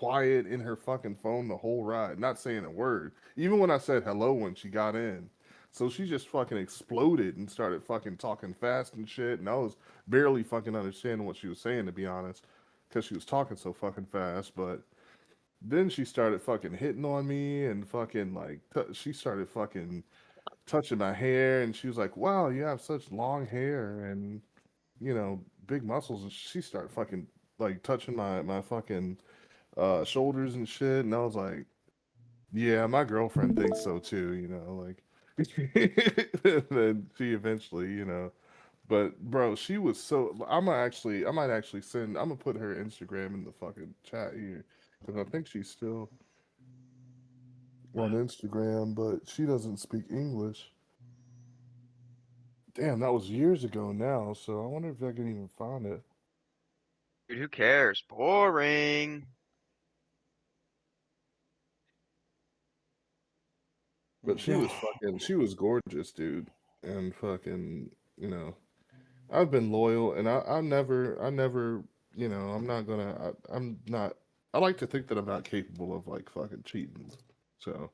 quiet in her fucking phone the whole ride, not saying a word. Even when I said hello when she got in. So she just fucking exploded and started fucking talking fast and shit. And I was barely fucking understanding what she was saying, to be honest, because she was talking so fucking fast. But then she started fucking hitting on me and fucking like, she started fucking touching my hair. And she was like, wow, you have such long hair and, big muscles. And she started fucking like touching my fucking shoulders and shit. And I was like, yeah, my girlfriend thinks so too, like. And then she eventually, but bro, she was so. I might actually send. I'm gonna put her Instagram in the fucking chat here because I think she's still on Instagram, but she doesn't speak English. Damn, that was years ago now. So I wonder if I can even find it. Dude, who cares? Boring. But she Yeah. was fucking. She was gorgeous, dude, and fucking. I've been loyal, and I never. I'm not gonna. I'm not. I like to think that I'm not capable of like fucking cheating. So,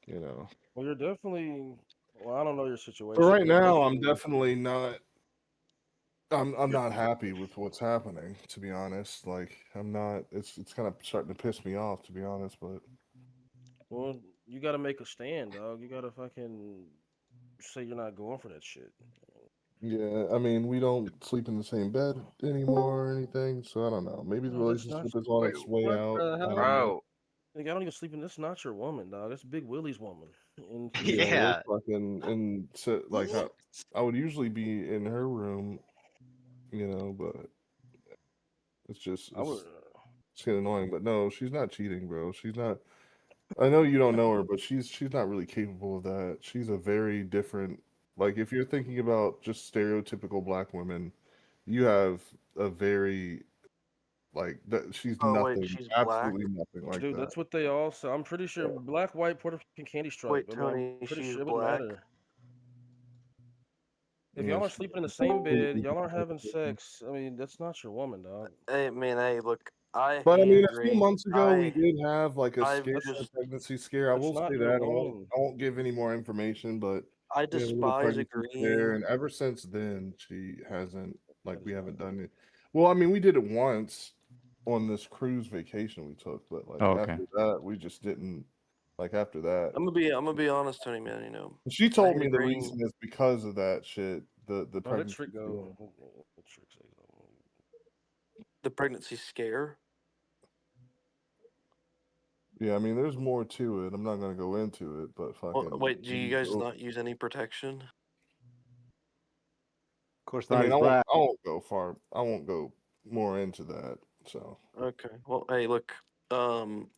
you know. Well, you're definitely. Well, I don't know your But situation, right but you're now, I'm definitely. definitely not. I'm not happy with what's happening. To be honest, like I'm not. It's kind of starting to piss me off. To be honest, but Well, you got to make a stand, dog. You got to fucking say you're not going for that shit. yeah, I mean, we don't sleep in the same bed anymore or anything. So I don't know. Maybe the No, that's not. relationship is on Wait, its way what out. the I don't hell? know. Bro. Like, I don't even sleep in. That's not your woman, dog. That's Big Willie's woman. And Yeah, we're Yeah. fucking and so like I would usually be in her room, but it's just I would. it's getting annoying. But no, she's not cheating, bro. She's not. I know you don't know her, but she's not really capable of that. She's a very different. Like if you're thinking about just stereotypical black women, you have a very like that. She's Oh wait, nothing, she's black. absolutely nothing like Dude, that. that's what they all say. I'm pretty sure black, white, Puerto Rican, candy stripe. Wait, I mean, I'm Tony, pretty she's sure it wouldn't black. matter. If Yeah, y'all aren't she, sleeping in the same bed, y'all aren't having sex. I mean, that's not your woman, dog. Hey man, hey, look, I but I hate mean, a few agreeing. months ago, we did have like a I've scare, a just, pregnancy scare. I That's will not say your that woman. I won't give any more information, but I we had a little despise pregnancy scare, agreeing. and ever since then, she hasn't like That we is not haven't your done woman. it. Well, I mean, we did it once on this cruise vacation we took, but like Oh, okay. after that, we just didn't. Like after that, I'm gonna be honest, Tony, man. she I told hate me the agreeing. reason is because of that shit. The No, let pregnancy Trick scare. go. Let Trick say something. The pregnancy scare. Yeah, I mean, there's more to it. I'm not gonna go into it, but Well, fucking. wait, do you guys not use any protection? Of course I not. mean, He's black. I won't go far. I won't go more into that. So Okay. Well, hey, look.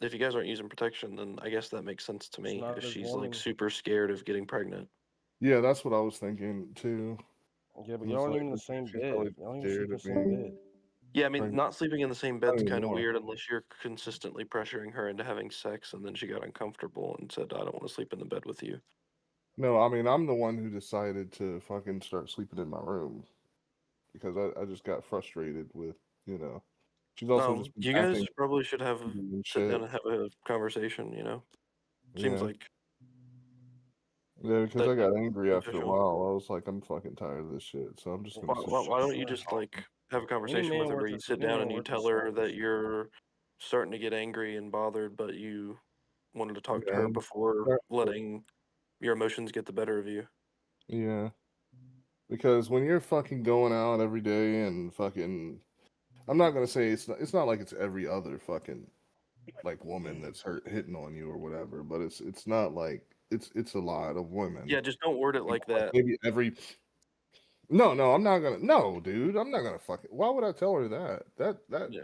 If you guys aren't using protection, then I guess that makes sense to It's me. not If his she's like woman. super scared of getting pregnant. yeah, that's what I was thinking too. Yeah, but I'm y'all just aren't like, even in the okay, same she's bed. probably Y'all don't even sleep scared in the of same being bed. Yeah, I mean, pregnant. not sleeping in the same Not bed's kind of anymore. weird unless you're consistently pressuring her into having sex, and then she got uncomfortable and said, "I don't want to sleep in the bed with you." No, I mean, I'm the one who decided to fucking start sleeping in my room because I just got frustrated with, you know, she's also just been You guys acting probably should have and sit down shit. and have a conversation. Seems Yeah. like Yeah, because that I got angry after a beneficial. while. I was like, I'm fucking tired of this shit. So I'm just gonna sit. Why don't you just like have a Any conversation with man her where worth you his sit any down man and you worth his tell her salt that is you're starting to get angry and bothered, but you wanted to talk to Yeah. her before letting your emotions get the better of you. Yeah. Because when you're fucking going out every day and fucking, I'm not gonna say it's not like it's every other fucking like woman that's hitting on you or whatever, but it's not like it's a lot of women. Yeah, just don't word it like Like that. maybe every no, I'm not gonna no, dude, I'm not gonna fucking why would I tell her that? Yeah.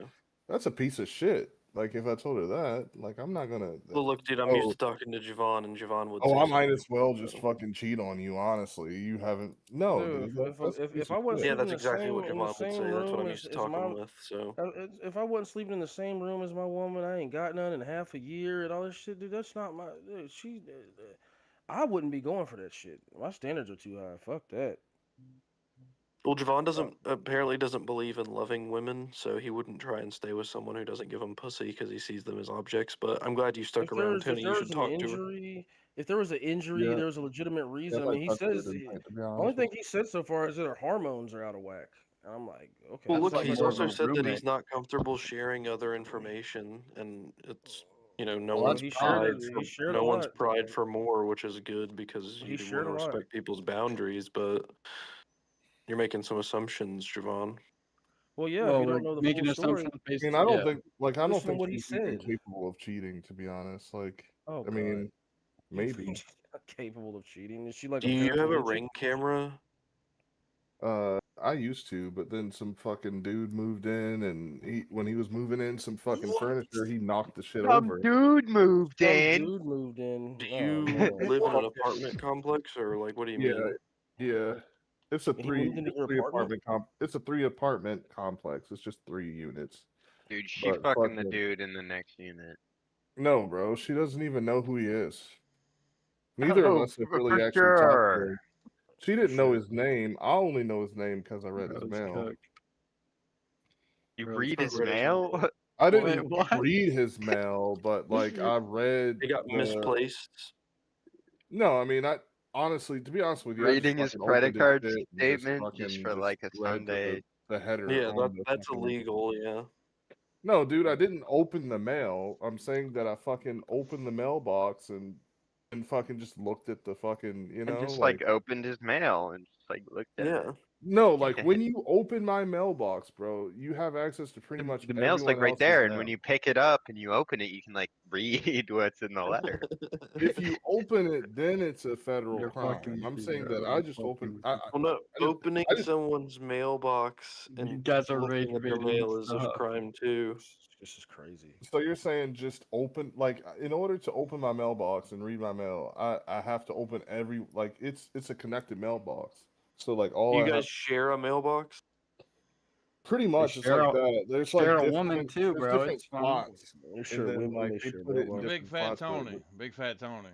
That's a piece of shit. Like if I told her that, like I'm not gonna Well, look, dude, I'm used oh to talking to Javon, and Javon would oh say I might something. as well just So, fucking cheat on you, honestly. You haven't no, dude. dude, that's a piece If of I wasn't shit. yeah, sleeping that's exactly what in the Javon would same say. That's what room I'm used to as talking my with. So, if I wasn't sleeping in the same room as my woman, I ain't got none in half a year and all this shit, dude. That's not my dude, she. I wouldn't be going for that shit. My standards are too high. Fuck that. Well, Javon doesn't believe in loving women, so he wouldn't try and stay with someone who doesn't give him pussy because he sees them as objects. But I'm glad you stuck around, Tony. You should talk to her. If there was an injury, Yeah. there was a legitimate reason. I like mean, he touched her says tonight, to be the honest only with thing he said so far is that her hormones are out of whack. And I'm like, okay. Well, that look, sounds he's like also a- said that he's roommate. not comfortable sharing other information, and it's no Well, one's he pride. shared For, he shared no a one's lot. pride for more, which is good because He you shared want to a lot. respect people's boundaries. But you're making some assumptions, Javon. Well, yeah, if Well, you we're don't know the making full story, assumptions I based. mean, I don't Yeah. think I don't listen to think what he she's even said. capable of cheating, to be honest. Like, Oh, I mean, You think maybe. she's not capable of cheating? Is she like Do you have a paraplegic? ring camera? I used to, but then some fucking dude moved in, and when he was moving in some fucking What? furniture, he knocked the shit Some over. dude moved Some in. dude moved in. Do Oh, you man. live in an apartment complex, or like what do you Yeah, mean? yeah. It's a And he moved into your apartment? It's a 3 apartment complex. It's just 3 units. Dude, she But fucking the fucking dude in the next unit. no, bro. She doesn't even know who he is. Neither of Oh, us have for really actually talked to sure. him. She didn't know sure. his name. I only know his name because I read his Gross mail. cook. You Gross read his cook. mail? I Wait, didn't what? read his mail, but like I read. They got misplaced. No, I mean, I honestly, to be honest with you, I just Reading his fucking credit opened his card shit and statement just for like a read Sunday. the header Yeah, on the that's fucking. illegal. Yeah. No, dude, I didn't open the mail. I'm saying that I fucking opened the mailbox and fucking just looked at the fucking, And just like opened his mail and just like looked at Yeah. it. No, like when you open my mailbox, bro, you have access to pretty much The mail's like everyone right else's there, and mail. when you pick it up and you open it, you can like read what's in the letter. If you open it, then it's a federal You're crime. fucking I'm with saying me, that bro. I You're just fucking opened. with I me. Well, no, just- opening I just- someone's mailbox You and guys are looking rage at their baiting mail is a stuff. crime too. This is crazy. So you're saying just open, like, in order to open my mailbox and read my mail, I have to open every, like, it's a connected mailbox. So like all You I guys have, share a mailbox? pretty much it's share like a- that. There's share like a woman different, too, there's bro. different It's fine. spots, Sure, and then women like may they share put it in mailbox. different Big Fat spots where it Tony. would- Big Fat Tony.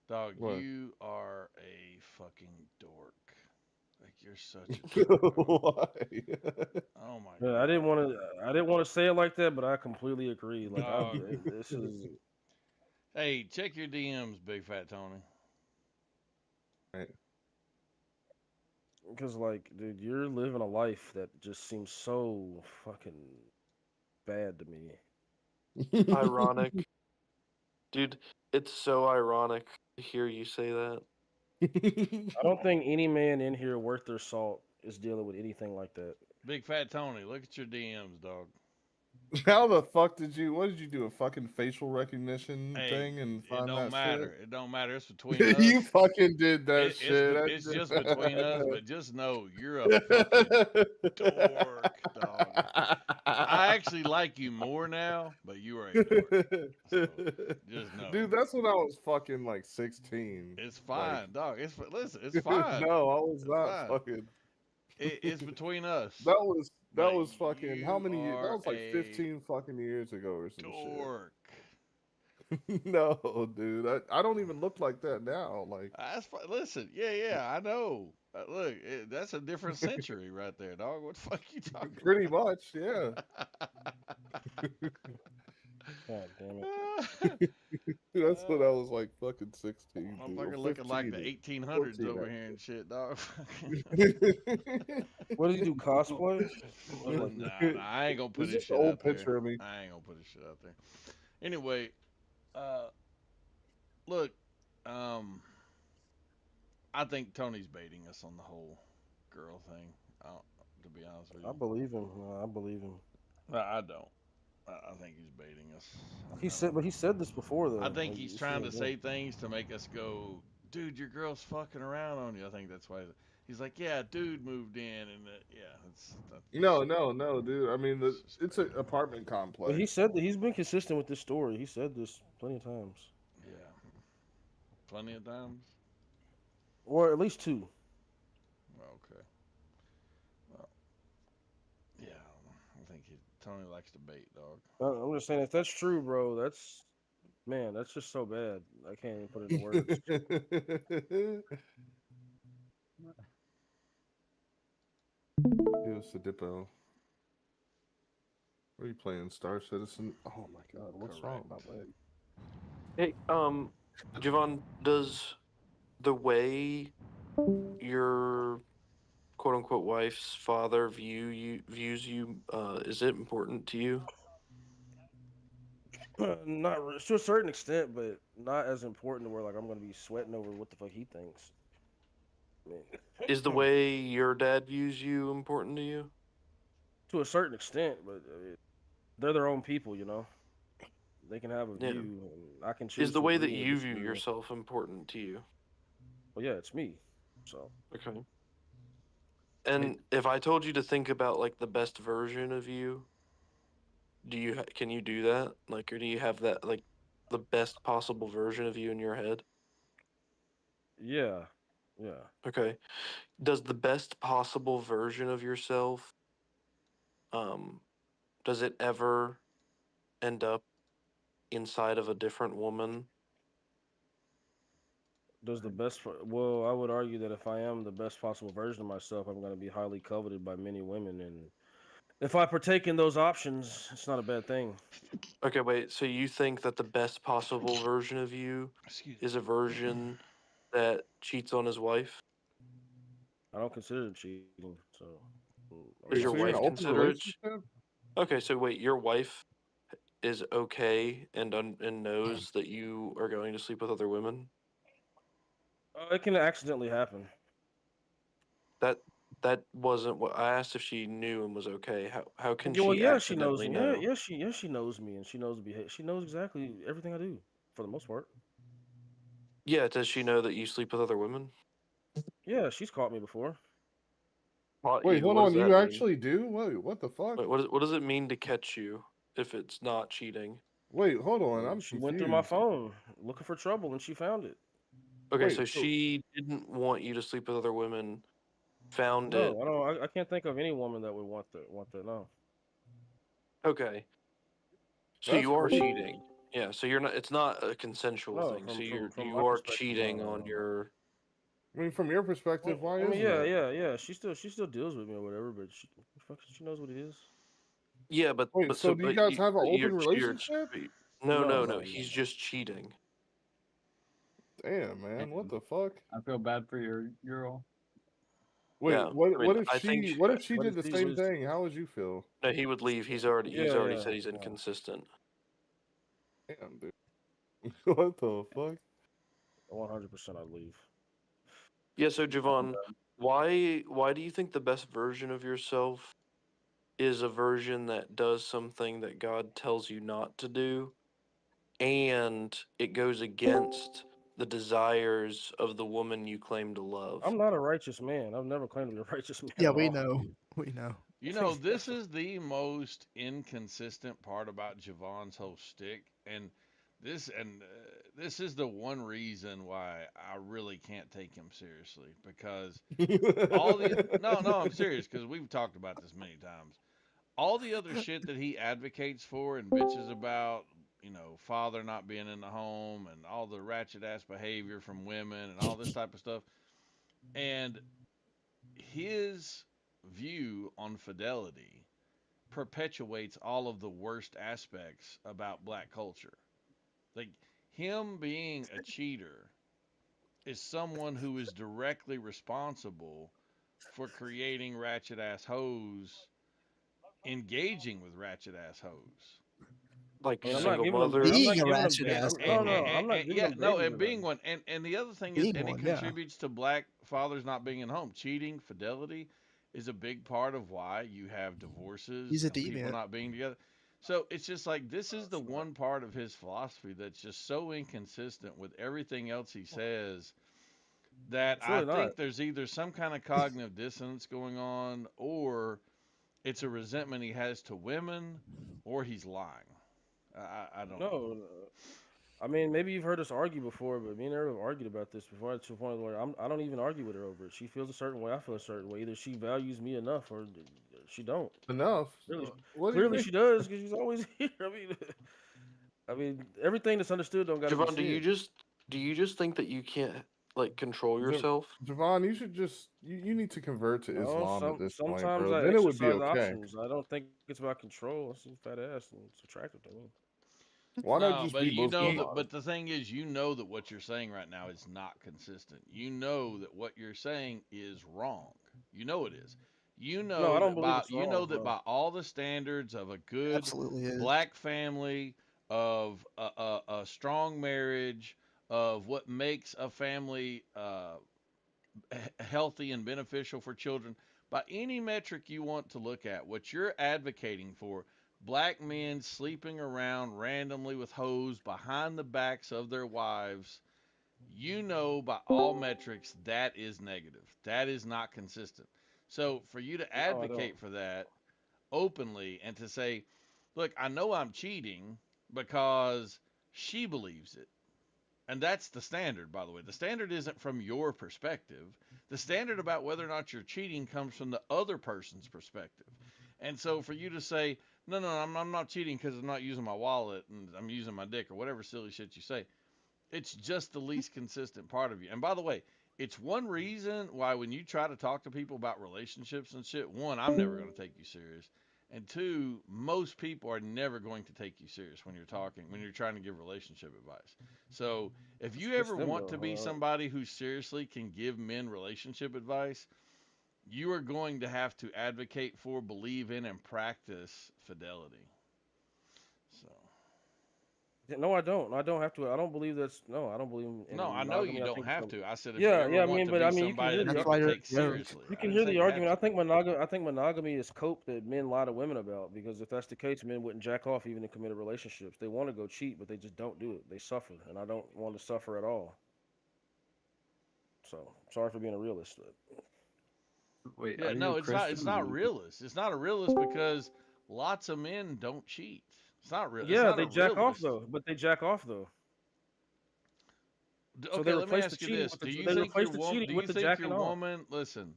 Dog, What? you are a fucking dork. Like you're such a dork. dog. Why? Oh my Yeah, god. I didn't want to say it like that, but I completely agree. Like Dog. this is Hey, check your DMs, Big Fat Tony. because like, dude, you're living a life that just seems so fucking bad to me. Ironic. Dude, it's so ironic to hear you say that. I don't think any man in here worth their salt is dealing with anything like that. Big Fat Tony, look at your DMs, dog. How the fuck did you? What did you do? A fucking facial recognition Hey, thing and it find don't that matter. shit? It don't matter. It's between us. You fucking did that It's shit. it's just between us, but just know you're a fucking dork, dog. I actually like you more now, but you are a dork. So, just know. Dude, that's when I was fucking like 16. It's fine, Like- dog. Listen, it's fine. No, I was It's not fine. fucking. It's between us. That was But fucking how many years? That you was like are 15 fucking years ago or some dork. shit. No, dude, I don't even look like that now. Like, That's fine. Listen, yeah, I know. Look, that's a different century right there, dog. What the fuck you talking pretty much, yeah. God damn it. That's when I was like fucking 16. dude, or Motherfucker looking like the 15, 1800s 14 over here and shit, dog. What did you do? Cosplay? Nah, I ain't gonna put It's this just shit an old out there. picture of me. I ain't gonna put this shit out there. Anyway, look, I think Tony's baiting us on the whole girl thing. To be honest with you, I believe him. No, I believe him. I don't. I think he's baiting us. But he said this before though. I think Like, he's you trying said to it, say things to make us go, dude, your girl's fucking around on you. I think that's why he's like, yeah, dude moved in, and that's No, dude. I mean, it's an apartment But complex. he said that he's been consistent with this story. He said this plenty of times, yeah, plenty of times. or at least 2. Okay. Well, yeah, I think Tony likes to bait, dog. I'm just saying, if that's true, bro, that's just so bad. I can't even put it into words. Mario Sadipo. What are you playing? Star Citizen? Oh my god, what's wrong with my leg? Hey, Javon, does the way your quote unquote wife's father views you, is it important to you? To a certain extent, but not as important to where like I'm gonna be sweating over what the fuck he thinks. I mean, Is the way your dad views you important to you? to a certain extent, but they're their own people, you know. They can have a Yeah. view, and I can choose Is the to way that agree or you view disagree. yourself important to you? Well, yeah, it's me. So Okay. And if I told you to think about like the best version of you, can you do that? Like, or do you have that like the best possible version of you in your head? yeah. Okay. Does the best possible version of yourself, um, does it ever end up inside of a different woman? Does the best? Well, I would argue that if I am the best possible version of myself, I'm going to be highly coveted by many women, and if I partake in those options, it's not a bad thing. Okay, wait. So you think that the best possible version of you Excuse is a version that cheats on his wife? I don't consider it cheating. So, I Does mean, Wait, your so you're in an wife open consider it? relationship? Okay, so wait, your wife is okay and and knows that you are going to sleep with other women? it can accidentally happen. That wasn't what I asked if she knew and was okay. How can Yeah, well, she yeah, she knows accidentally me. know? Yeah, she knows me, and she knows She knows exactly everything I do for the most part. Yeah, does she know that you sleep with other women? Yeah, she's caught me before. Caught Wait, you. hold What does on. You that mean? actually do? Wait, what the fuck? Wait, what does it mean to catch you if it's not cheating? Wait, hold on. I'm She went through my confused. phone looking for trouble, and she found it. Okay, Wait, so so she didn't want you to sleep with other women, found it. No, I don't. I can't think of any woman that would want that. No. Okay, so that's you are crazy. cheating. Yeah, so you're not. It's not a consensual No, thing. So from my you are perspective, no, cheating no, on no, no. your. I mean, from your perspective, why I mean, isn't it? yeah. She still deals with me or whatever, but she knows what it is. Yeah, Wait, so do you guys have an open relationship? no, No, no, no, no. no, He's no. just cheating. Damn, man, what And the fuck? I feel bad for your girl. Wait, Yeah, what? I mean, What if I think what if she What did if the she same was? thing? How would you feel? no, he would leave. He's Yeah, already yeah, said he's yeah. inconsistent. Damn, dude. What the fuck? 100% I'd leave. Yeah, so Javon, why do you think the best version of yourself is a version that does something that God tells you not to do, and it goes against the desires of the woman you claim to love? I'm not a righteous man. I've never claimed to be a righteous man Yeah, at we all. know. We know. You know, this is the most inconsistent part about Javon's whole shtick, and this is the one reason why I really can't take him seriously because all the no, I'm serious because we've talked about this many times. All the other shit that he advocates for and bitches about, you know, father not being in the home and all the ratchet ass behavior from women and all this type of stuff, and his view on fidelity perpetuates all of the worst aspects about black culture. Like him being a cheater is someone who is directly responsible for creating ratchet ass hoes, engaging with ratchet ass hoes. Like I mean, I'm not single giving them. I'm Being not mothers? a giving them. ratchet ass No, though. no, I'm not giving Yeah, them no, babies or and being nothing. one, and the other thing is, Being and it one, yeah. contributes to black fathers not being at home. Cheating, fidelity is a big part of why you have divorces He's a and people deviant. not being together. So it's just like this is the one part of his philosophy that's just so inconsistent with everything else he says that It's I really not. think there's either some kind of cognitive dissonance going on or it's a resentment he has to women or he's lying. I don't know. No, I mean, maybe you've heard us argue before, but me and her have argued about this before to the point where I don't even argue with her over it. She feels a certain way, I feel a certain way. Either she values me enough or she don't. Enough. Clearly, What do you clearly think? she does because she's always here. I mean, everything that's understood don't got to be Javon, said. do you just think that you can't like control Ja- yourself? Javon, you should just you need to convert to No, Islam at this point, sometimes bro. I Then it would be exercise okay. options. I don't think it's about control. It's a fat ass and it's attractive to me. Why not No, just but be you know Muslim? that. But the thing is, you know that what you're saying right now is not consistent. You know that what you're saying is wrong. You know it is. You No, I know don't that believe by it's wrong, bro. all the standards of a good Absolutely is. black family, of a strong marriage, of what makes a family healthy and beneficial for children, by any metric you want to look at, what you're advocating for, black men sleeping around randomly with hoes behind the backs of their wives, you know by all metrics that is negative. That is not consistent. So for you to No, I don't. advocate for that openly and to say, look, I know I'm cheating because she believes it. And that's the standard, by the way. The standard isn't from your perspective. The standard about whether or not you're cheating comes from the other person's perspective. And so for you to say, no, I'm not cheating because I'm not using my wallet and I'm using my dick or whatever silly shit you say, it's just the least consistent part of you. And by the way, it's one reason why when you try to talk to people about relationships and shit, one, I'm never going to take you serious. And two, most people are never going to take you serious when you're trying to give relationship advice. So if you It's ever them want to though. be somebody who seriously can give men relationship advice, you are going to have to advocate for, believe in, and practice fidelity. So. No, I don't. I don't have to. I don't believe that's. No, I don't believe in No, I know monogamy. you I don't think have it's to. I said if you yeah, ever yeah. I want mean, to but be I mean, you can somebody hear that the you That's can why you're take yeah. seriously. you I can didn't hear say the you had argument. to. I think monogamy is cope that men lie to women about, because if that's the case, men wouldn't jack off even in committed relationships. They want to go cheat, but they just don't do it. They suffer, and I don't want to suffer at all. So sorry for being a realist. But Wait, Yeah, are you no, a it's not. It's Christian? not realist. It's not a realist because lots of men don't cheat. It's not real. It's yeah, not a they jack off realist. though. But they jack off though. So they Okay, let me replace the ask you cheating this: with the they replace the Do cheating with you the think your jacking off. woman? Listen,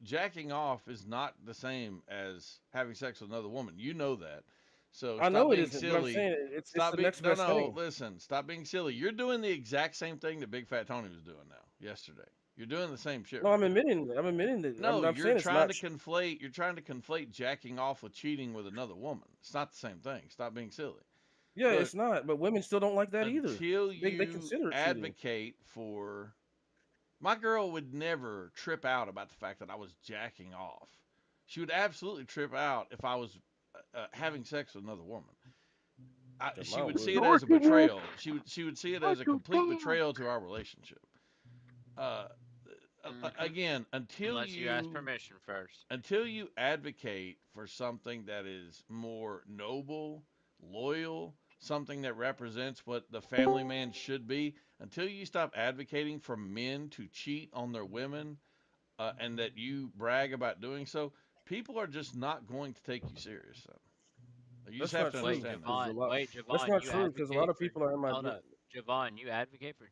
jacking off is not the same as having sex with another woman. You know that. So I stop know it being isn't, but I'm silly. saying it's Stop the being next no best no. thing. Listen, stop being silly. You're doing the exact same thing that Big Fat Tony was doing now yesterday. You're doing the same shit No, right now. I'm admitting that. No, I'm saying it's not. you're trying to conflate jacking off with cheating with another woman. It's not the same thing. Stop being silly. Yeah, Look, it's not. But women still don't like that either. until They you consider it cheating. advocate for my girl would never trip out about the fact that I was jacking off. She would absolutely trip out if I was having sex with another woman. Yeah, She mine would see would. it as a betrayal. She would see it as a complete betrayal to our relationship. Uh, Again, Unless you ask permission first. until you advocate for something that is more noble, loyal, something that represents what the family man should be, until you stop advocating for men to cheat on their women, and that you brag about doing so, people are just not going to take you serious. So. You just That's have not to Wait, true. understand that. Because a lot. Wait, That's Javon, not you true because a lot advocate of for. people are in my. Hold up, Javon, you advocate for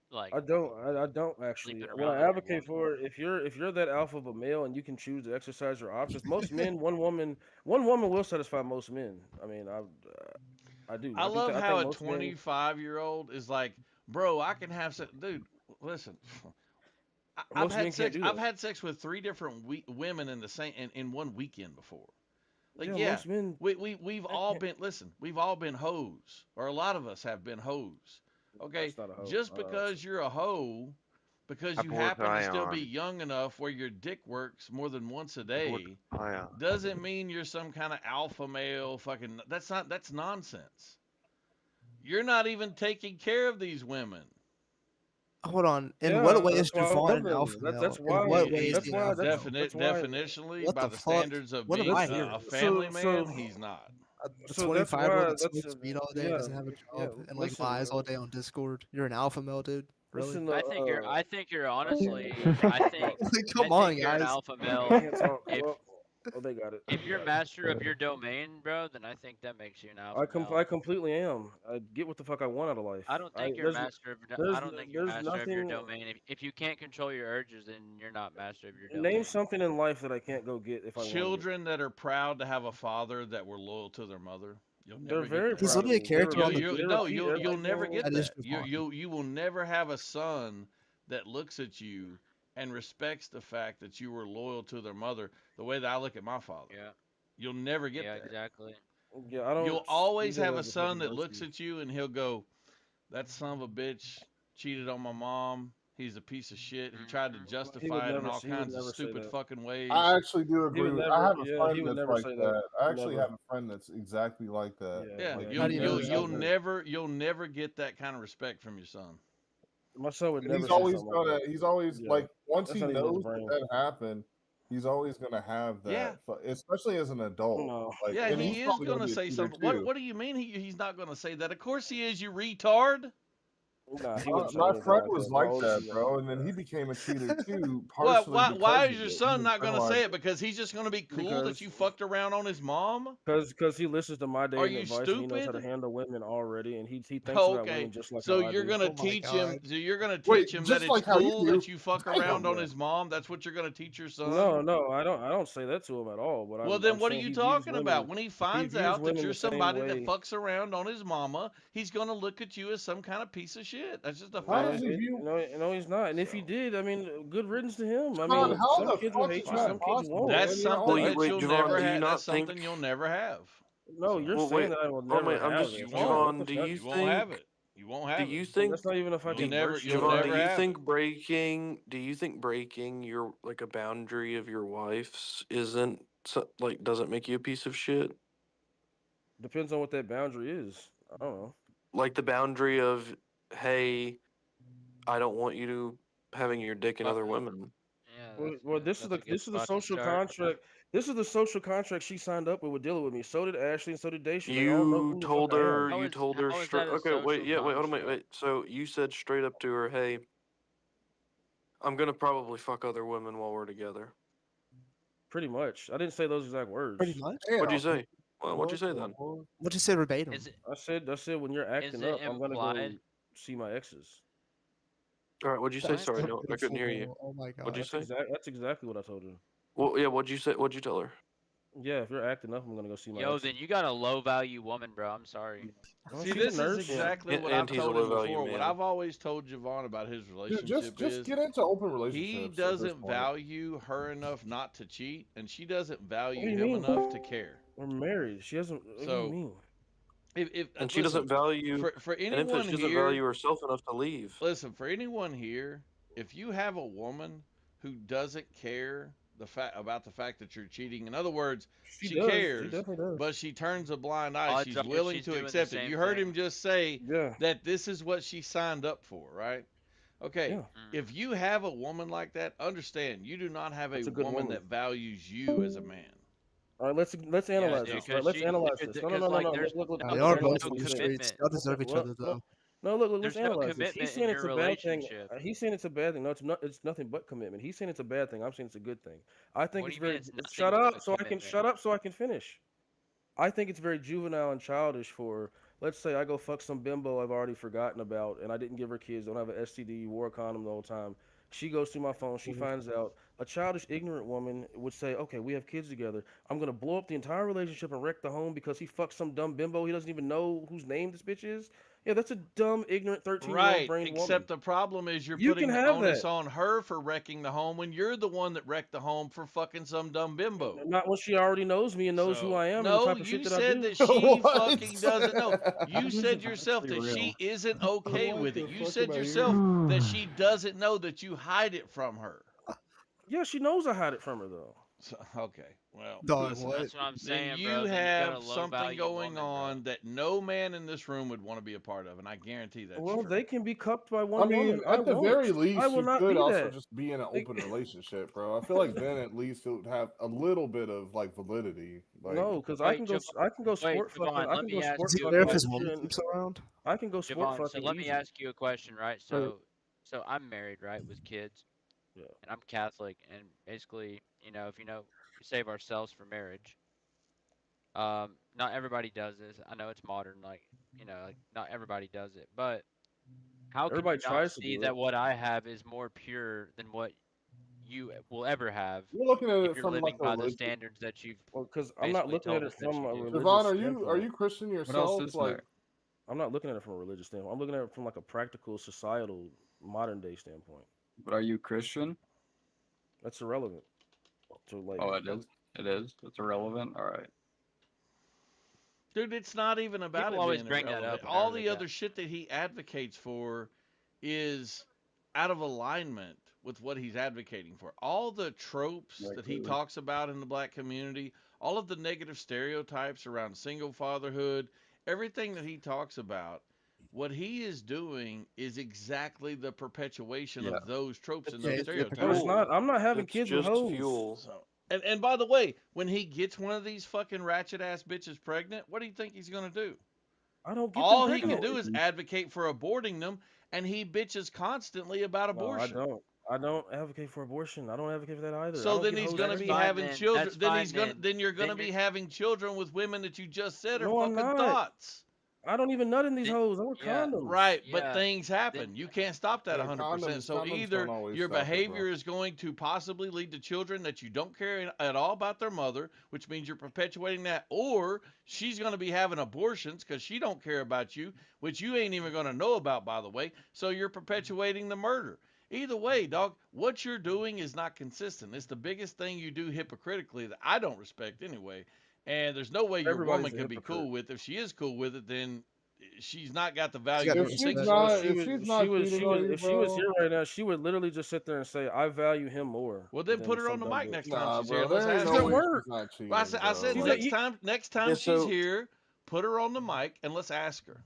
like I don't. I don't actually. sleeping What around I with your advocate woman. for, if you're that alpha of a male and you can choose to exercise your options, most men, one woman will satisfy most men. I mean, I do. I I do. love I how think a most men. 25-year-old is like, bro, I can have sex. Dude, listen. I've Most men had can't sex. do I've that. had sex with 3 different women in the same in one weekend before. Like, Yeah, yeah, most men. we've Men all can't. been. Listen, we've all been hoes, or a lot of us have been hoes. Okay, That's not a hoe. just because you're a hoe, because you Abort happen to still be ion. young enough where your dick works more than once a Abort day, ion. doesn't mean you're some kind of alpha male. Fucking, that's nonsense. You're not even taking care of these women. Hold on. In what Yeah, way is that's why I love Javon an them. alpha That, male? that's In why. what way is That's he an why. alpha male? That's why. Definitionally, What by the the fuck? standards of What am being I That's hearing? a so family so. man, he's not. A So that's 25-year-old why. that That's smokes weed all day and yeah. doesn't have a Yeah. job and like Listen. lies all day on Discord. You're an alpha male, dude. Really? Listen. I think you're I can't. honestly. Like, I come on, think you're an guys. alpha I male. can't talk. If Well, oh, they got it. if you're master of your domain, bro, then I think that makes you an alpha I male. completely am. I get what the fuck I want out of life. I don't think you're There's master of. there's I don't think you're there's master of your nothing. domain. If you can't control your urges, then you're not master of your Name domain. something in life that I can't go get if I wanted it. Children that are proud to have a father that were loyal to their mother. You'll They're never very get He's that. proud of literally a me. character on the You'll They repeat you'll never everything. get That is that. Javon. You will never have a son that looks at you and respects the fact that you were loyal to their mother the way that I look at my father. Yeah. You'll never get Yeah. there. Exactly. Yeah, I don't. You'll see always that have a as son fucking that looks virtue. at you and he'll go, "That son of a bitch cheated on my mom. He's a piece of shit. He tried to Mhm. justify it in all He would kinds of never say stupid that. fucking ways." I actually do He agree would with. never. I have a Yeah, he friend would that's never like say that. that. I actually Never. have a friend that's exactly like that. Yeah. Yeah, Like, you'll How do you know you'll that? you'll never get that kind of respect from your son. My son would and never he's say always something like gonna. that. He's always Yeah, like once that's he not even in his knows brain. that happened, he's always gonna have Yeah. that. Especially as an adult. No. Like, Yeah, and he he's is probably gonna be a say cheater something. too. What do you mean he's not gonna say that? Of course he is, you retard. Nah, he wouldn't say My anything friend like was that. How like old is that, he? bro, and then he became a cheater too, What? partially because Why of is your it. son He not gonna internalized say it. it? Because he's just gonna be cool that Because you fucked around on his mom? Because he listens to my Are dating you advice and he knows how to stupid? handle women already, and he thinks about Okay, women just like so how I you're do. gonna Oh my teach him. god. So you're gonna Wait, teach him that just it's like how you cool do. that you fuck around Damn. on his mom. That's what you're gonna teach your son. No, I don't say that to him at all. But Well, then I'm what are saying you he views talking about? women. When he He finds views out that women you're the same somebody that way. fucks around on his mama, he's gonna look at you as some kind of piece of shit. That's just a How No, does fact. he view? no, he's not. And if he So did, I mean, good riddance to him. I John, mean, how some the kids will fuck is hate you, that some kids possible, won't. That's man? You're not something like, that Wait, you'll Javon, never do you have. not That's think? something you'll never have. No, you're Well, saying wait. that I will Oh, never wait. I'm have just it. You Come on, won't. what Javon. the Do fuck? you You won't have think? it. You won't Do have you it. think? That's not even if I You'll take never. virtue You'll away. Javon, never do you have it. think breaking? Do you think breaking your like a boundary of your wife's isn't like doesn't make you a piece of shit? Depends on what that boundary is. I don't know. Like the boundary of, hey, I don't want you to having your dick in Fuck. other women. Yeah. Well, this is That's a good the spot to social start. contract. This is the social contract she signed up with dealing with me. So did Ashley and so did Daisha. They all know You who the fuck told I am. her. How You is told her how is straight. that a Okay, wait. social Yeah, wait. Hold on. Wait. construct? So you said straight up to her, hey, I'm gonna probably fuck other women while we're together. Pretty much. I didn't say those exact words. Pretty much. What'd you damn. say? Well, what'd you say then? What'd you say verbatim? Is it I said when you're acting it up, I'm gonna go implied? see my exes. All right. What'd you say? What? Sorry, no, I couldn't hear you. Beautiful. Oh my What'd you god. say? That's exactly what I told her. Well, yeah. What'd you say? What'd you tell her? Yeah, if you're acting up, I'm gonna go see my Yo, exes. then you got a low value woman, bro. I'm sorry. Well, See, she's a this is nurse. exactly And- what and I've he's a told him low-value before. What man. I've always told Javon about his Dude, relationship just is get into open he relationships. at this doesn't point. value her enough not to cheat, and she doesn't What value do you him mean? enough to care. We're married. She doesn't. What do you So mean? if And she listen, doesn't value. for And in fact, anyone she doesn't here, value herself enough to leave. listen, for anyone here, if you have a woman who doesn't care about the fact that you're cheating, in other words, She she does. She cares, definitely does. but she turns a blind eye. Odds She's are willing she's to doing the accept it. same You heard thing. him just say Yeah. that this is what she signed up for, right? Okay, Yeah. if you have a woman like that, understand you do not have a That's a good woman woman. that values you as a man. All right, let's Yeah, analyze dude, this. Right, because let's she, analyze this. No, because like there's Look. no, They Let's are there's analyze both no what in the he's saying. streets. commitment. Y'all deserve each Well, other though. no, look. Let's There's no analyze this. commitment He's saying in it's your a bad thing. relationship. He's saying it's a bad thing. No, it's not. It's nothing but commitment. He's saying it's a bad thing. I'm saying it's a good thing. I think What it's do you mean very. it's nothing Shut but up, so I can commitment? shut up, so I can finish. I think it's very juvenile and childish for, let's say I go fuck some bimbo I've already forgotten about and I didn't give her kids, don't have an STD, wore a condom the whole time. She goes through my phone, she finds out. A childish, ignorant woman would say, okay, we have kids together. I'm going to blow up the entire relationship and wreck the home because he fucked some dumb bimbo. He doesn't even know whose name this bitch is. Yeah, that's a dumb, ignorant 13-year-old Right, brain woman. except the problem is you're You putting can the have onus that. on her for wrecking the home when you're the one that wrecked the home for fucking some dumb bimbo. Not when she already knows me and knows who So, I am and the no, type of shit you that I said do. that she What? fucking doesn't know. You said yourself Actually that she real. isn't okay What with the it. You fuck said am I yourself hearing? that she doesn't know that you hide it from her. Yeah, she knows I hide it from her, though. So, okay, well, Dog, listen, what? That's what I'm then saying, you bro. Then you got a have low something value going woman, on bro. that no man in this room would want to be a part of, and I guarantee that's Well, true. they can be cupped by I one mean, woman. I at the won't. very least, I will you not could be also that. just be in an They- open relationship, bro. I feel like then at least it would have a little bit of like validity. Like, No, because Wait, I can go wait, sport fucking. Javon, I let can me go ask sport Is he you a there if fucking his question. woman easy. keeps around? I can go sport Javon, so fucking let me easy. ask you a question, right? So I'm married, right, with kids, Yeah. and I'm Catholic, and basically, if we save ourselves for marriage. Not everybody does this. I know it's modern, like not everybody does it, but how can Everybody you not tries to see do that it. what I have is more pure than what you will ever have you're looking at if it you're from like living a by the religious. standards that you've Well, because I'm not basically looking at told it us that from you a do. religious Javon, are standpoint. you Christian What else yourself? is Like, there? I'm not looking at it from a religious standpoint. I'm looking at it from like a practical, societal, modern day standpoint. But are you Christian? That's irrelevant. To like, Oh, it is. It is. It's irrelevant. All right. Dude, it's not even about People it always being bring that irrelevant. up All whenever they the got. other shit that he advocates for is out of alignment with what he's advocating for. All the tropes Right, that he clearly. talks about in the black community, all of the negative stereotypes around single fatherhood, everything that he talks about, what he is doing is exactly the perpetuation Yeah. of those tropes and Yeah, those it's no, it's stereotypes. fuel. not. I'm not having It's kids with just hoes. fuel. So, and by the way, when he gets one of these fucking ratchet ass bitches pregnant, what do you think he's gonna do? I don't get them All he can pregnant. do is advocate for aborting them, and he bitches constantly about No, I abortion. don't. I don't advocate for abortion. I don't advocate for that either. I So don't then get he's hoes gonna That's be pregnant. fine having then. children. That's Then fine he's gonna. then. Then you're gonna Then be you're having children with women that you just said are No, I'm fucking not. thoughts. I don't even nut in these Th- hoes. I wear yeah, condoms. Right, but yeah. things happen. Then You can't stop that Yeah, 100%. So condoms don't either always your stop it, bro. behavior is going to possibly lead to children that you don't care at all about their mother, which means you're perpetuating that, or she's going to be having abortions because she don't care about you, which you ain't even going to know about, by the way. So you're perpetuating the murder. Either way, dog, what you're doing is not consistent. It's the biggest thing you do hypocritically that I don't respect anyway. And there's no way your Everybody's woman a can be hypocrite. cool with. If she is cool with it, then she's not got the She's value got you If the she's think respect. she does. if she's not cheating on you, if she was bro, here right now, she would literally just sit there and say, "I value him more." Well, then than put her on some the dumb mic bitch. next time nah, she's here. bro, And let's there ain't ask She's no at her. way work. she's not cheating, Well, I said She's bro. at- next time Yeah, she's so- here, put her on the mic and let's ask her.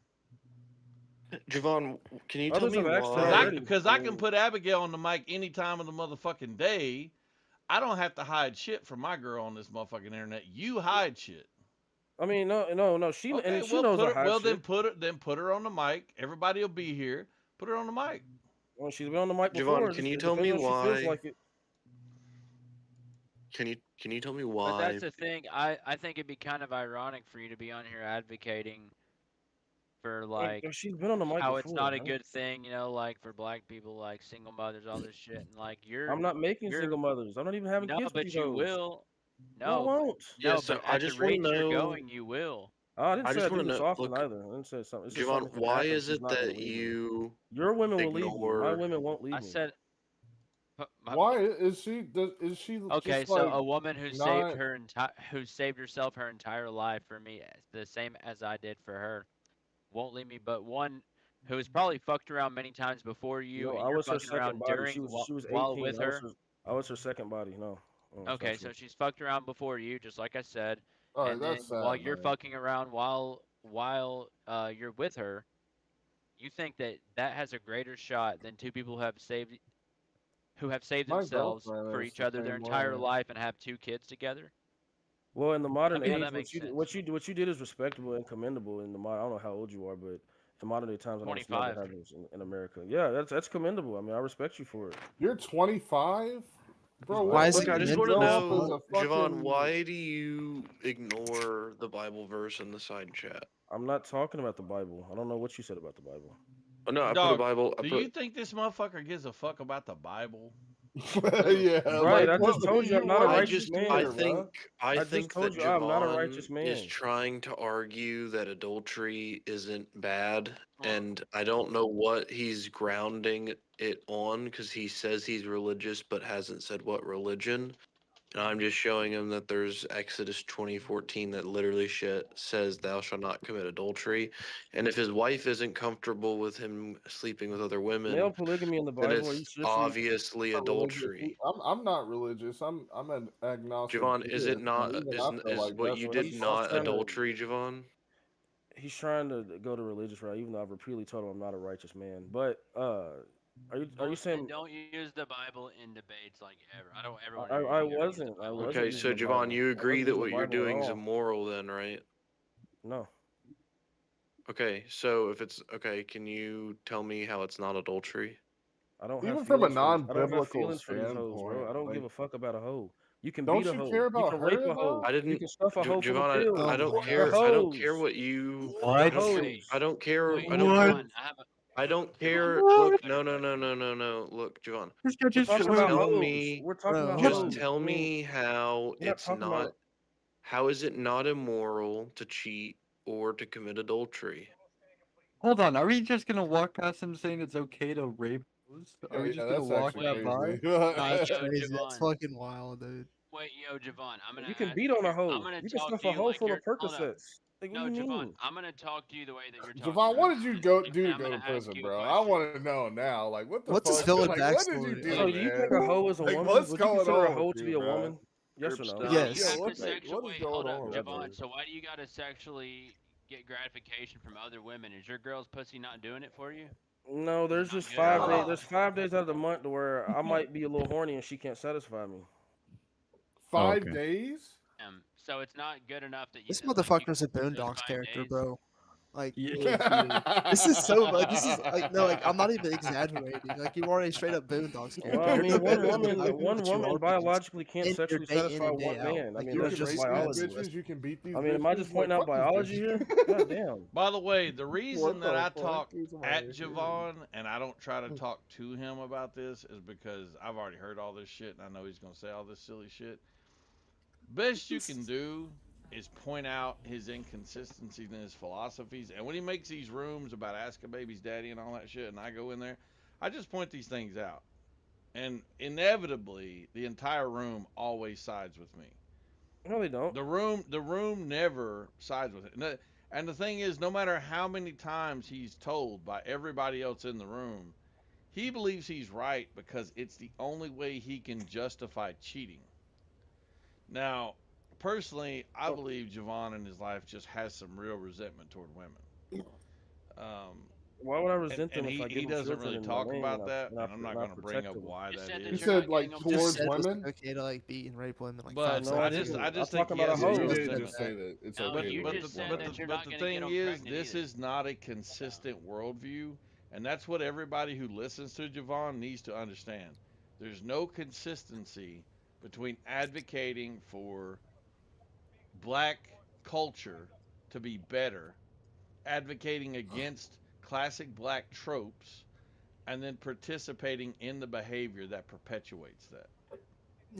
Javon, can you tell Others me have asked her why? already. Because I can put Abigail on the mic any time of the motherfucking day. I don't have to hide shit from my girl on this motherfucking internet. You hide shit. I mean, no. She Okay, and she well knows I hide then shit. put her on the mic. Everybody will be here. Put her on the mic. Well, she's been on the mic Javon, before. can Just- you it tell depends me when she feels why? like it. Can you tell me But why? that's the thing. I think it'd be kind of ironic for you to be on here advocating for like She's been on the mic how before. it's not a man. good thing, you know, like for black people, like single mothers, all this shit, and like I'm not making you're single mothers. I'm not even having no, kids with but these you hoes. will. No, I No, won't. Yeah, no, so but I at the just wanna rate you're know- going, you will. I didn't I say just I do wanna this know- often look, either. I didn't say something. It's just Javon, something can why happen. is She's it not gonna that leave me. you Your women will leave me. My ignore? women won't leave I me. said. Why is she? Is she Okay, just so like a woman who not? saved her who saved herself her entire life for me, the same as I did for her, won't leave me. But one who has probably fucked around many times before you, No, and I you're was her fucking second around body. during She was 18. while with her. I was her second body. No. Oh, it's Okay, not so true. she's fucked around before you, just like I said, All right, and then that's sad, while you're man. fucking around while you're with her, you think that has a greater shot than two people who have saved My themselves girlfriend for is each the other their same entire way. life and have 2 kids together? Well, in the modern me how age, that makes sense. what you did is respectable and commendable. In the modern, I don't know how old you are, but the modern day times, I know it's never 25. happens in America. Yeah, that's commendable. I mean, I respect you for it. You're 25, bro. Why is Look, it I just want to commendable? Grow know, up as a Javon, fucking- why do you ignore the Bible verse in the side chat? I'm not talking about the Bible. I don't know what you said about the Bible. Oh no, I put a Dog, Bible. Do you think this motherfucker gives a fuck about the Bible? yeah, Right, I like, just told you I'm not a what- righteous man. I bro. think I just think told that you I'm not a Javon righteous man. is trying to argue that adultery isn't bad, and I don't know what he's grounding it on because he says he's religious but hasn't said what religion. And I'm just showing him that there's Exodus 20:14 that literally says thou shalt not commit adultery. And if his wife isn't comfortable with him sleeping with other women, Male polygamy in the then Bible. Are you it's seriously? obviously I'm religious. adultery. I'm not religious. I'm an agnostic. Javon, is theist, it not and even is, I feel is like what that's you what did he's not trying to- adultery, Javon? He's trying to go to religious route, even though I've repeatedly told him I'm not a righteous man. But are you saying don't use the Bible in debates like ever? I don't ever want I wasn't. I wasn't. Okay, using so the Javon, Bible. you I agree wasn't that using what the you're Bible at doing is all. immoral then, right? No. Okay, so if it's okay, can you tell me how it's not adultery? I don't Even have from a feelings for these- I don't have non-biblical feelings for these hoes, bro. standpoint, I don't give like- a fuck about a hoe. You can Don't beat a you hoe. care about you can her, rape a hoe. though? I You didn't, can stuff a hoe full of Javon. pills. I don't Oh, care. They're I don't care hoes. what you. They're I don't. hoes. I don't care. Wait, I don't. Javon, I don't care. What? Look, no. Look, Javon. This guy We're just talking Just about tell hoes. me. We're talking about Just hoes. tell I mean, me how we're not it's talking not. about. How is it not immoral to cheat or to commit adultery? Hold on, are we just gonna walk past him saying it's okay to rape Are we just yeah, gonna that's walk actually that by? crazy. That's Yo, crazy. That's Javon. fucking wild, dude. Wait, yo, Javon, You can beat on a I'm hoe. gonna You can talk stuff to a you hoe like full you're. of Hold up. Percocets. Like, what No, do you Javon, mean? I'm gonna talk to you the way that you're talking. Javon, what did you go And do to I'm go to gonna ask prison, you a bro? I question. want to know now. Like, what the What's his fuck? villain Like, what did you backstory? do, So do you man? think a hoe is a Like, woman? what's Would you going consider a on hoe with to you, be a bro? woman? Yes or no? Group Why style. do you Yes. have What to the- sexually what is wait, going hold on up, with Javon. this? So why do you gotta sexually get gratification from other women? Is your girl's pussy not doing it for you? No, there's not just good 5 days. enough? There's 5 days out of the month to where I might be a little horny and she can't satisfy me. 5 okay. days? So it's not good enough that you. This like, you motherfucker's a those Boondocks 5 character, days? bro. Like, Yeah, this is so like this is like no, like I'm not even exaggerating. Like you are a straight up Boondocks character. Well, I You're mean, no one better than the woman, people one that you woman are, biologically can't in your sexually day in satisfy and day one out. man. I Like, mean, you're You that's can just rape biology. these bitches. You can beat these. I mean, am I bitches? just pointing Like, out fuck these biology bitches. here? God damn. By the way, the reason that the I fuck talk is my at head? Javon and I don't try to talk to him about this is because I've already heard all this shit and I know he's gonna say all this silly shit. Best you can do is point out his inconsistencies in his philosophies. And when he makes these rooms about Ask a Baby's Daddy and all that shit, and I go in there, I just point these things out. And inevitably, the entire room always sides with me. No, they don't. The room never sides with it. And the thing is, no matter how many times he's told by everybody else in the room, he believes he's right because it's the only way he can justify cheating. Now, personally, I believe Javon in his life just has some real resentment toward women. Why would I resent And them if I he give them doesn't children really in my talk name about that, and I, and I'm not and I going to bring protect up them? why You that said that is. You you're not said like getting them You just towards said it was women. okay to like beat and rape women like But 5 No, I seconds didn't. ago. I just I'm think talking he about has a a Yeah, hoe. you just did said just that. say that. It's No, okay. you to just said women. that you're but not the gonna get thing them is, pregnant this either. is not a consistent worldview, and that's what everybody who listens to Javon needs to understand. There's no consistency between advocating for black culture to be better, advocating against classic black tropes, and then participating in the behavior that perpetuates that.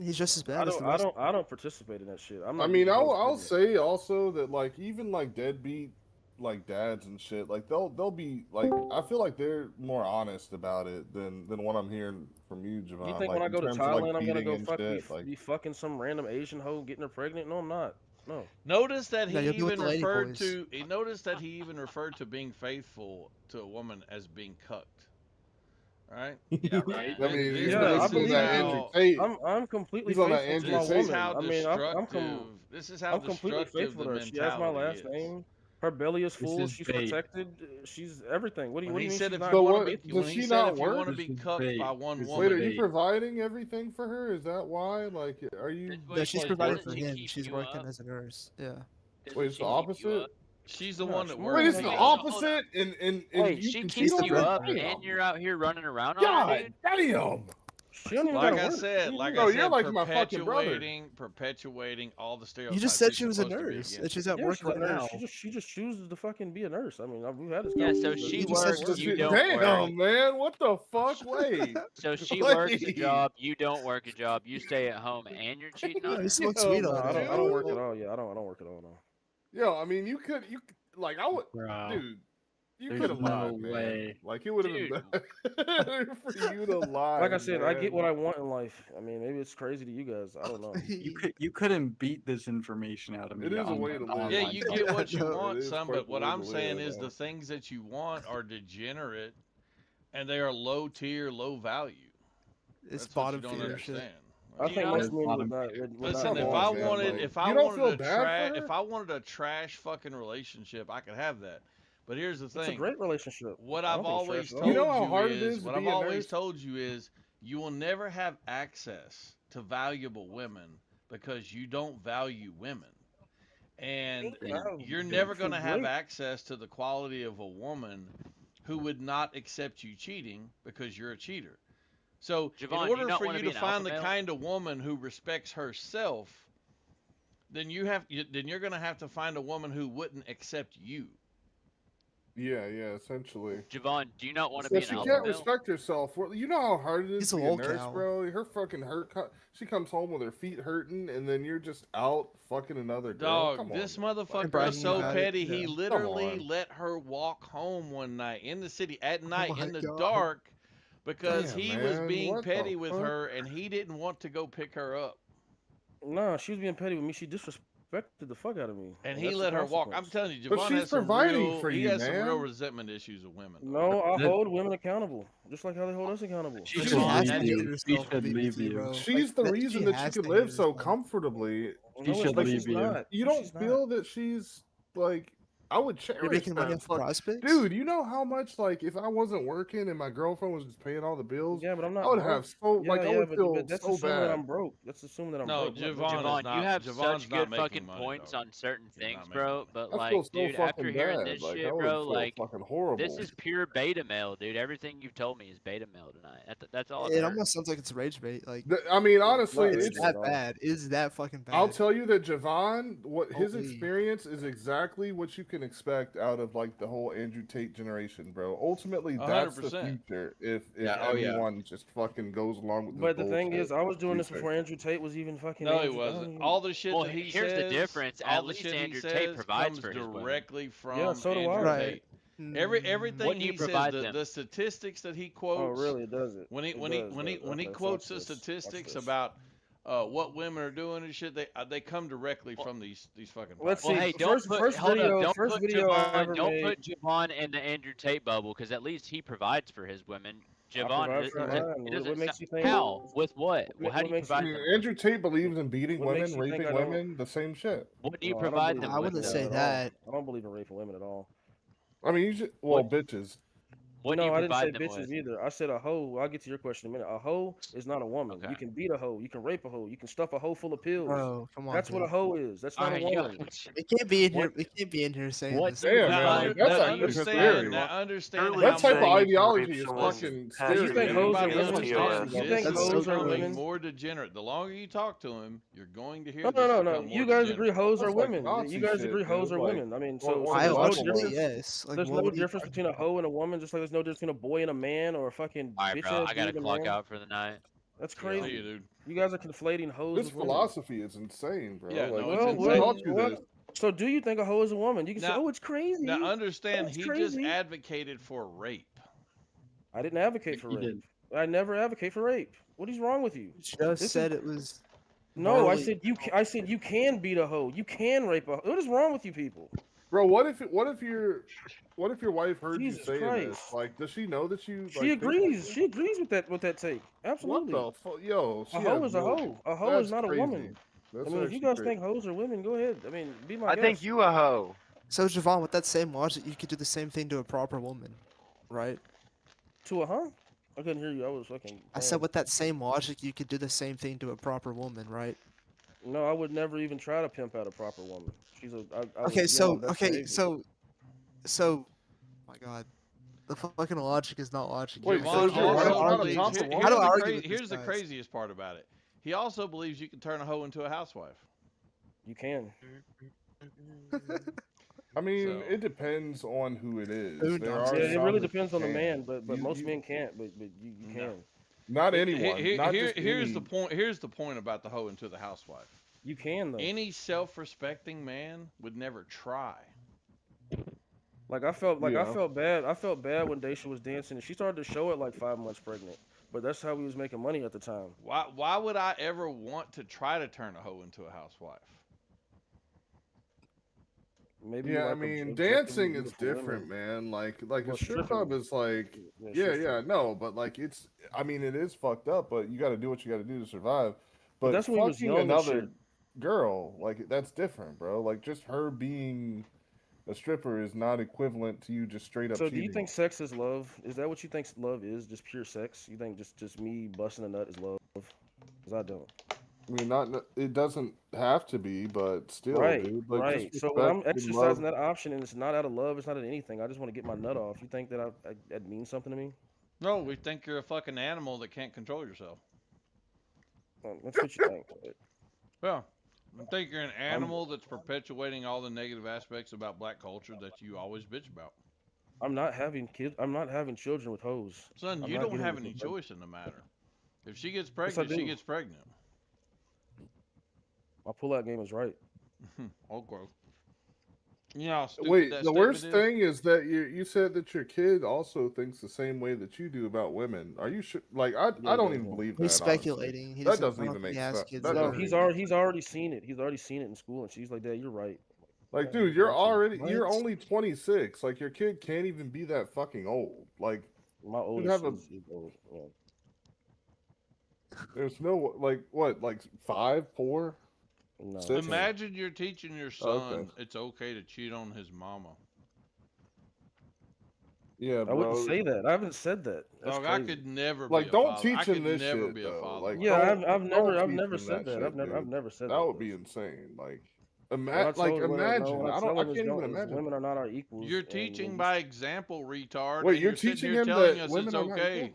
He's just as I bad as the don't. I rest. don't. I don't participate in that shit. I'm I not. mean, getting hoes I'll pregnant. say also that like even like deadbeat like dads and shit, like they'll be like I feel like they're more honest about it than what I'm hearing from you, Javon. You think like when I in go to terms of like Thailand, I'm gonna beating go and fuck shit, like be fucking some random Asian hoe getting her pregnant? No, I'm not. No. Notice that No, he you'll be with even the lady referred boys. to. He noticed that he even referred to being faithful to a woman as being cucked. Right? Yeah, right. I mean, he's Yeah, I listening to believe that you. Andrew Tate. I'm completely He's on that faithful to Andrew my This Tate. is woman. how I mean, destructive. This is how I'm completely destructive faithful the to her. She has my mentality last is. name. Her belly is This full. is She's bait. protected. She's everything. What do When you he mean said she's if not? you So want to what? be, Does when he she said not if you work? want to This be is cucked bait. by one This is woman, Wait, are you bait. providing everything for her? Is that why? Like, are you? Yeah, she's Wait, providing doesn't for she him. keep She's you working up? as a nurse. Yeah. Doesn't Wait, it's she the keep you opposite. up? she's the No, one that she's works. Wait, it's working the on Wait, it. so hold up. opposite, and Wait, you she can keeps cheat on you her. up, Damn. and you're out here running around on her, God dude. damn. She don't even Like gotta I work. said, What do you like mean? I No, said, you're like my fucking brother. perpetuating all the You stereotypes. just said he's she was a supposed to be nurse, and against. she's at Yeah, work she's a right nurse. now. She just chooses to fucking be a nurse. I mean, we've had this Yeah, so conversation. she You just said works, she you doesn't- don't work. Damn, man, what the fuck? Wait. So she works a Wait. job, you don't work a job, you stay at home, and you're cheating on No, her? you smoked Yo, weed No, all I day. don't work at all. Yeah, I don't work at all. No. Yo, I mean, you could, like, I would, Bro, dude. You there's could have no lied, man. way. Like, it would have been better for you to lie. Like I said, I get man. what I want in life. I mean, maybe it's crazy to you guys. I don't know. You couldn't beat this information out of me. It is a on way the to live. online Yeah, you side. get what you No, want, it is son. quite But the what way I'm to saying live, is the though. things that you want are degenerate, and they are low tier, low value. It's That's what you bottom don't feeder understand. shit. I Do think you most know- men would Bottom not. feeder. Would Listen, not if Come I on, man, wanted, like, if I you don't wanted feel a bad for trash, her? if I wanted a trash fucking relationship, I could have that. But here's the It's a thing: great relationship. what I I've don't think it's always trash at all. told You know how hard it is, is to what be I've a always nurse? told you is, you will never have access to valuable women because you don't value women, and you're never going to have access to the quality of a woman who would not accept you cheating because you're a cheater. So, Javon, do in you order not for wanna you be to an find alpha the male? kind of woman who respects herself, then you're going to have to find a woman who wouldn't accept you. Yeah, essentially. Javon, do you not want to So be she an alpha can't male? respect herself. Well, you know how hard it is He's to a be a lol nurse, cow. bro. Her fucking she comes home with her feet hurting, and then you're just out fucking another girl. Dog, Come this on, man. motherfucker bragging is so about it, petty. He yeah. literally on. let her walk home one night in the city at night my in the God. dark because Damn, he was man, being what the petty with fuck? her and he didn't want to go pick her up. Nah, she was being petty with me. She disrespected the fuck out of me. And he that's the let her walk. I'm consequence. telling you, But Javon she's has some providing real, for he you, has some real man. resentment issues with women. No, I That- hold women accountable, just like how they hold us accountable. She But should she has to leave hate you. She herself to should be with leave you, you. bro. She's Like, the that reason she that she has could to hate live so herself. comfortably. No, should but leave she's you. not. You She's don't not. feel that she's like, I would cherish You're making money that off fuck- prospects? Dude, you know how much, like, if I wasn't working and my girlfriend was just paying all the bills, Yeah, but I'm not I would broke. have so, Yeah, like, I yeah, would but, feel that's so assuming that bad. I'm broke. That's assuming that I'm No, broke. I'm not Javon broke. is Javon, not. you have Javon's such not good making fucking money, points dog. on certain He's not things, making bro. money. But I like, feel so dude, after fucking hearing bad. this Like, I shit, would bro, feel like fucking horrible. this is pure beta male, dude. Everything you've told me is beta male tonight. That's all I've It heard. almost sounds like it's rage bait. Like, I mean, honestly, not it's rage it's. bait. that all. bad. It's that fucking bad. I'll tell you that Javon, what his Holy. experience is exactly what you can expect out of like the whole Andrew Tate generation, bro. Ultimately, that's the 100%. future. If Yeah, oh, yeah. everyone just fucking goes along with this But the thing bullshit. is, I was doing this Future. before Andrew Tate was even fucking. No, he Andrew- I don't wasn't. even- All the shit Well, that he here's the says, difference. all At the least shit he Andrew Tate says provides comes for his women. directly from Yeah, so do I. Andrew Right. Tate. Mm, Everything What do you he says, provide them? the statistics that he Oh, quotes, really? It does it? when he It when he does, when he does it? when he Okay, so quotes the watch this. Watch statistics this. about what women are doing and shit, they come directly from these fucking. Let's podcasts. Well, see, hey, don't put first hold video- up. Don't first put video I Javon. ever Don't made- put Javon in the Andrew Tate bubble, because at least he provides for his women. Javon, provide it, for it, mine. it What doesn't. makes sou- you think- How? With what? Well, how what do you makes you- I provide mean, them? with? Andrew Tate believes in beating What makes women, you think raping I don't- women, the same shit. What do you No, I don't provide believe them I with? wouldn't though? say at all. that. I don't believe in raping women at all. I mean, you just, well, bitches. What do No, you I didn't say provide them bitches with? either. I said a hoe. I'll get to your question in a minute. A hoe is not a woman. Okay. You can beat a hoe. You can rape a hoe. You can stuff a hoe full of pills. Bro, come on. That's what a dude. hoe is. That's not a Alright, you woman. It can't be in here. What- It can't be in here saying what this. do you Damn, Now, man, provide? like, that's No, a you different understand. theory. Now understand Surely how That type of saying you can ideology rape is someone fucking has Do you scary. think dude. hoes are Everybody women? understands You this think is hoes are becoming women? more degenerate. The longer you talk to him, you're going to hear No, this no, no, become no. more You guys degenerate. agree hoes are That's like women. Nazi You guys shit, agree hoes dude, are like, women. I mean, or- so or there's no Biologically, difference. yes. Like, There's what no would you difference between a hoe and a woman, just like there's no difference between a boy and a man or a fucking All right, bitch bro. ass I gotta dude and a clock man. out for the night. That's See y'all. See crazy. you, dude. You guys are conflating hoes This with women. philosophy is insane, bro. Yeah, like, no, who it's Well, insane. well, taught you well, this? so do you think a hoe is a woman? You can say, Now- oh, it's crazy. Now understand, That's he just crazy. advocated for rape. I didn't advocate for He rape. did. I never advocate for rape. What is wrong with you? You just This is- said it was. No, I morally- said you. I said you can beat a hoe. You can rape a hoe. What is wrong with you people? Bro, what if your wife heard Jesus you saying this? Christ. Like, does she know that you? She like, think agrees. like She agrees with that take. this? Absolutely. What the fuck, yo? A hoe is a hoe. A hoe is That's not a crazy. woman. That's I mean, if you actually guys crazy. think hoes are women, go ahead. I mean, be my I guest. think you a hoe. So Javon, with that same logic, you could do the same thing to a proper woman, right? To a huh? I couldn't hear you. I was fucking. I said with that same logic, you could do the same thing to a proper woman, right? No, I would never even try to pimp out a proper woman. She's a. I Okay, would so yell on best okay, behavior. so, my God, the fucking logic is not logic. Wait, here. so Javon is your wife also not a believes, proper here- woman? How do I here's the argue cra- with these here's the guys? craziest part about it. He also believes you can turn a hoe into a housewife. You can. I mean, So- it depends on who it is. Who There does? are Yeah, it some really that depends you on the can. man, but You- most you- men can't. But you No. can. Not He- anyone. he- not here- just here's any. the point. Here's the point about the hoe into the housewife. You can though. Any self-respecting man would never try. Like I felt Yeah. I felt bad. I felt bad when Daisha was dancing and she started to show it like 5 months pregnant. But that's how we was making money at the time. Why would I ever want to try to turn a hoe into a housewife? Maybe you Yeah, I like mean, objectively dancing is beautiful women. different, man. Like Well, a strip stripping. club is like, yeah, stripping. yeah, no, but like it's. I mean, it is fucked up, but you got to do what you got to do to survive. But that's when he was fucking young and another shit. girl, like that's different, bro. Like just her being a stripper is not equivalent to you just straight up So cheating. do you think sex is love? Is that what you think love is? Just pure sex? You think just me busting a nut is love? Because I don't. I mean, not it doesn't have to be, but still, Right, dude. Like, right. just So when I'm respect and exercising love- that option and it's not out of love, it's not out of anything. I just want to get my nut off. You think that that means something to me? No, we think you're a fucking animal that can't control yourself. Well, that's what you think. But Well, I think you're an animal that's perpetuating all the negative aspects about black culture that you always bitch about. I'm not having kids. I'm not having children with hoes. Son, I'm you not don't getting have with any the- choice in the matter. If she gets Yes, I pregnant, she do. gets pregnant. My pull-out game is right. Okay. You know how stupid Wait, that the worst statement is? thing is that you said that your kid also thinks the same way that you do about women. Are you sure? Like, I Yeah, don't he even does. believe He's that. Honestly, speculating. He that doesn't. doesn't I don't even think he make has sense. kids. That No, doesn't he's even make already sense. seen it. He's already seen it in school, and she's like, "Dad, you're right." Like, dude, you're already you're What? only 26. Like, your kid can't even be that fucking old. Like, My you oldest have a is old. Yeah. there's no like what like 5, 4, No, 6. Imagine you're teaching your Oh, okay. son it's okay to cheat on his mama. Yeah, I wouldn't bro. say that. I haven't said that. That's Dog, I crazy. could never be Like, a don't father. I teach could him this never shit be a though. father Like, like Yeah, that. I've never don't teach never him said that that. shit, dude. I've never said That that. would be Though. insane. Like, What I told like imagine. what I I tell him can't is even don't is imagine. women are not our equals. You're and teaching we by example, retard, Wait, and you're you're sitting teaching here him telling that us women it's are not equal? okay.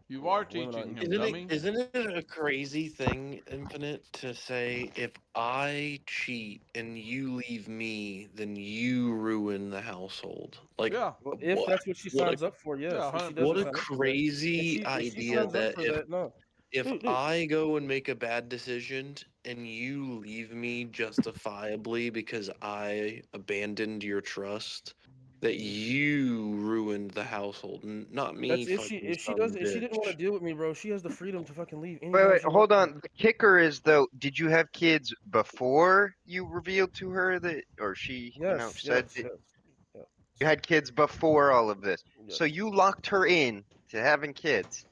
You Yeah, are women are teaching equal. him, dummy. Isn't it a crazy thing, Infinite, to say if I cheat and you leave me, then you ruin the household? Like, Yeah, Well, if what? that's what she What a signs up for, yes. yeah, If she 100%. doesn't what a sign up for that, crazy if she idea signs up that for that, no, if dude. I go and make a bad decision and you leave me justifiably because I abandoned your trust, that you ruined the household, not me That's fucking if she some does if she didn't want to bitch. deal with me, bro. She has the freedom to fucking leave Wait, anytime wait, she hold wants. on. The kicker is though, did you have kids before you revealed to her that, or she, Yes, said yes, that yes, yes, you had kids before all of this? So yes. you locked her in to having kids,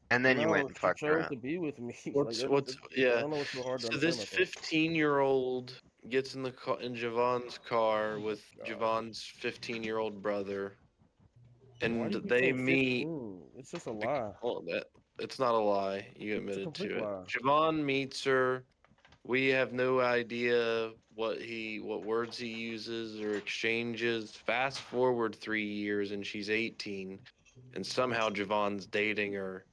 and then you went No, and she fucked chose around. to be with me. Like What's I yeah. don't know what's so hard to So understand this about that. 15-year-old gets in the car in Javon's car with God. Javon's 15-year-old brother, Why and do you keep they saying meet. 15? It's just a lie. Well, it's not a lie. You It's a admitted complete to it. lie. Javon meets her. We have no idea what words he uses or exchanges. Fast forward 3 years and she's 18, and somehow Javon's dating her,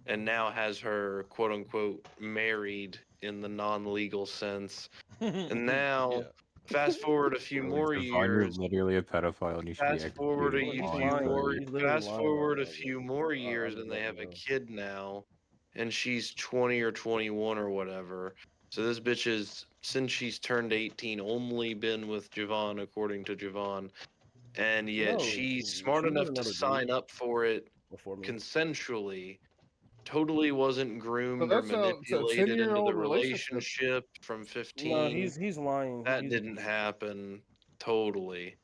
and now has her quote unquote married in the non-legal sense. And now, Yeah. fast forward a few more Devon, you're years. literally a pedophile and you should be Fast forward executed. He's All I'm lying. saying. He's literally Fast lying right forward a now. few more I years, just and they let have him a go. kid now, and she's 20 or 21 or whatever. So this bitch is, since she's turned 18, only been with Javon, according to Javon, and yet No, she's she smart was with enough to another dude sign up for it before me. consensually. Totally wasn't So groomed or that's a manipulated into the 10-year-old relationship. relationship from No, 15. he's lying. That didn't happen. Totally.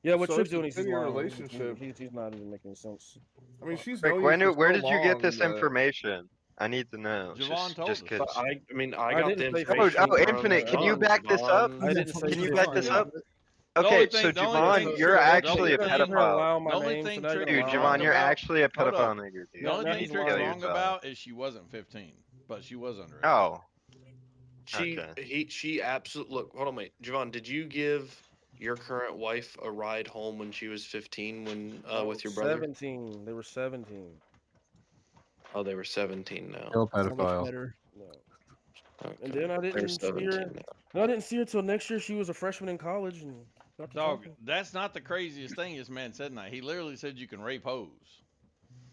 Yeah, what So Trick's it's a doing is he's 10-year lying. relationship. He's not even making sense. I mean, she's Rick, known you for where so did you get long this that information? I need to know. Javon told Just us. cause. But I mean, I I got the didn't say information Oh, from Infinite, can you Javon. back this up? He's I at didn't say Can you 25. back this Yeah. up? The Okay, only so thing, the only Javon, thing, you're the actually only a You're gonna thing, pedophile. allow my the only name, so thing now you're Trick gonna Dude, is allow my wrong Javon, name. you're about. actually a Hold pedophile up. nigger, dude. The only Now thing he's Trick's Kill lying. wrong yourself. about is she wasn't 15, but she was underage. Oh, She okay. she absolutely look. Hold on, wait, Javon. Did you give your current wife a ride home when she was 15 when No, with your brother? 17. They were 17. Oh, they were 17 now. Still a So much pedophile. better. No. Okay. And then I They're didn't see 17 her. now. No, I didn't see her till next year. She was a freshman in college and got to Dog, talking. that's not the craziest thing this man said tonight. He literally said you can rape hoes.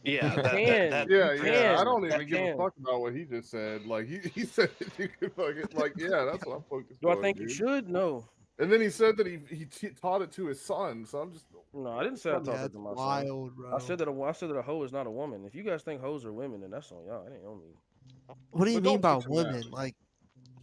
Yeah, You that can. Yeah, You yeah. I can. don't You even give a can. fuck about what he just said. Like he said that you could fucking like yeah, that's what I'm focused Do I on, think you dude. should? No. And then he said that he taught it to his son. So I'm just No, I didn't say I taught Yeah, that it's to my son. wild, bro. I said that a hoe is not a woman. If you guys think hoes are women, then that's on y'all. It ain't on me. What do you but mean don't by teach him that. women? Like,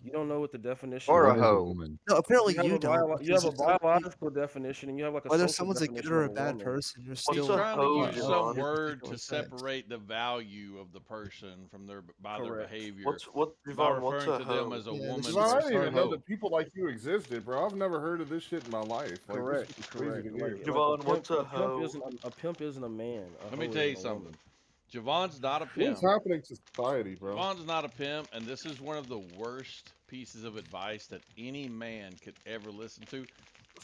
You don't know what the definition Or a What is a hoe. woman? no, apparently You have you a don't. you have Because a it's like, biological definition, and you have like a whether social someone's a good definition or of a a bad woman. person, you're He's still trying to hoe, use fucked. some Javon. You're word doing to sex. separate the value of the person from by their Correct. behavior What by Javon? What's referring a to them hoe? as a Yeah, this woman shit's Javon, I versus didn't a even know hoe. that people like you existed, bro. I've never heard of this shit in my life. Like this Correct. is crazy to Correct. hear. Javon, what's a a pimp hoe? isn't a pimp isn't a man. A Let me hoe tell you isn't a something. woman. Javon's not a What is pimp. happening to society, bro? Javon's not a pimp, and this is one of the worst pieces of advice that any man could ever listen to.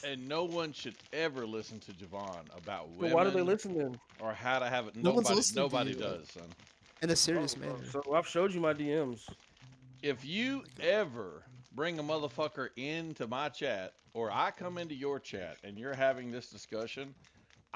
And no one should ever listen to Javon about So why do they women listen then? or how to have it. No one's listening to Nobody you, does, son. in a serious manner. So I've showed you my DMs. If you ever bring a motherfucker into my chat or I come into your chat and you're having this discussion,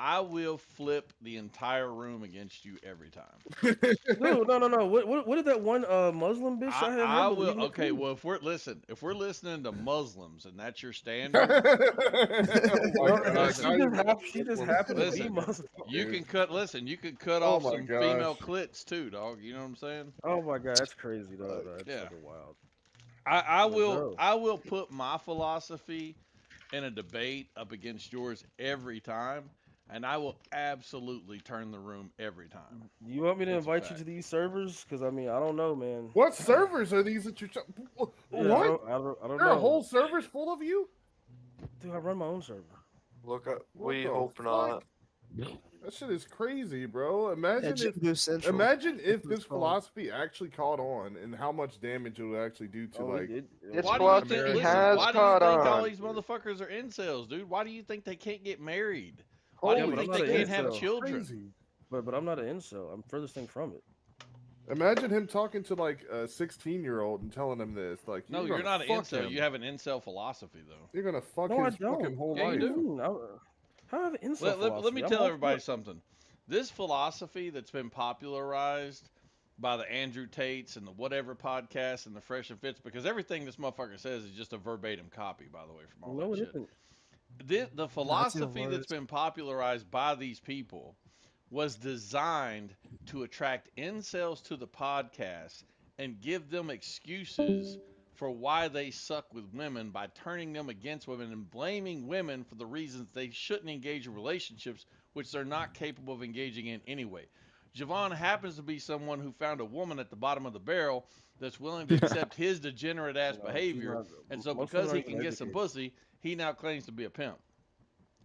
I will flip the entire room against you every time. Dude, no. What did that one Muslim bitch I had her I will. believing it Okay, too? well, if we're listening to Muslims and that's your standard, Oh my No, God, listen, now you she just Muslims. happened to be listen, Muslim. you Dude. can cut. Listen, you can cut Oh off my some female gosh. clits too, dog. You know what I'm saying? Oh my god, that's crazy, though. That's Yeah. fucking wild. I But will. bro, I will put my philosophy in a debate up against yours every time, and I will absolutely turn the room every time. you want me to It's a invite you to fact. these servers? Because I mean, I don't know, man. What servers are these that you're? What? Yeah, I don't There are know. whole servers full of you? Dude, I run my own server. Look, What we the hope fuck? not. That shit is crazy, bro. Yeah, Imagine if Jingu Central. Imagine if That's what it's this called. philosophy actually caught on and how much damage it would actually do to Oh, like. This Why do you think? philosophy Listen, has why do you caught think all on. these motherfuckers are incels, dude? Why do you think they can't get married? Why Holy do you but I'm think not they an can't have incel. children? Crazy. But I'm not an incel. I'm furthest thing from it. Imagine him talking to like a 16-year-old and telling him this. Like, No, you're you're gonna not an fuck incel. him. You have an incel philosophy, though. You're gonna fuck No, I his fucking don't. whole Yeah, you life. do. How have an incel Let philosophy? me I'm tell all everybody for it. something. This philosophy that's been popularized by the Andrew Tates and the whatever podcast and the Fresh and Fits, because everything this motherfucker says is just a verbatim copy, by the way, from all No, that it shit. isn't. The even philosophy that's worse. been popularized by these people was designed to attract incels to the podcast and give them excuses for why they suck with women by turning them against women and blaming women for the reasons they shouldn't engage in relationships which they're not capable of engaging in anyway. Javon happens to be someone who found a woman at the bottom of the barrel that's willing to accept his degenerate ass No, she's behavior, not. and so Most because women he aren't can even get some educated. pussy, he now claims to be a pimp.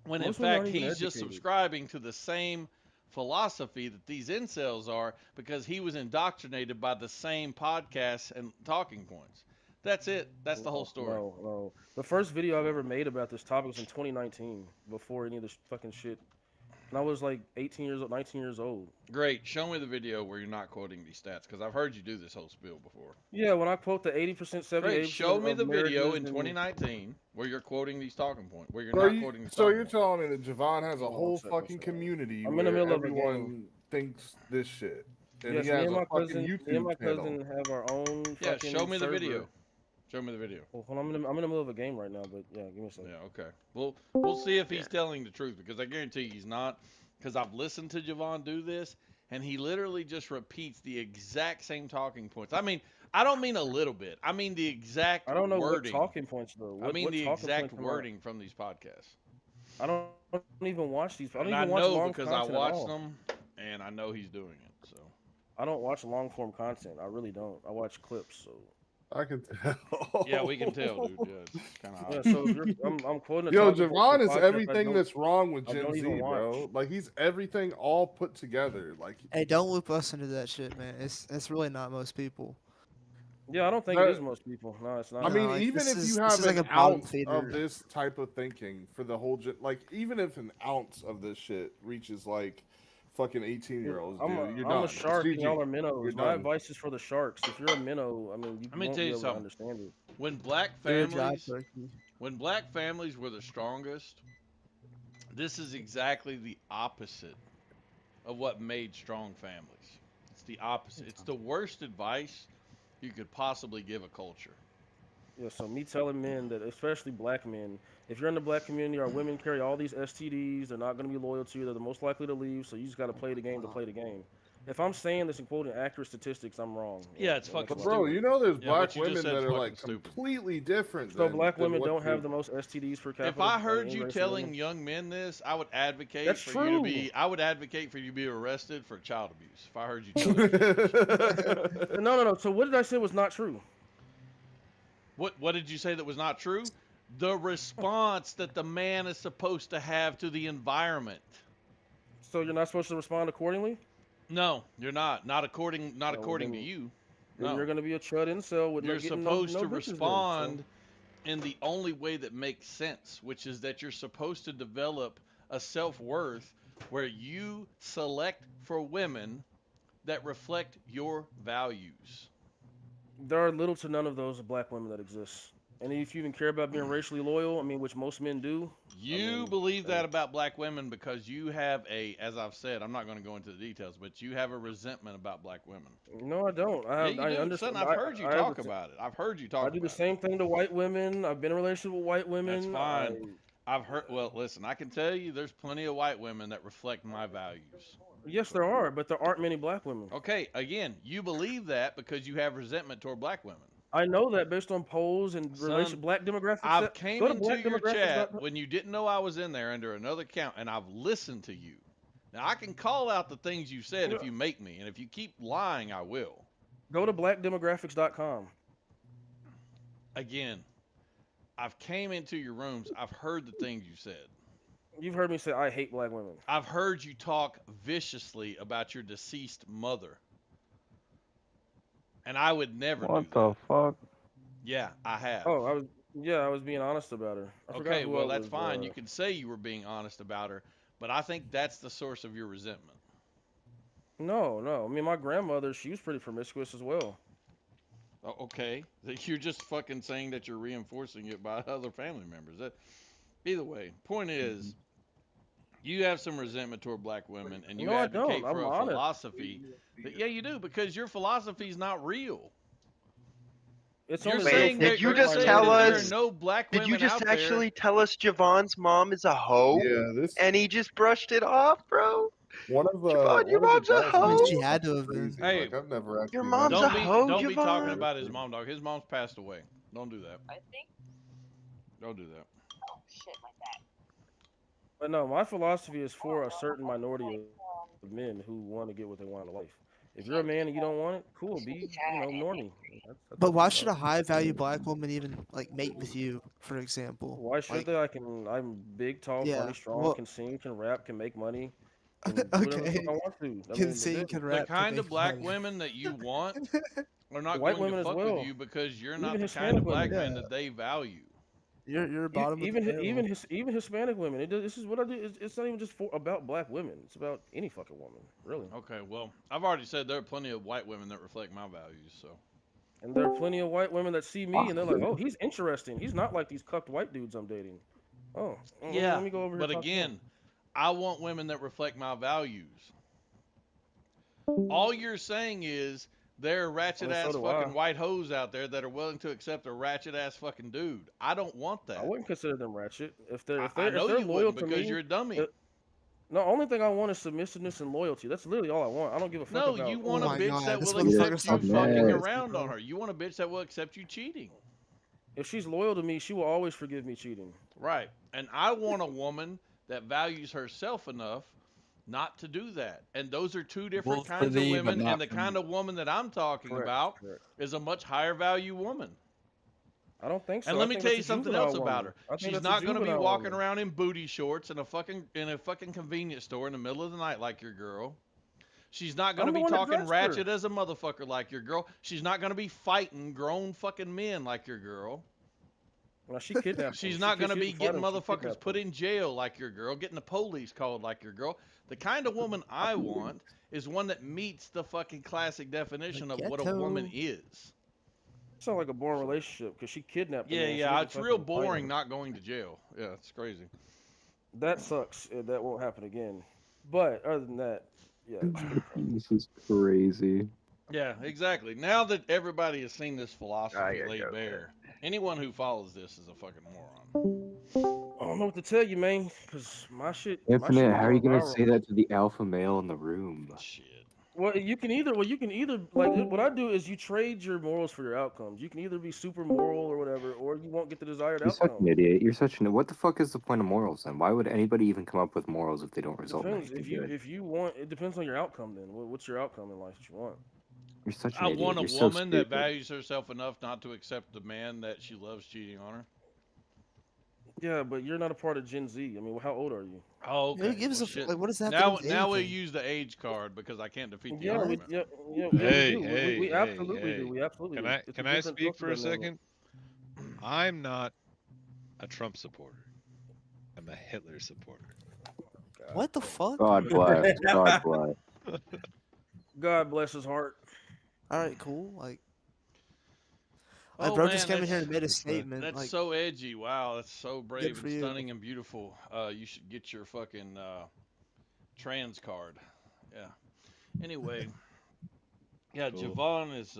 When in Most women fact aren't even he's just educated. subscribing to the same philosophy that these incels are because he was indoctrinated by the same podcasts and talking points. That's it. That's the whole story. No. The first video I've ever made about this topic was in 2019, before any of this fucking shit. And I was like 18 years old, 19 years old. Great. Show me the video where you're not quoting these stats because I've heard you do this whole spiel before. Yeah, when I quote the 80%, 70, Great. 80% Show me of the video marriages in and 2019 where you're quoting these talking points, where you're So, not quoting these so talking you're points. telling me that Javon has a Hold on, whole one fucking second. community I'm in the where middle of a everyone thinks this shit, and Yes, he has a fucking YouTube me and my channel. cousin have our own Yeah, fucking show me the server. video. Show me the video. Well, hold on, I'm in the middle of a game right now, but yeah, give me a second. Yeah, okay. We'll see if he's telling the truth because I guarantee you he's not. Because I've listened to Javon do this, and he literally just repeats the exact same talking points. I mean, I don't mean a little bit. I mean the exact I don't know wording. what talking points though. I mean what the talking exact points am wording from these podcasts. I don't even watch these. I don't And I even watch know long because I content at watched all. them, and I know he's doing it. So I don't watch long form content. I really don't. I watch clips. So I can tell. yeah, we can tell, dude. Yeah, it's kind of yeah. So if you're, I'm quoting. A Yo, talking point Javon from is podcasts I everything don't- that's wrong with I Gen don't Z, even bro. watch. Like he's everything all put together. Like Hey, don't loop us into that shit, man. It's really not most people. Yeah, I don't think That- it is most people. No, it's not. I No, mean, like, even this if is- you this have is like an a bottom ounce feeder. of this type of thinking for the whole, like even if an ounce of this shit reaches like fucking 18-year-olds, I'm dude, you're a done. shark and GG. y'all are minnows. You're My done. advice is for the sharks. If you're a minnow, I mean, you Let me won't tell be you able to something. understand it. when black Good job, families Turkey. when black families were the strongest, this is exactly the opposite of what made strong families. It's the opposite. It's the worst advice you could possibly give a culture. Yeah, so me telling men that, especially black men, if you're in the black community, our women carry all these STDs. They're not going to be loyal to you. They're the most likely to leave. So you just got to play the game to play the game. If I'm saying this and quoting accurate statistics, I'm wrong. Yeah, it's that makes fucking a But lot of bro, sense. you know there's Yeah, black but you just women said that are fucking like stupid. completely different. So than- black than women what don't have you- the most STDs per capita. If I than heard any you race of telling women. young men this, I would advocate That's for you to true. be. I would advocate for you to be arrested for child abuse. If I heard you telling this. No. So what did I say was not true? What did you say that was not true? The response that the man is supposed to have to the environment. So you're not supposed to respond accordingly? No, you're not. Not according well, to then- you. Then No. you're going to be a chud incel with You're no, getting supposed no to bitches then, so- respond in the only way that makes sense, which is that you're supposed to develop a self-worth where you select for women that reflect your values. There are little to none of those black women that exist. And if you even care about being racially loyal, I mean, which most men do. You mean, believe that about black women because you have as I've said, I'm not going to go into the details, but you have a resentment about black women. No, I don't. Yeah, you I do. understand. Son, I've heard you I have talk the, about it. I've heard you I talk do the about it. same thing to white women. I've been in a relationship with white That's women. fine. I've heard. Well, listen, I can tell you, there's plenty of white women that reflect my values. Yes, there are, but there aren't many black women. Okay, again, you believe that because you have resentment toward black women. I know that based on polls and Son, black demographics. I've came Go to into your chat blackdemographics.com. when you didn't know I was in there under another account, and I've listened to you. Now I can call out the things you said if you make me, and if you keep lying, I will. Go to blackdemographics.com. Again, I've came into your rooms. I've heard the things you said. You've heard me say I hate black women. I've heard you talk viciously about your deceased mother. And I would never do What that. the fuck? Yeah, I have. Oh, I was being honest about her. I forgot Okay, who well, I that's was, fine. You can say you were being honest about her, but I think that's the source of your resentment. No. I mean, my grandmother, she was pretty promiscuous as well. Oh, okay. You're just fucking saying that you're reinforcing it by other family members. Either way, point is, you have some resentment toward black women, and you No, I advocate don't. for I'm a honest. philosophy. Yeah, you do, because your philosophy is not real. It's You're only saying Wait, that did you you're just saying tell that there us? are no black Did women you just out actually tell us Javon's mom is a hoe? Yeah, this And he just brushed it off, bro. one of Javon, your one of mom's the a guys in I mean, hoe. she here had to was have been. crazy. Hey, Like I've never actually Your met mom's him. a hoe, Don't be talking Javon. about his mom, dog. His mom's passed away. Don't do that. Don't do that. But no, my philosophy is for a certain minority of men who want to get what they want in life. If you're a man and you don't want it, cool, be normie. That's But up why to you, should dog. a high value black woman even like mate with you, for example? Why should Like, they? I'm big, tall, yeah, funny, strong, well- can sing, can rap, can make money, can do whatever the okay, fuck I want to. I can mean, sing, good. can The rap, can kind of make black money. women that you want are not White going to women as fuck well. with you because you're not Even the kind Hispanic of black women. man Yeah. that they value. You're bottom of the barrel. Even Hispanic women. This is what I do. It's not even just about black women. It's about any fucking woman, really. Okay, well, I've already said there are plenty of white women that reflect my values, so. And there are plenty of white women that see me and they're like, "Oh, he's interesting. He's not like these cucked white dudes I'm dating." Oh, Yeah, let me go over here. but and talk to him. again, I want women that reflect my values. All you're saying is there are ratchet so ass do fucking I. white hoes out there that are willing to accept a ratchet ass fucking dude. I don't want that. I wouldn't consider them ratchet if they're I know if they're you loyal wouldn't to because me. you're a dummy. The only thing I want is submissiveness and loyalty. That's literally all I want. I don't give a fuck No, about. you want a my bitch God, that this will motherfucker accept you stopped fucking talking. around on her. You want a bitch that will accept you cheating. If she's loyal to me, she will always forgive me cheating. Right. And I want a woman that values herself enough not to do that. And those are two different Both kinds for of thee, but women. not And the for kind me. of woman that I'm talking Correct, about correct. is a much higher value woman. I don't think so. And I let me think tell that's you a something else juvenile about woman. her. I think She's that's a not going to be juvenile walking woman. around in booty shorts in a fucking convenience store in the middle of the night like your girl. She's not going to I'm the be one that talking dressed her. ratchet as a motherfucker like your girl. She's not going to be fighting grown fucking men like your girl. Well, she kidnapped She's him. not going to She be didn't fight getting him, she motherfuckers kidnapped put him. in jail like your girl, getting the police called like your girl. The kind of woman I want is one that meets the fucking classic definition of what a woman ghetto. is. Sounds like a boring relationship because she kidnapped him. Yeah, and she yeah, didn't it's real fucking fight boring him. not going to jail. Yeah, it's crazy. That sucks. That won't happen again. But other than that, yeah. This is crazy. Yeah, exactly. Now that everybody has seen this I philosophy gotta laid go, bare, anyone who follows this is a fucking moron. I don't know what to tell you, man. Cause my shit. Infinite, how are you going gonna viral. say that to the alpha male in the room? Shit. Well, you can either like what I do is you trade your morals for your outcomes. You can either be super moral or whatever, or you won't get the desired You're such outcome. an idiot. You're such an. What the fuck is the point of morals then? Why would anybody even come up with morals if they don't result in Depends anything good? if you want. It depends on your outcome. Then what's your outcome in life that you want? You're such an I idiot. want a You're so woman that stupid. values herself enough not to accept the man that she loves cheating on her. Yeah, but you're not a part of Gen Z. I mean, how old are you? Oh, okay. Who gives well, a shit. like? What does that have Now, to do with now we anything? use the age card because I can't defeat the Yeah, argument. we Hey, do. hey, We hey, absolutely do. hey. We absolutely Can do. I It's can a I different speak for a filter dynamic. second? I'm not a Trump supporter. I'm a Hitler supporter. What the fuck? God bless. God bless. God bless his heart. All right, cool. Like, Like, Oh bro man, just came in here and made a that's statement. that's Like, so edgy. Wow, that's so brave for and you. stunning and beautiful. You should get your fucking trans card. Yeah. Anyway, yeah, Cool. Javon is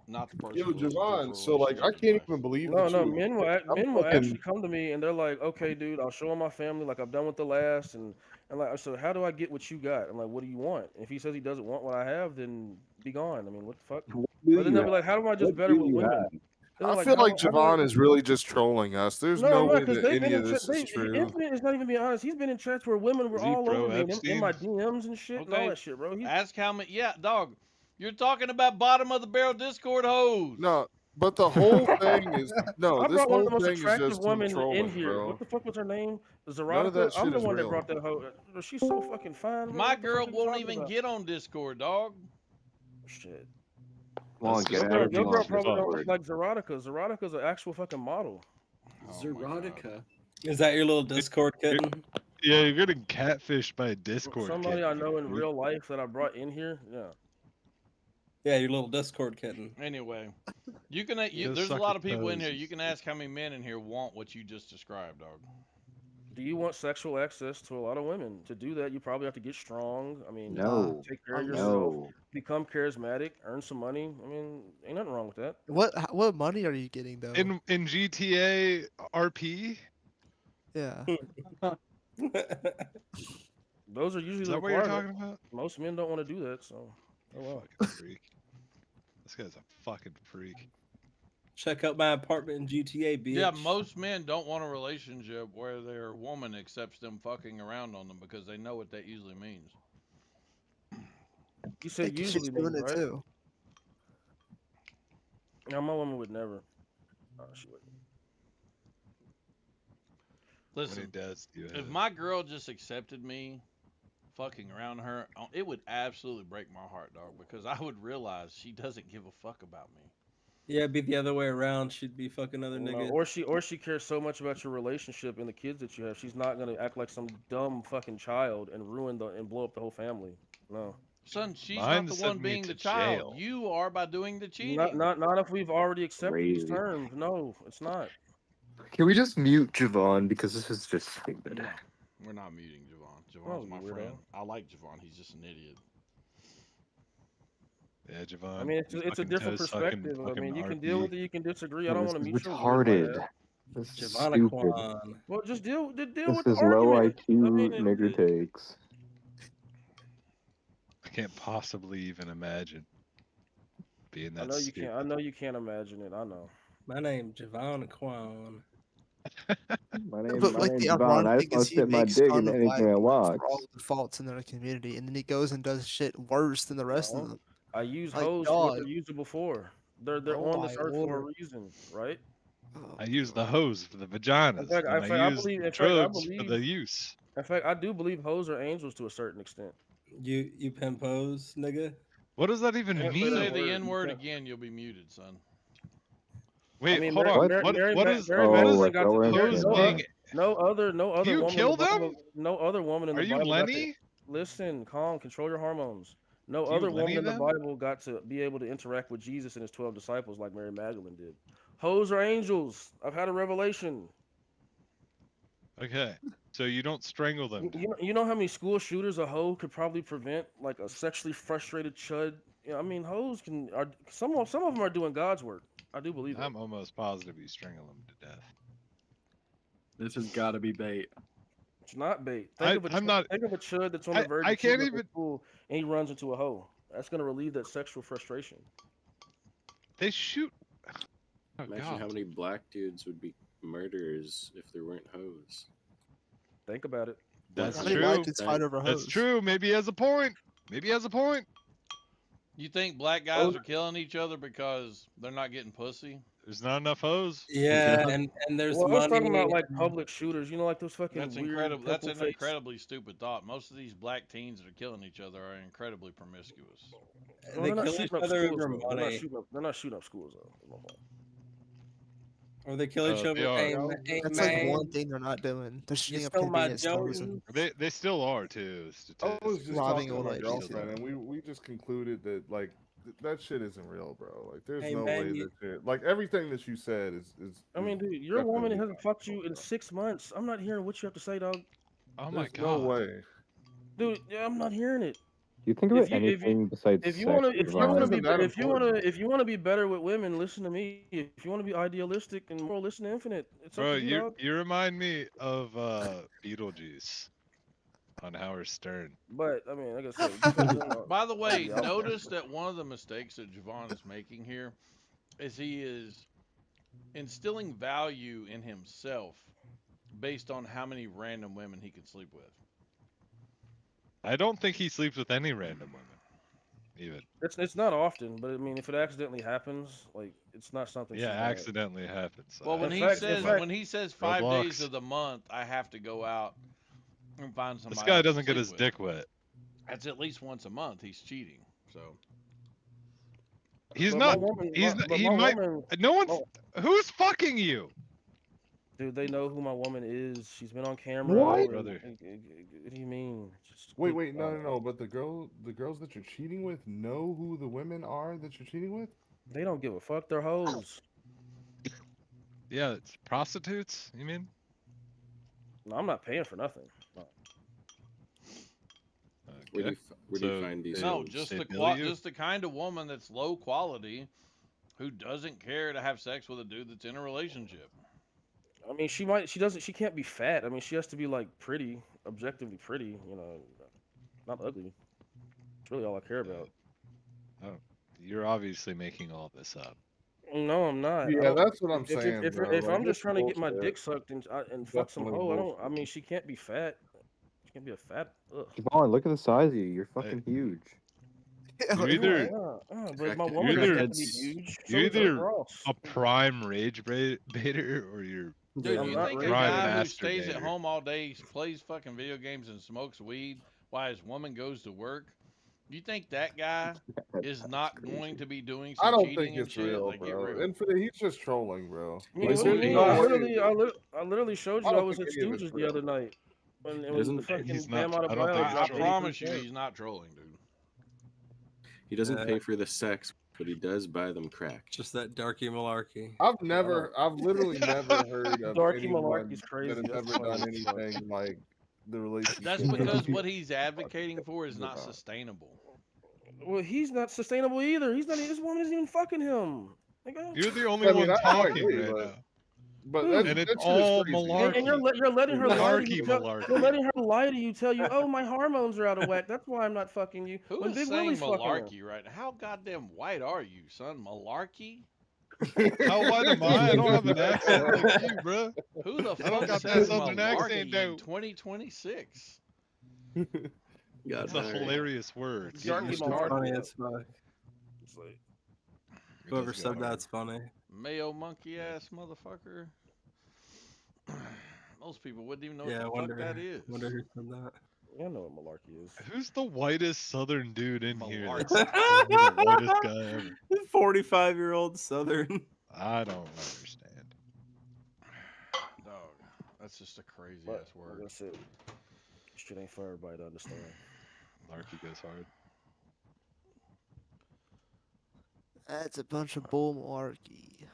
not the person Yo, we're looking for Javon. a So like, I relationship can't advice. even believe No, that no, you. I'm men will actually fucking. come to me and they're like, okay, dude, I'll show him my family, like I've done with the last, and like, so how do I get what you got? I'm like, what do you want? If he says he doesn't want what I have, then be gone. I mean, what the fuck? What do But then you they'll be have? like, how am I just What better do with you women? have? Then they're I like, feel like how do I? Javon is really just trolling us. There's No, no I'm way not, because that they've been any in of this is true. Infinite is not even being honest. He's been in chats where women were Is he all pro over me in my Epstein? DMs and shit and all Okay, that shit, bro. ask how many. Yeah, dog. You're talking about bottom of the barrel Discord hoes. No, but the whole thing is no. I This brought one of whole the most thing is attractive just him women in trolling, here. bro. What the fuck was her name? None of Zerotica? that I'm shit the is one that real. brought that hoe. Bro, she's so fucking fine, bro. My What the girl fuck are you won't talking even about? get on Discord, dog. Shit. Come on, That's get just out Your of girl, the your girl probably don't Discord. look like Zerotica. Zerotica's an actual fucking model. Oh my God. Zerotica. Is that your little Discord kitten? Yeah, you're getting catfished by a Discord Somebody kid. I know in real life that I brought in here. Yeah. Yeah, your little Discord kitten. Anyway, you can. Go There's a suck lot his of people in toes, here. you You can ask how many men in here want what you just described, dog. Do you want sexual access to a lot of women? To do that, you probably have to get strong. I mean, No. take care of I'm yourself, No. become charismatic, earn some money. I mean, ain't nothing wrong with that. What money are you getting though? In GTA RP, Yeah. Those are usually is the that what you're requirements. talking about? Most men don't want to do that, so oh well. Fucking freak. This guy's a fucking freak. Check out my apartment in GTA, bitch. Yeah, most men don't want a relationship where their woman accepts them fucking around on them because they know what that usually means. You said Think she's usually doing means, it right? too. No, my woman would never. Oh, she wouldn't. When he Listen, does, you if my girl just accepted me fucking around her, it would absolutely break my heart, dog, because I would realize she doesn't give a fuck about me. Yeah, it'd be the other way around. She'd be fucking other No, niggas. or she cares so much about your relationship and the kids that you have. She's not gonna act like some dumb fucking child and ruin and blow up the whole family. No. Son, she's Mine not the sent one me being to the child. jail. You are by doing the cheating. Not if we've already accepted these Crazy. terms. No, it's not. Can we just mute Javon because this is just stupid? No, we're not muting Javon. Oh, Javon's my you weirdo. friend. I like Javon. He's just an idiot. Yeah, Javon. I mean, it's you a fucking different toe-sucking perspective. I mean, fucking you can deal with RP. it, you can disagree. I This don't want to is mute your views like retarded. that. This is Javana stupid. Kwan. Well, just deal This with the is low argument. IQ I mean, nigger takes. I can't possibly even imagine being I that know you stupid. can't. I know you can't imagine it. I know. My name Javana Kwan. My name, But my like name's the Javon. ironic I thing just want is to he stick my makes dick fun in of anything black I people want. for all of the faults in their community, and then he goes and does shit worse than the rest of No, them. I use Like, hoes for what dog. they're usable for. They're Oh on my this earth for a lord. reason, right? Oh, I use the God. hose for the vaginas, In fact, and I I use believe. the In fact, I drugs for believe. the use. In fact, I do believe hoes are angels to a certain extent. You pimpos, nigga. What does that even Can't say Say that mean? the word. N You word can't. again, you'll be muted, son. Wait, I mean, hold Mary, on. What? Mary, What Mary, is Mary Oh, Magdalene like got lower to, hose infinite. being? no other Do you woman in kill the Bible. them? No other woman in Are the you Bible got to. Lenny? Listen, calm, control your hormones. No Do you other woman Lenny in the them? Bible got to be able to interact with Jesus and his 12 disciples like Mary Magdalene did. Hoes are angels. I've had a revelation. Okay, so you don't strangle them. You know how many school shooters a hoe could probably prevent, like a sexually frustrated chud. I mean, hoes are some of them are doing God's work. I do believe that. I'm almost positive you strangle them to death. This has got to be bait. It's not bait. I'm not. Think of a chud that's on the verge I of can't shooting up a even. school and he runs into a hoe. That's gonna relieve that sexual frustration. They shoot. Oh, Imagine God. how many black dudes would be murderers if there weren't hoes. Think about it. That's How many true. white dudes fight over That's hoes? true. Maybe he has a point. Maybe he has a point. You think black guys are killing each other because they're not getting pussy? There's not enough hose. Yeah, and there's Well, I was money. talking about like public shooters. You know, like those fucking That's weird. incredible. That's an pimple-faced- incredibly stupid thought. Most of these black teens that are killing each other are incredibly promiscuous. Well, They they're not kill shooting each up other schools, over though. money. They're not shooting up schools though. Or they kill each They other. are. Hey, That's man, like one thing they're not doing. They're you shooting up stole my convenience stores and Jordan. They still are too. I was just Robbing talking to old my ladies. girlfriend, and we just concluded that like that shit isn't real, bro. Like, there's Hey, no man, way you- that shit. Like, everything that you said is. I mean, dude, your definitely woman hasn't not fucked real, you in bro. 6 months. I'm not hearing what you have to say, dog. Oh my There's no god. way. Dude, yeah, I'm not hearing it. Do you think about anything besides If you sex? want to, if you Devon? want to be, Isn't that if you want to, important? if you want to be better with women, listen to me. If you want to be idealistic and moral, listen to Infinite. It's up Bro, to you, dog. you remind me of Beetlejuice on Howard Stern. But I mean, like I said, it depends on- By the way, Yeah, I'll- notice that one of the mistakes that Javon is making here is he is instilling value in himself based on how many random women he can sleep with. I don't think he sleeps with any random women. Even. It's not often, but I mean, if it accidentally happens, like it's not something. Yeah, she's gonna- accidentally happens. Well, when In he fact- says in when he says 5 Roblox. days of the month, I have to go out and find somebody. This guy else to doesn't get sleep his with. dick wet. That's at least once a month. He's cheating. So He's But not. my woman- He's. but He my might. woman- No one's. oh, Who's fucking you? Dude, they know who my woman is. She's been on camera. What? and- Brother. What do you mean? Just Wait, keep wait, no, quiet. no, no. But the girls that you're cheating with know who the women are that you're cheating with. They don't give a fuck. They're hoes. Yeah, it's prostitutes. You mean? No, I'm not paying for nothing. No. Where do Okay. where do you So find these? no, hoes? just they the bill you? just the kind of woman that's low quality, who doesn't care to have sex with a dude that's in a relationship. I mean, she can't be fat. I mean, she has to be like pretty, objectively pretty. You know, not ugly. It's really all I care about. You're obviously making all this up. No, I'm not. I Yeah, don't- that's what I'm if, saying. If, bro. if Like, I'm this just trying to get my bullshit. dick sucked and fuck some Definitely hoe, I don't. I bullshit. mean, she can't be fat. She can't be a fat. Ugh. Devon, look at the size of you. You're fucking huge. You're either But my You're woman either- doesn't have to be huge. So you're is her either Ross. a prime rage baiter or you're Dude, I'm you not think a raging. Prime guy who stays at masturbator. home all day, plays fucking video games, and smokes weed while his woman goes to work? You think that guy is not going to be doing some I don't cheating think and it's shit? real, Like, get bro. real. Infinite, he's just trolling, bro. I mean, Like, what do you there's mean? no I way- literally showed you I I don't was at think any of it's Stooges the real. other night. When it was the Doesn't- fucking he's Bam not- out of I don't Brown think I it's dropped true. promise you, 83K. he's not trolling, dude. He doesn't Yeah. pay for the sex, but he does buy them crack. Just that darky malarkey. I've literally never heard of Darky anyone Malarkey's crazy. that has That's ever funny done as fuck. anything like the relationship. That's that because he- what he's advocating for is not about. sustainable. Well, he's not sustainable either. He's not. This woman isn't even fucking him. Like, You're the only I mean, one I talking agree, right but- now. But Dude. that's, And it's that shit is all crazy. malarkey. and you're letting her lie to Malarkey, you. malarkey. You're letting her lie to you. Tell you, oh, my hormones are out of whack. That's why I'm not fucking you. Who when is Big saying Willie's fucking her. malarkey right now? How goddamn white are you, son? Malarkey? How white am I? I don't have an accent like you, bro. Who the I don't fuck got that says southern accent, malarkey in though. 2026? God, It's a alright. hilarious word. Darky It's malarkey. funny as fuck. It's like, It Whoever does go said hard. that's funny. Mayo monkey ass motherfucker. Most people wouldn't even know Yeah, I what the wonder. fuck that is. Wonder who said that. you know what malarkey is. Who's the whitest southern dude in here? Malarkey. That's the whitest guy ever. 45-year-old Southern. I don't understand. Dog, that's just a crazy But ass word. that's it. Shit ain't for everybody to understand. Larky goes hard. That's a bunch of bull malarkey.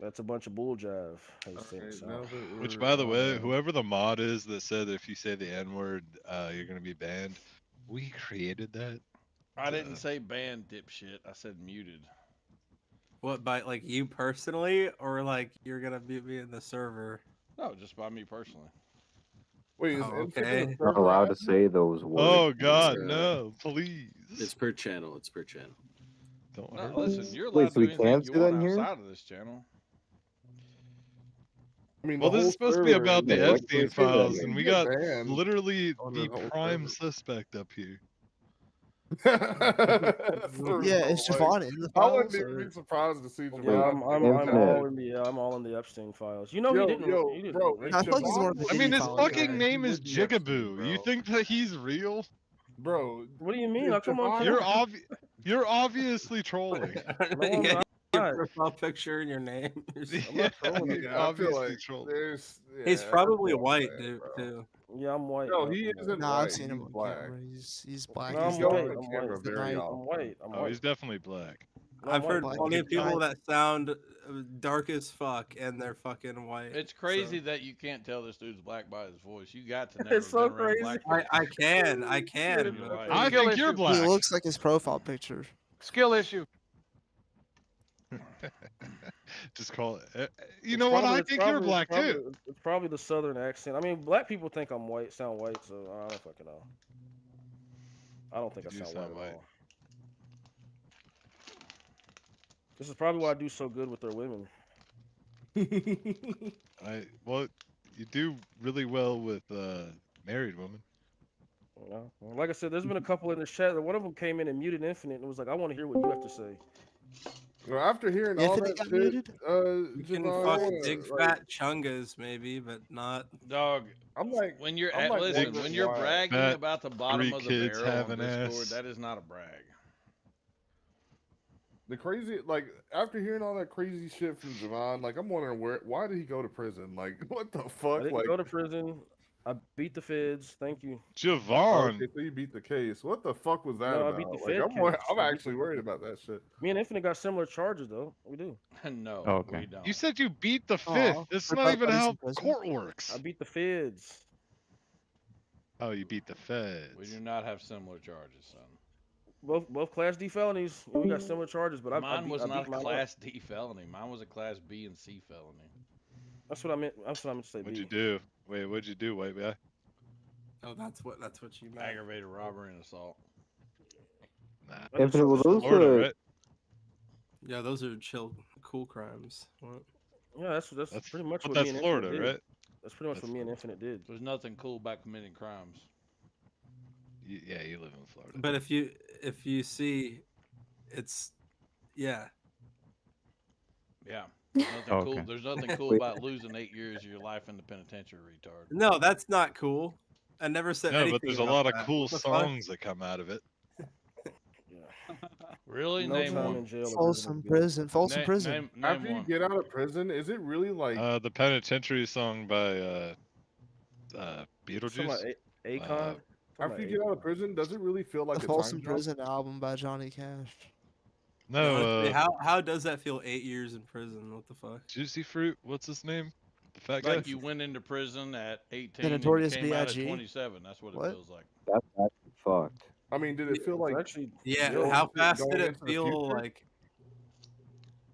That's a bunch of bull jive. How you say Okay, it, son. now that Which, we're by the way, on- whoever the mod is that said if you say the N word, you're gonna be banned. We created that. I didn't say banned, dipshit. I said muted. What, by like you personally, or like you're gonna be in the server? No, just by me personally. Wait, is Oh, Infinite okay. a Not server allowed to admin? say those words. Oh God, uh, no! Please. It's per channel. It's per channel. Don't No, hurt listen, us. you're Wait, allowed so to we do can anything say you that want in here? outside of this channel. I mean, Well, the this whole is supposed to be server about the Yeah, what Epstein can we say that files, in? and we Get got banned literally on the the whole prime server. suspect up here. For Yeah, is real, Javon in the I wouldn't files? even or- be surprised to see Yeah, Javon. I'm Infinite. all in the I'm all in the Epstein files. You know Yo, he didn't. yo, he didn't bro, rape I feel like he's Javon. more of a I mean, his indie follower fucking guy. name is would be Epstein, Jigaboo. You bro. think that he's real? Bro, What do you mean? Dude, How come on Javon- camera? You're obviously trolling. Yeah, not. your profile picture and your name. I'm not trolling. You're yeah, I feel obviously like trolling. there's. He's yeah, probably that's what I'm white, saying, dude, bro. too. Yeah, I'm white. No, bro. he I'm white. isn't No, white. I've seen him He's on black. camera. He's black. No, He's I'm goes white. the, on I'm camera white. the very night. I'm often. white. I'm Oh, white. he's definitely black. No, I've I'm heard white. Black plenty and of people white. that sound dark as fuck and they're fucking white. It's so- crazy that you can't tell this dude's black by his voice. You got to never It's so been around crazy. black I people. can. You're but- right. I Skill think you're issue. black. He looks like his profile picture. Skill issue. Just call it. You It's know what? probably- I it's think you're probably- black it's probably- too. It's probably the southern accent. I mean, black people think I'm white, sound white, so I don't fucking know. I don't think You I do sound sound white white. at all. This is probably why I do so good with their women. Well, you do really well with married women. Yeah. Well, like I said, there's been a couple in the chat. One of them came in and muted Infinite and was like, "I want to hear what you have to say." Well, after hearing all Infinite that got shit, muted? You can Javon, I fuck wanna, big like, fat chungas maybe, but not. Dog, I'm like, when you're I'm like listen, wondering when you're why. bragging Fat about the bottom 3 of the kids barrel have on an Discord, ass. that is not a brag. The crazy, like, after hearing all that crazy shit from Javon, like, I'm wondering why did he go to prison? Like, what the I fuck? didn't Like, go to prison. I beat the feds. Thank you. Javon. okay, so you beat the case. What the fuck was that No, I about? beat the Like, Fed I'm case. I beat actually the- worried about that shit. Me and Infinite got similar charges, though. We do. No, Oh, okay. we don't. You said you beat the Aw, fifth. That's for not even buddies how in prison. court works. I beat the feds. Oh, you beat the feds. We do not have similar charges, son. Both Class D felonies. We got similar charges, but I Mine beat, was I not beat a mine up. Class D felony. Mine was a Class B and C felony. That's what I meant. That's what I meant to say. What'd B. you do? Wait, what'd you do, white guy? Oh, that's what you meant. Aggravated robbery and assault. Nah. I just- Infinite, well, those Florida, are right? Yeah, those are chill, cool crimes. What? Yeah, that's That's- pretty much but what that's me and Florida, Infinite did. right? That's pretty much That's what me and Infinite did. There's nothing cool about committing crimes. Yeah, you live in Florida. But if you see, it's yeah. Yeah. There's nothing Okay. cool. There's nothing cool Wait. about losing 8 years of your life in the penitentiary, retard. No, that's not cool. I never said No, anything. but there's a about lot of that. cool What the fuck? songs that come out of it. Really? No Name time one. in jail. or Folsom good. Prison. Folsom Na- Prison. Name After you one. get out of prison, is it really like The penitentiary song by Talking Beetlejuice. about Akon. Uh, after you get out of prison, does it really feel like The a time Folsom jump? Prison album by Johnny Cash. No, Honestly, how does that feel? 8 years in prison. What the fuck? Juicy Fruit. What's his name? The fat guy. Like you went into prison at 18 and you Notorious came out at B.I.G.? 27. That's what it What? feels like. that's actually fucked. I mean, did it feel like Actually, Yeah, Yo, how is it fast going did it into the feel future? like?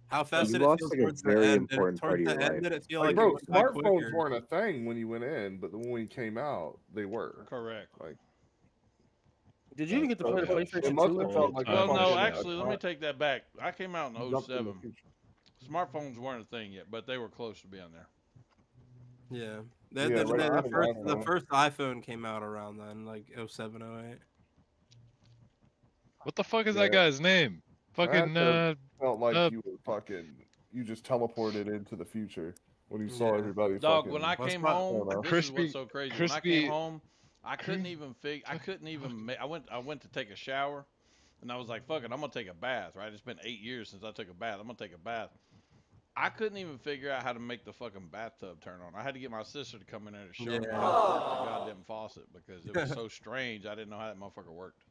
How fast You did it lost, feel like, a towards the very end? Did it, important part towards of the your end, life. did it feel like, like bro, it went by smartphones quicker? weren't a thing when you went in, but when you came out, they were. Correct. Like, did you even get to play the Okay. it PlayStation must 2? have felt like a Well, Time no, machine. actually, let me take that back. I came out in jumped in the 07. future. Smartphones weren't a thing yet, but they were close to being there. Yeah. Yeah, The, right the, after the the first the iPhone. first iPhone came out around then, like 07, 08. What the fuck is Yeah. that guy's name? Fucking That felt like uh, you were you just teleported into the future when you saw Yeah. everybody. Dog, fucking, when I What's came my- home, Hold on. this is what's Crispy- so crazy. When I crispy- came home, I couldn't even I went to take a shower, and I was like, "Fuck it, I'm gonna take a bath." Right? It's been 8 years since I took a bath. I'm gonna take a bath. I couldn't even figure out how to make the fucking bathtub turn on. I had to get my sister to come in there to show me Yeah. how to work the goddamn faucet because it was so strange. I didn't know how that motherfucker worked.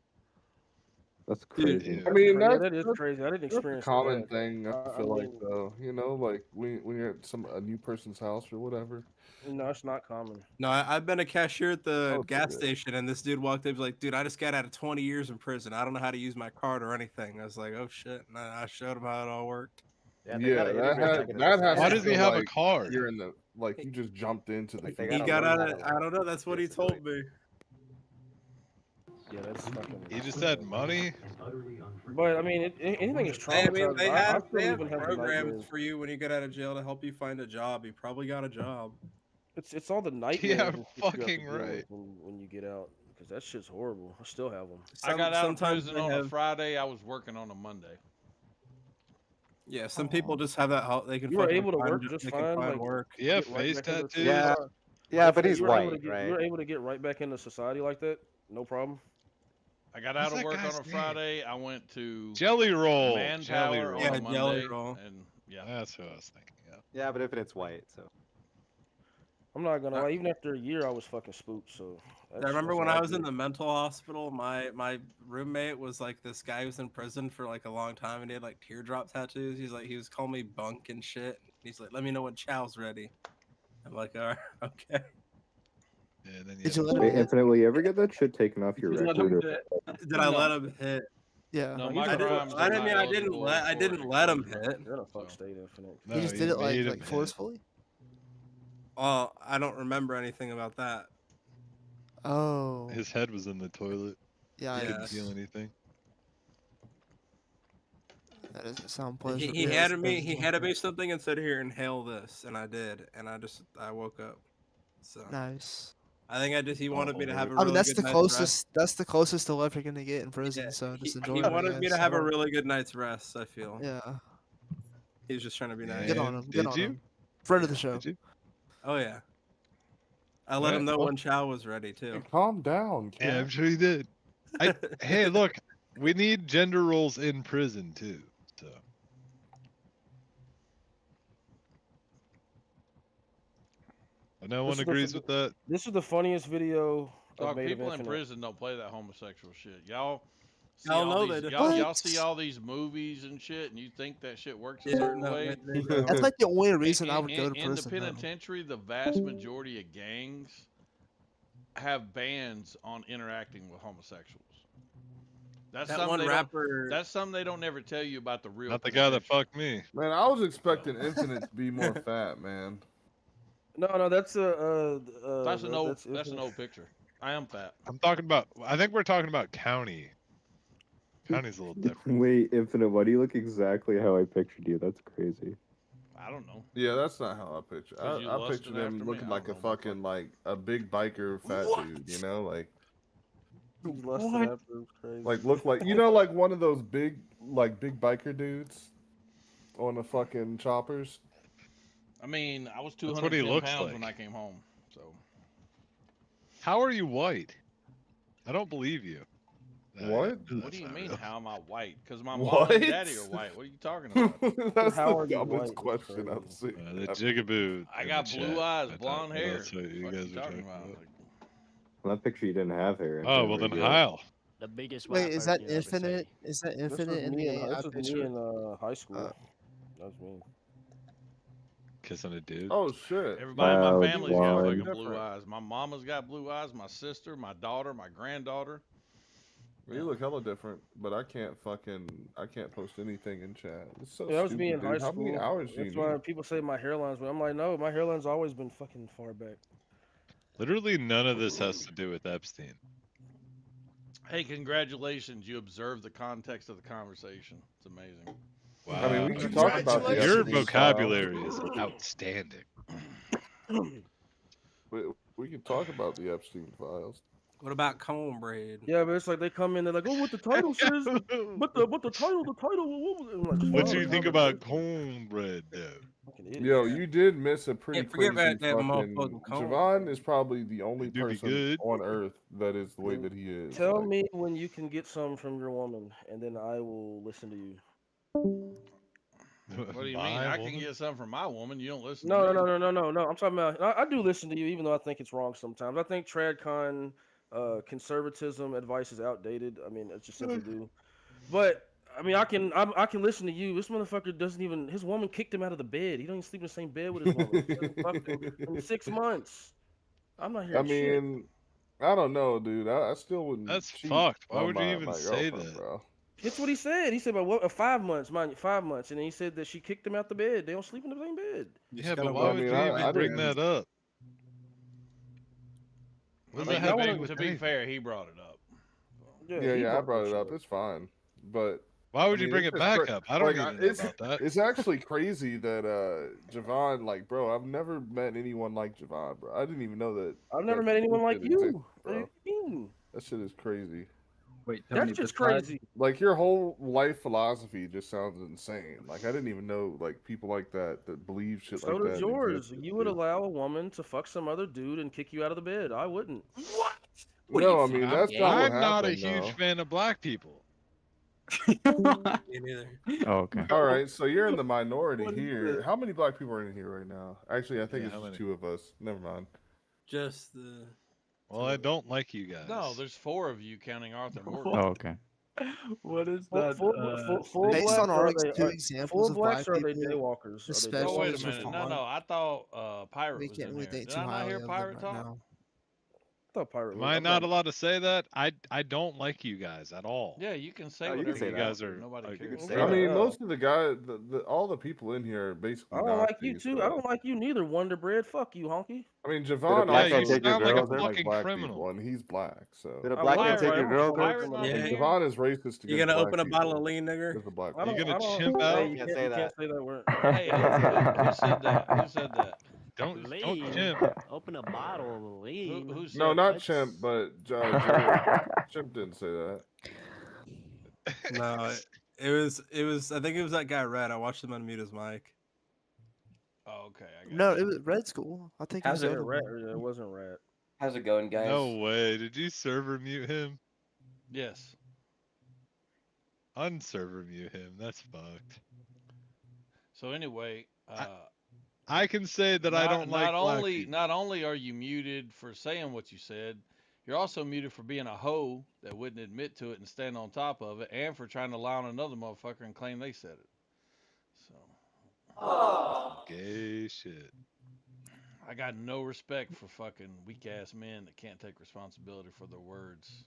That's Dude, crazy. I mean, Yeah, that's, that is that's, crazy. I didn't that's a experience common that. thing. I I feel like mean- though, you know, like when you're at a new person's house or whatever. No, it's not common. No, I've been a cashier at the Oh, gas yeah. station, and this dude walked in, was like, "Dude, I just got out of 20 years in prison. I don't know how to use my card or anything." I was like, "Oh shit!" And I showed him how it all worked. Yeah, that has. Why to does he feel have a like card? You're in the like you just jumped into the. they future. He got learn out how of. to I don't know. That's what he told me. Yeah, that's fucking. He just had money. But I mean, anything is I mean, traumatizing. they I have, still they have even have the programs nightmares. for you when you get out of jail to help you find a job. You probably got a job. It's all the nightmares. Yeah, and shit you have to fucking deal with right. When you get out, because that shit's horrible. I still have them. I got out of sometimes prison they on a have- Friday. I was working on a Monday. Yeah, some people just have that. They can. You were fucking able to find work jo- just they can fine, find like- work. Yeah, Get right face back into tattoos. Yeah, society. yeah, but You he's were able to white, get- right? You were able to get right back into society like that, no problem. I got What's out of that work on guy's a name? Friday. I went to Jelly roll. Jelly Manpower roll. on Yeah, a Jelly Monday, Roll. and yeah, That's what I was thinking of. Yeah, but Infinite's white, so. I I'm not gonna lie. Even after a year, I was fucking spooked. So I remember that's when all I was did. in the mental hospital, my roommate was like this guy who was in prison for like a long time, and he had like teardrop tattoos. He was calling me bunk and shit. He's like, let me know when chow's ready. I'm like, all right, okay. And then Did you let Hey, him hit? Infinite, will you ever get that shit taken off your Did you let record? him Or... Did I let him hit? Yeah. No, he's my a fuck- crimes I are didn't not mean I didn't eligible let I for didn't let him exposure. hit. You're in a fuck So. state, Infinite. No, He just you did it made him like hit. forcefully. Oh, I don't remember anything about that. Oh. His head was in the toilet. Yeah. He Yeah. couldn't feel anything. That doesn't sound He pleasant. he handed me something and said, "Here, inhale this," and I did, and I woke up. So Nice. I think he wanted me to have a I really mean, that's good the night's closest. rest. That's the closest to life you're gonna get in prison. Yeah, So just he enjoy it. I wanted me guess. to I have a don't- really good night's rest. I feel. Yeah. He was just trying to be nice. Get on him. Get Did on you? him. Friend of the show. Did you? Oh yeah. I let him Alright, know well- when chow was ready too. Calm down, Yeah, Cat. I'm sure he did. Hey, look, we need gender roles in prison too. So no one This is the- agrees with that. This is the funniest video Dog, I've made of people in Infinite. prison don't play that homosexual shit. Y'all see Y'all all know these, they do. y'all see all these movies and shit, and you think that shit works a Yeah, certain no, way. they don't. That's like the only reason I would go to In the prison. though. penitentiary, the vast majority of gangs have bans on interacting with homosexuals. That's That something one they rapper. Don't, that's something they don't ever tell you about the real. Not the guy that penitentiary. fucked me. Man, I was expecting Infinite to be more fat, man. No, that's That's an old. that's That's an Infinite. old picture. I am fat. I'm talking about. I think we're talking about county. County's a little different. Wait, Infinite, why do you look exactly how I pictured you? That's crazy. I don't know. Yeah, that's not how I picture. 'Cause you I lusted pictured him after me? looking I like a don't know, fucking like a big biker fat dude, you know, like He's lusted after. It's crazy. look like you know like one of those big biker dudes on the fucking choppers. I mean, I was That's what he 210 looks pounds like. when I came home. So How are you white? I don't believe you. What? No, what that's do you not mean? real. How am I white? Because my mom What? and daddy are white. What are you talking about? That's How the are you dumbest white? That's question I've crazy. seen. The jigaboo. I in got the blue chat. eyes, I thought blonde hair. That's what you What guys you were talking talking about? about. Like, Well, that picture you didn't have hair. Oh well, then Heil. The biggest Wait, white is that person you'll ever see. infinite? Is that This was infinite in me the in, AI this was me picture? in high school. That was me. Kissing a dude. Oh shit! everybody in Wow, my family's got blonde. fucking blue Different. eyes. My mama's got blue eyes. My sister, my daughter, my granddaughter. You look hella different, but I can't post anything in chat. It's so Yeah, that was stupid, me in dude. high How school. many hours do you That's why need? people say my hairline's. I'm like, no, my hairline's always been fucking far back. Literally none of this has to do with Epstein. Hey, congratulations! You observed the context of the conversation. It's amazing. Wow. I mean, we can talk about the Your Epstein vocabulary is outstanding. We can talk about the Epstein files. What about comb braid? Yeah, but it's like they come in, they're like, oh, what the title says, but the title, what was it? I'm like, just What follow do the you think conversation. about cornbread, though? Fucking idiot. Yo, you did miss a pretty Can't forget crazy about that fucking. motherfucking comb. Javon is probably the only Do be person good. on earth that is the way that he is. Tell like- me when you can get some from your woman, and then I will listen to you. What do you mean? My I woman? can get something from my woman. You don't listen. No, to no, me. no, no, no, no, no. I'm talking about. I do listen to you, even though I think it's wrong sometimes. I think TradCon conservatism advice is outdated. I mean, it's just simply do. But I mean, I can listen to you. This motherfucker doesn't even. His woman kicked him out of the bed. He don't even sleep in the same bed with his woman. He hasn't fucked him in 6 months. I'm not I hearing shit. mean, I don't know, dude. I still wouldn't. That's cheat fucked. Why on would you my- even my say girlfriend, that? bro? That's what he said. He said about what 5 months, mind you, 5 months, and then he said that she kicked him out the bed. They don't sleep in the same bed. Yeah, gotta but why I would mean, you I even bring didn't- that up? I What does mean, that have to do to with be anything? fair, he brought it up. Yeah, he yeah, I brought that it up. shit It's fine, but Why would I you mean, bring it's it just back up? I don't like, even know it's, about that. It's actually crazy that Javon, like, bro, I've never met anyone like Javon, bro. I didn't even know that. I've never that met anyone like shit you. exists, What do bro. you mean? That shit is crazy. Wait, Tony, That's just besides- crazy. Like your whole life philosophy just sounds insane. Like I didn't even know like people like that believe shit So like that. does yours. existed, You would dude. allow a woman to fuck some other dude and kick you out of the bed. I wouldn't. No, I mean that's not what I'm not a happened, huge though. fan of black people. Me neither. Oh, okay. All right, so you're in the minority What is here. this? How many black people are in here right now? Actually, I think Yeah, it's how just many? 2 of us. Never mind. Just the. Well, I don't like you guys. No, there's 4 of you counting Arthur Morgan. Oh, okay. What is Full, that? full Based blacks on our are they? two Full examples of blacks black or are they people, daywalkers? Are they especially Oh, wait a daywalkers? minute. No, Javon, no. I thought Pirate we was can't in really here. think Did too I not highly hear of them Pirate right talk? now. I thought Pirate Am was. I I'm not allowed to say that? I don't like you guys at all. Yeah, you can say Oh, you whatever can say you that. want guys to. are Nobody like, cares. say I that. mean, most of the guys, all the people in here are I basically don't like you Nazis. too. I don't like you neither, Wonder Bread. Fuck you, honky. I mean, Did a Javon black Yeah, man you also take your sound like girl? a doesn't like fucking black criminal. people, and he's black. So Did a I black like man Pirate. take I'm your a girl, fucking Dirk? criminal. Yeah. Javon is racist You against gonna black open a bottle of people. lean, nigger? As a black I You don't. gonna I don't. chimp Hey, out? you Can't can't. say You that. can't say that word. Hey, who said that? Who said that? Don't Lean. chimp. Open a bottle of lean. Who said No, not What? Chimp, but Chimp didn't say that. No, it was. I think it was that guy Red. I watched him unmute his mic. Oh, okay. I got No, you. it was Red School. I think it was Was the it other rat? one. It wasn't rat. How's it going, guys? No way. Did you server mute him? Yes. Unserver mute him. That's fucked. So anyway, I can say that I don't like black people. Not only are you muted for saying what you said, you're also muted for being a hoe that wouldn't admit to it and stand on top of it, and for trying to lie on another motherfucker and claim they said it. So. Gay shit. I got no respect for fucking weak ass men that can't take responsibility for their words.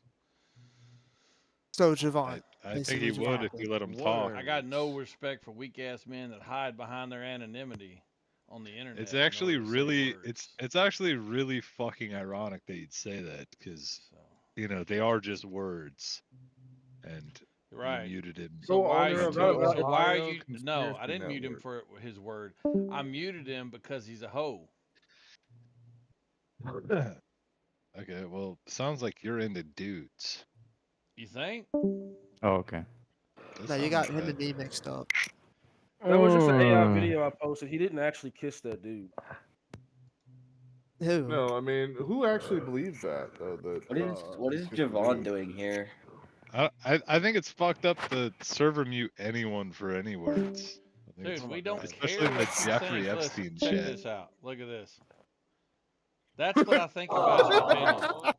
So Javon, I think basically he would Javon. if you let him talk. I got no respect for weak ass men that hide behind their anonymity on the internet. It's in order actually to say really words. it's actually really fucking ironic that you'd say that because you know they are just words, and Right. you muted him. So why are you? So why are Ohio you? No, I Conspiracy didn't mute him Network. for his word. I muted him because he's a hoe. Okay, well, sounds like you're into dudes. You think? Oh, okay. That No, you sounds got like him and that. me mixed up. That was just an AI video I posted. He didn't actually kiss that dude. Who? No, I mean, who actually believes that though? That What is it's just a Javon dude? doing here? I think it's fucked up to server mute anyone for any words. I think Dude, it's we fucked don't up, especially care in the what you Jeffrey think. Epstein Listen, check shit. this out. Look at this. That's what I think about your opinion.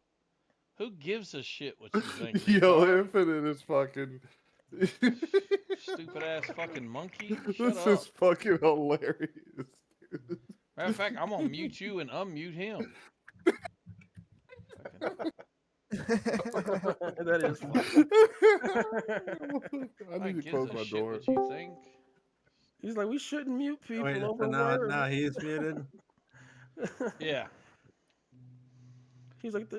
Who gives a shit what you think? Yo, Infinite is fucking. Stupid ass fucking monkey. Shut This up. is fucking hilarious. Dude. Matter of fact, I'm gonna mute you and unmute him. That is funny. I need to gives close a my shit door. what you think. He's like, we shouldn't mute people Wait, over now, words. now he's muted. Yeah. He's like,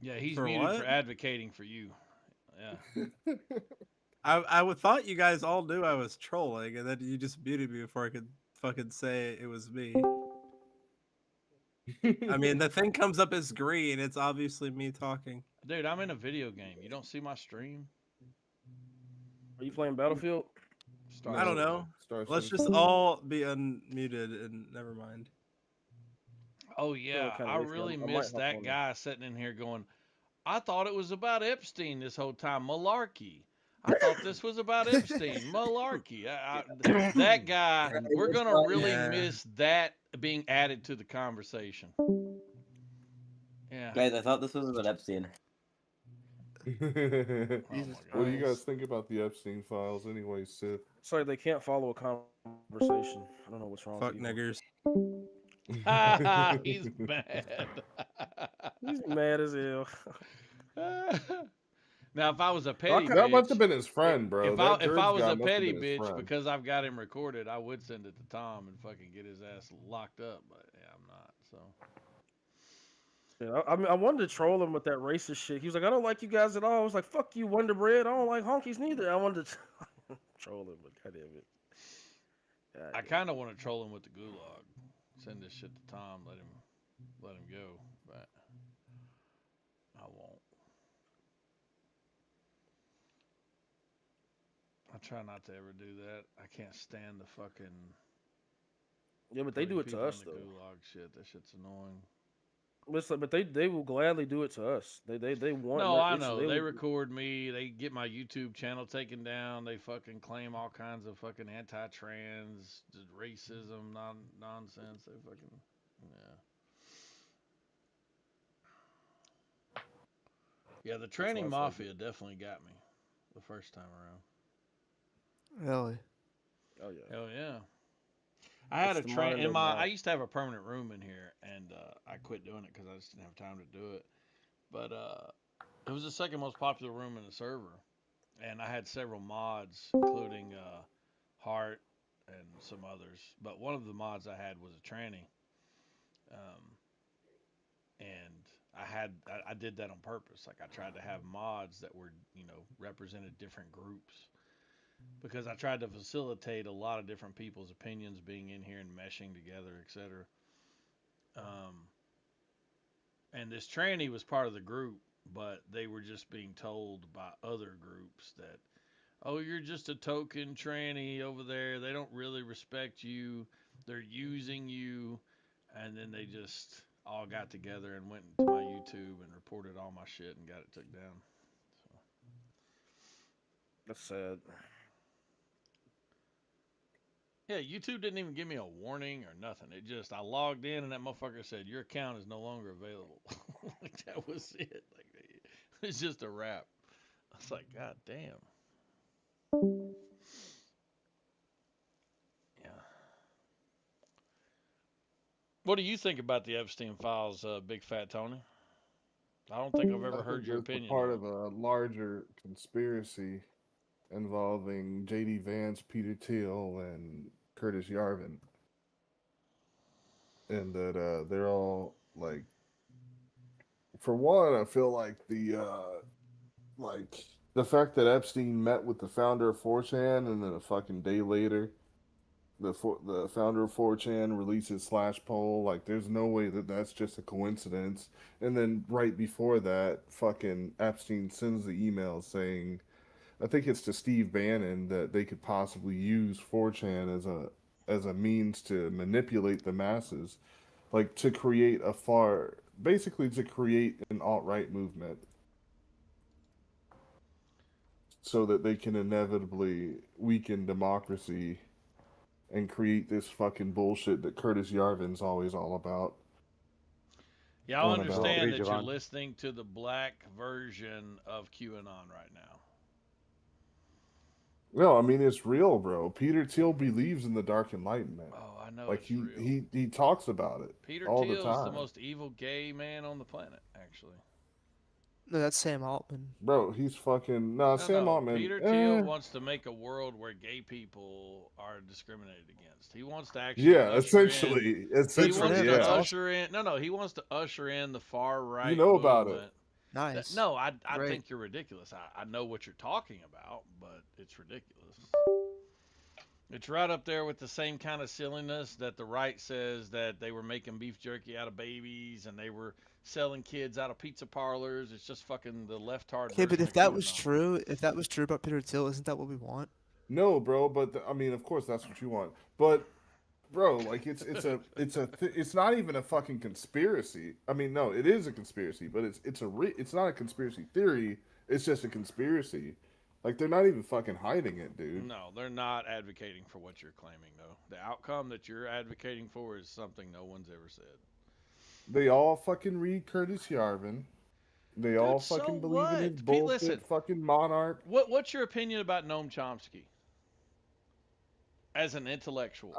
Yeah, he's For muted what? for advocating for you. Yeah. I would thought you guys all knew I was trolling, and then you just muted me before I could fucking say it was me. I mean, the thing comes up as green. It's obviously me talking. Dude, I'm in a video game. You don't see my stream? Are you playing Battlefield? I don't know. Let's just all be unmuted and never mind. Oh yeah, kinda I iffy. really I might missed hop that on guy sitting in here going, I thought it was about Epstein this whole time. Malarkey. I thought this was about Epstein. Malarkey. That guy, we're going to really miss that being added to the conversation. Yeah. Guys, I thought this was about Epstein. What do you guys think about the Epstein files, anyway, Sith? Sorry, they can't follow a conversation. I don't know what's wrong. Fuck with people. niggers. He's mad. He's mad as hell. Now, if I was a petty That must bitch, have been his friend, bro. If That I Dirge was guy a must have petty been his bitch friend. because I've got him recorded, I would send it to Tom and fucking get his ass locked up. But yeah, I'm not. So. Yeah, I mean, I wanted to troll him with that racist shit. He was like, I don't like you guys at all. I was like, fuck you, Wonder Bread. I don't like honkies neither. I wanted to troll him, but goddamn it. I kind of want to troll him with the gulag. Send this shit to Tom. Let him go. But I won't. I try not to ever do that. I can't stand the fucking. Yeah, but they do it to people in us the though. Gulag shit. That shit's annoying. Listen, but they will gladly do it to us. They want. No, I know. They will- record me. They get my YouTube channel taken down. They fucking claim all kinds of fucking anti-trans, racism, nonsense. They fucking yeah. The tranny why I said- mafia definitely got me the first time around. Really? Oh yeah. Hell yeah. I had a It's the train modern in day my. mob. I used to have a permanent room in here, and I quit doing it because I just didn't have time to do it. But it was the second most popular room in the server, and I had several mods, including Heart and some others. But one of the mods I had was a tranny, and I did that on purpose. Like I tried to have mods that were represented different groups. Because I tried to facilitate a lot of different people's opinions being in here and meshing together, etc. And this tranny was part of the group, but they were just being told by other groups that, oh, you're just a token tranny over there. They don't really respect you. They're using you. And then they just all got together and went into my YouTube and reported all my shit and got it took down. So. That's sad. Yeah, YouTube didn't even give me a warning or nothing. It just, I logged in and that motherfucker said, your account is no longer available. Like, that was it. Like, it's just a wrap. I was like, God damn. Yeah. What do you think about the Epstein files, Big Fat Tony? I don't think I've ever I heard think your it's a opinion part on it. of a larger conspiracy involving J.D. Vance, Peter Thiel, and Curtis Yarvin, and that they're all like, for one, I feel like the fact that Epstein met with the founder of 4chan, and then a fucking day later, the founder of 4chan releases Slash Poll. Like, there's no way that that's just a coincidence. And then right before that, fucking Epstein sends the email saying, I think it's to Steve Bannon, that they could possibly use 4chan as a means to manipulate the masses, like to create basically to create an alt-right movement, so that they can inevitably weaken democracy and create this fucking bullshit that Curtis Yarvin's always all about. Yeah, I On about. understand that you're Javon. listening to the black version of QAnon right now. No, I mean, it's real, bro. Peter Thiel believes in the Dark Enlightenment. Oh, I know Like it's real. he talks about it Peter all the Thiel's time. the most evil gay man on the planet, actually. No, that's Sam Altman. Bro, he's fucking No, Sam no. Altman. Peter Thiel wants to make a world where gay people are discriminated against. He wants to actually Yeah, usher essentially, in, he wants to yeah. usher in. No, he wants to usher in the far right. You know about it. movement. Nice. No, I Great. think you're ridiculous. I know what you're talking about, but it's ridiculous. It's right up there with the same kind of silliness that the right says that they were making beef jerky out of babies and they were selling kids out of pizza parlors. It's just fucking the left-hard Okay, but version if of that was QAnon. true, about Peter Thiel, isn't that what we want? No, bro, but I mean, of course, that's what you want. But, bro, like it's not even a fucking conspiracy. I mean, no, it is a conspiracy, but it's not a conspiracy theory. It's just a conspiracy. Like, they're not even fucking hiding it, dude. No, they're not advocating for what you're claiming, though. The outcome that you're advocating for is something no one's ever said. They all fucking read Curtis Yarvin. They all so fucking believe in his what? bullshit Listen. fucking monarch. What's your opinion about Noam Chomsky as an intellectual?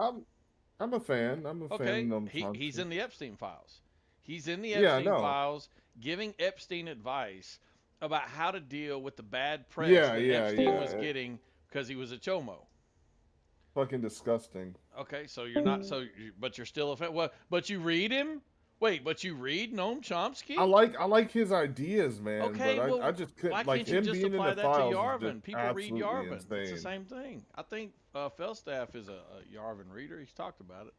I'm a fan. I'm a fan of Noam He's Chomsky. in the Epstein files. He's in the Yeah, I Epstein know. files giving Epstein advice about how to deal with the bad press Yeah, that yeah, Epstein yeah. was getting because he was a chomo. Fucking disgusting. Okay, so you're not but you're still a fan. Well, but you read him? Wait, but you read Noam Chomsky? I like his ideas, man. Okay, but well, I just couldn't why like can't you him just being in apply the that to files is Yarvin? just People read absolutely Yarvin. insane. It's the same thing. I think Felstaff is a Yarvin reader. He's talked about it.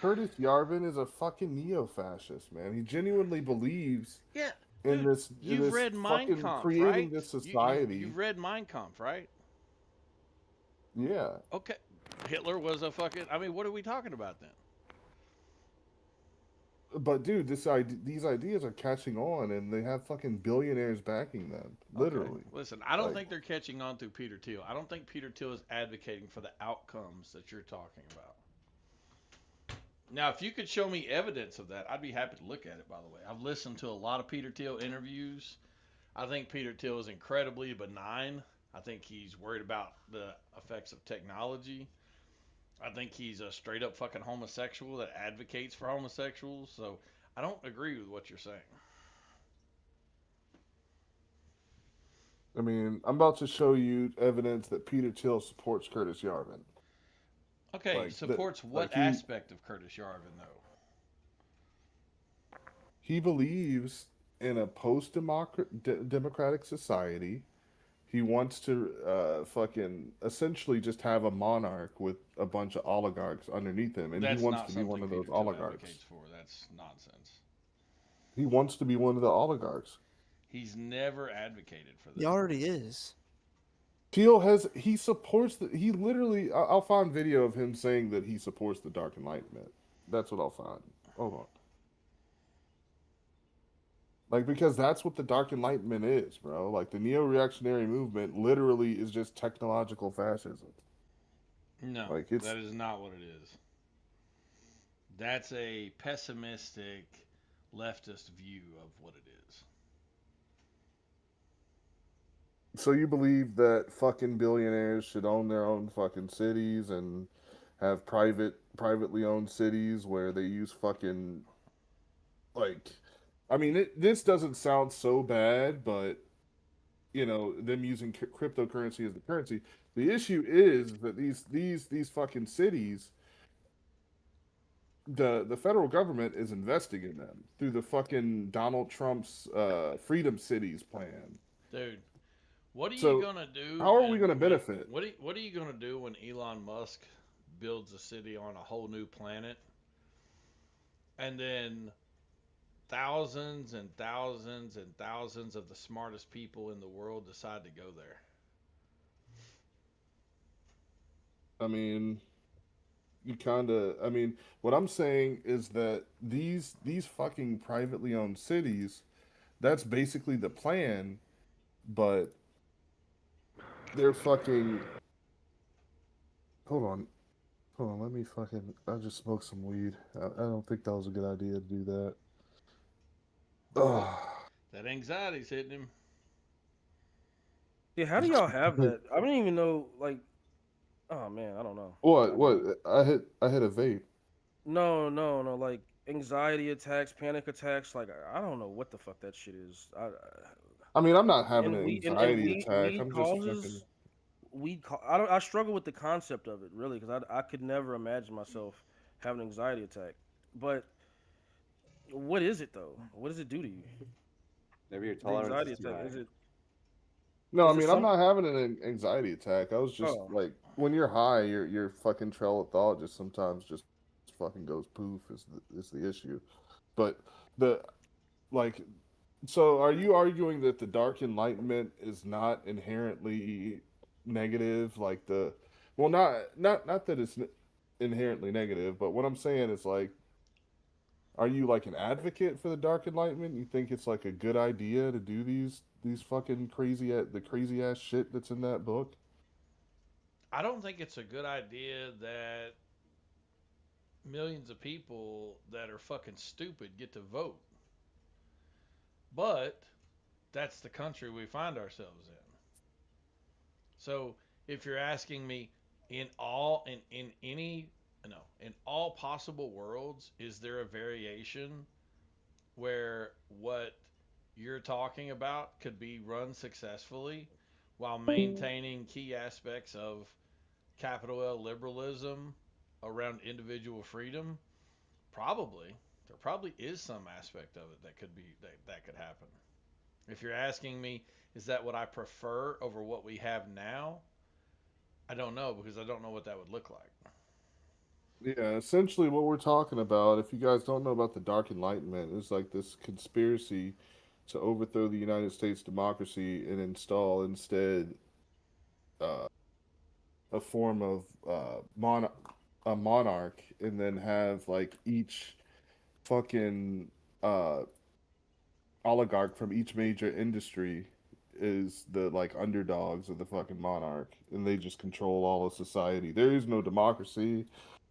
Curtis Yarvin is a fucking neo-fascist, man. He genuinely believes Yeah, in dude, this. You've this read Mein fucking Kampf, creating right? this society. You've read Mein Kampf, right? Yeah. Okay. Hitler was a fucking. I mean, what are we talking about then? but dude, these ideas are catching on, and they have fucking billionaires backing them, Okay. literally. Listen, I don't Like, think they're catching on through Peter Thiel. I don't think Peter Thiel is advocating for the outcomes that you're talking about. Now, if you could show me evidence of that, I'd be happy to look at it, by the way. I've listened to a lot of Peter Thiel interviews. I think Peter Thiel is incredibly benign. I think he's worried about the effects of technology. I think he's a straight up fucking homosexual that advocates for homosexuals. So I don't agree with what you're saying. I mean, I'm about to show you evidence that Peter Thiel supports Curtis Yarvin. Okay, Like, supports what he aspect of Curtis Yarvin, though? he believes in a post-democratic society. He wants to fucking essentially just have a monarch with a bunch of oligarchs underneath him, and That's he wants not to be one something of those Peter Thiel oligarchs. advocates for. That's nonsense. He wants to be one of the oligarchs. He's never advocated for that. He already is. Thiel he supports he literally, I'll find video of him saying that he supports the Dark Enlightenment. That's what I'll find. Hold on. Like, because that's what the Dark Enlightenment is, bro. Like, the neo-reactionary movement literally is just technological fascism. No, Like, that is not what it is. That's a pessimistic leftist view of what it is. So you believe that fucking billionaires should own their own fucking cities and have privately owned cities where they use fucking, like, I mean, this doesn't sound so bad, but you know, them using cryptocurrency as the currency. The issue is that these fucking cities, the federal government is investing in them through the fucking Donald Trump's Freedom Cities plan. Dude, what are So, you gonna do? how are we gonna benefit? What are you gonna do when Elon Musk builds a city on a whole new planet, and then thousands and thousands and thousands of the smartest people in the world decide to go there? I mean, I mean, what I'm saying is that these fucking privately owned cities, that's basically the plan, but they're fucking. Hold on. Hold on, let me fucking. I just smoked some weed. I don't think that was a good idea to do that. Ugh. That anxiety's hitting him. Yeah, how do y'all have that? I don't even know. Like, oh man, I don't know. What? I hit a vape. No. Like anxiety attacks, panic attacks. Like I don't know what the fuck that shit is. I mean, I'm not having And an weed anxiety attack. weed I'm just causes fucking. I struggle with the concept of it really because I could never imagine myself having an anxiety attack. But what is it though? What does it do to you? Maybe your The tolerance anxiety is too attack high. is it? No, I Is it mean, I'm some? not having an anxiety attack. I was just Oh, like, when you're high, your fucking trail of thought just sometimes just fucking goes poof is the issue. But the like, so are you arguing that the Dark Enlightenment is not inherently negative? Like well, not that it's inherently negative, but what I'm saying is like, are you like an advocate for the Dark Enlightenment? You think it's like a good idea to do these fucking the crazy ass shit that's in that book? I don't think it's a good idea that millions of people that are fucking stupid get to vote. But that's the country we find ourselves in. So if you're asking me in all in any no, in all possible worlds, is there a variation where what you're talking about could be run successfully while maintaining key aspects of capital L liberalism around individual freedom? Probably. There probably is some aspect of it that could be that could happen. If you're asking me, is that what I prefer over what we have now? I don't know because I don't know what that would look like. Yeah, essentially what we're talking about, if you guys don't know about the Dark Enlightenment, is like this conspiracy to overthrow the United States democracy and install instead uh, a form of a monarch, and then have like each fucking oligarch from each major industry is the like underdogs of the fucking monarch, and they just control all of society. There is no democracy.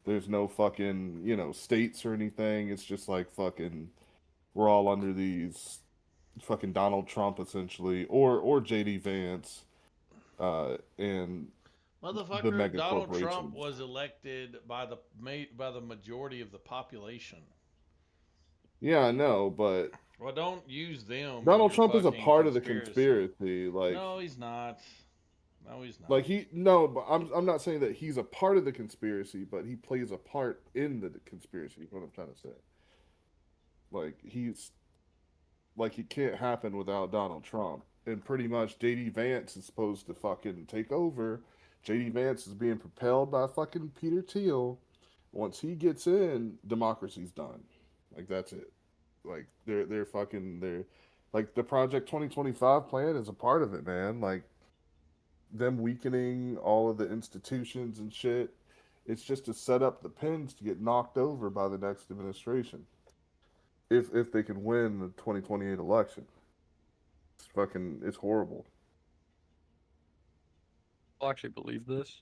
There's no fucking, states or anything. It's just like fucking we're all under these fucking Donald Trump essentially, or JD Vance, and the Motherfucker, mega Donald Trump corporations. was elected by the majority of the population. Yeah, I know, but Well, don't use them. in Donald your Trump is a fucking part of the conspiracy. Like, No, he's not. No, he's not. like but I'm not saying that he's a part of the conspiracy, but he plays a part in the conspiracy. Is what I'm trying to say. Like it can't happen without Donald Trump, and pretty much JD Vance is supposed to fucking take over. JD Vance is being propelled by fucking Peter Thiel. Once he gets in, democracy's done. Like that's it. Like they're like the Project 2025 plan is a part of it, man. Like them weakening all of the institutions and shit. It's just to set up the pins to get knocked over by the next administration. If they can win the 2028 election. It's horrible. I'll actually believe this.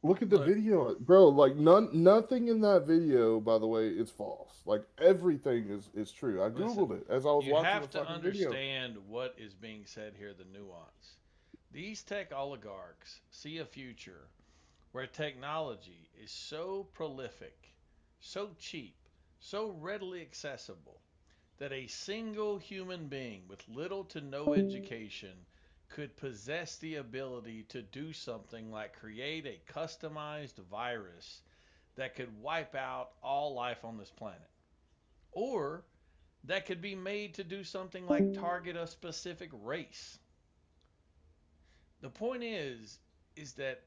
Look at the video, bro. Like nothing in that video, by the way, is false. Like everything is true. I googled it as I was You watching have the to fucking video. understand what is being said here, the nuance. These tech oligarchs see a future where technology is so prolific, so cheap, so readily accessible that a single human being with little to no education could possess the ability to do something like create a customized virus that could wipe out all life on this planet. Or that could be made to do something like target a specific race. The point is that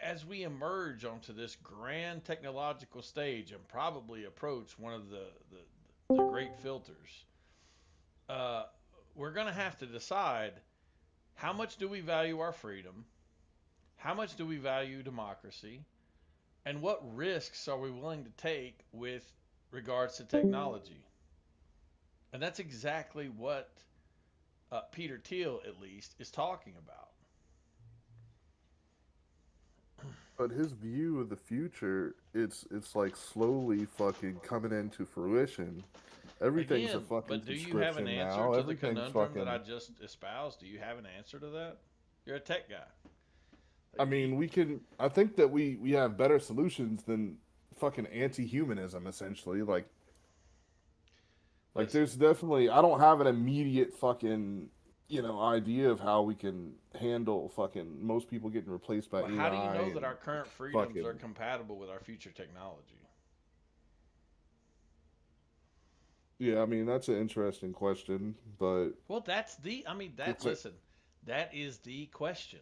as we emerge onto this grand technological stage and probably approach one of the great filters, we're going to have to decide how much do we value our freedom, how much do we value democracy, and what risks are we willing to take with regards to technology. And that's exactly what Peter Thiel, at least, is talking about. But his view of the future, it's like slowly fucking coming into fruition. Everything's a Again, fucking but do you have an subscription answer now. to the Everything's conundrum fucking. that I just espoused? Do you have an answer to that? You're a tech guy. I mean, we can. I think that we have better solutions than fucking anti-humanism. Essentially, like there's definitely. I don't have an immediate fucking idea of how we can handle fucking most people getting replaced by But AI. how do you know that and our current freedoms fucking- are compatible with our future technology? Yeah, I mean that's an interesting question, but Well, that's the. I mean, It's a- listen, that is the question.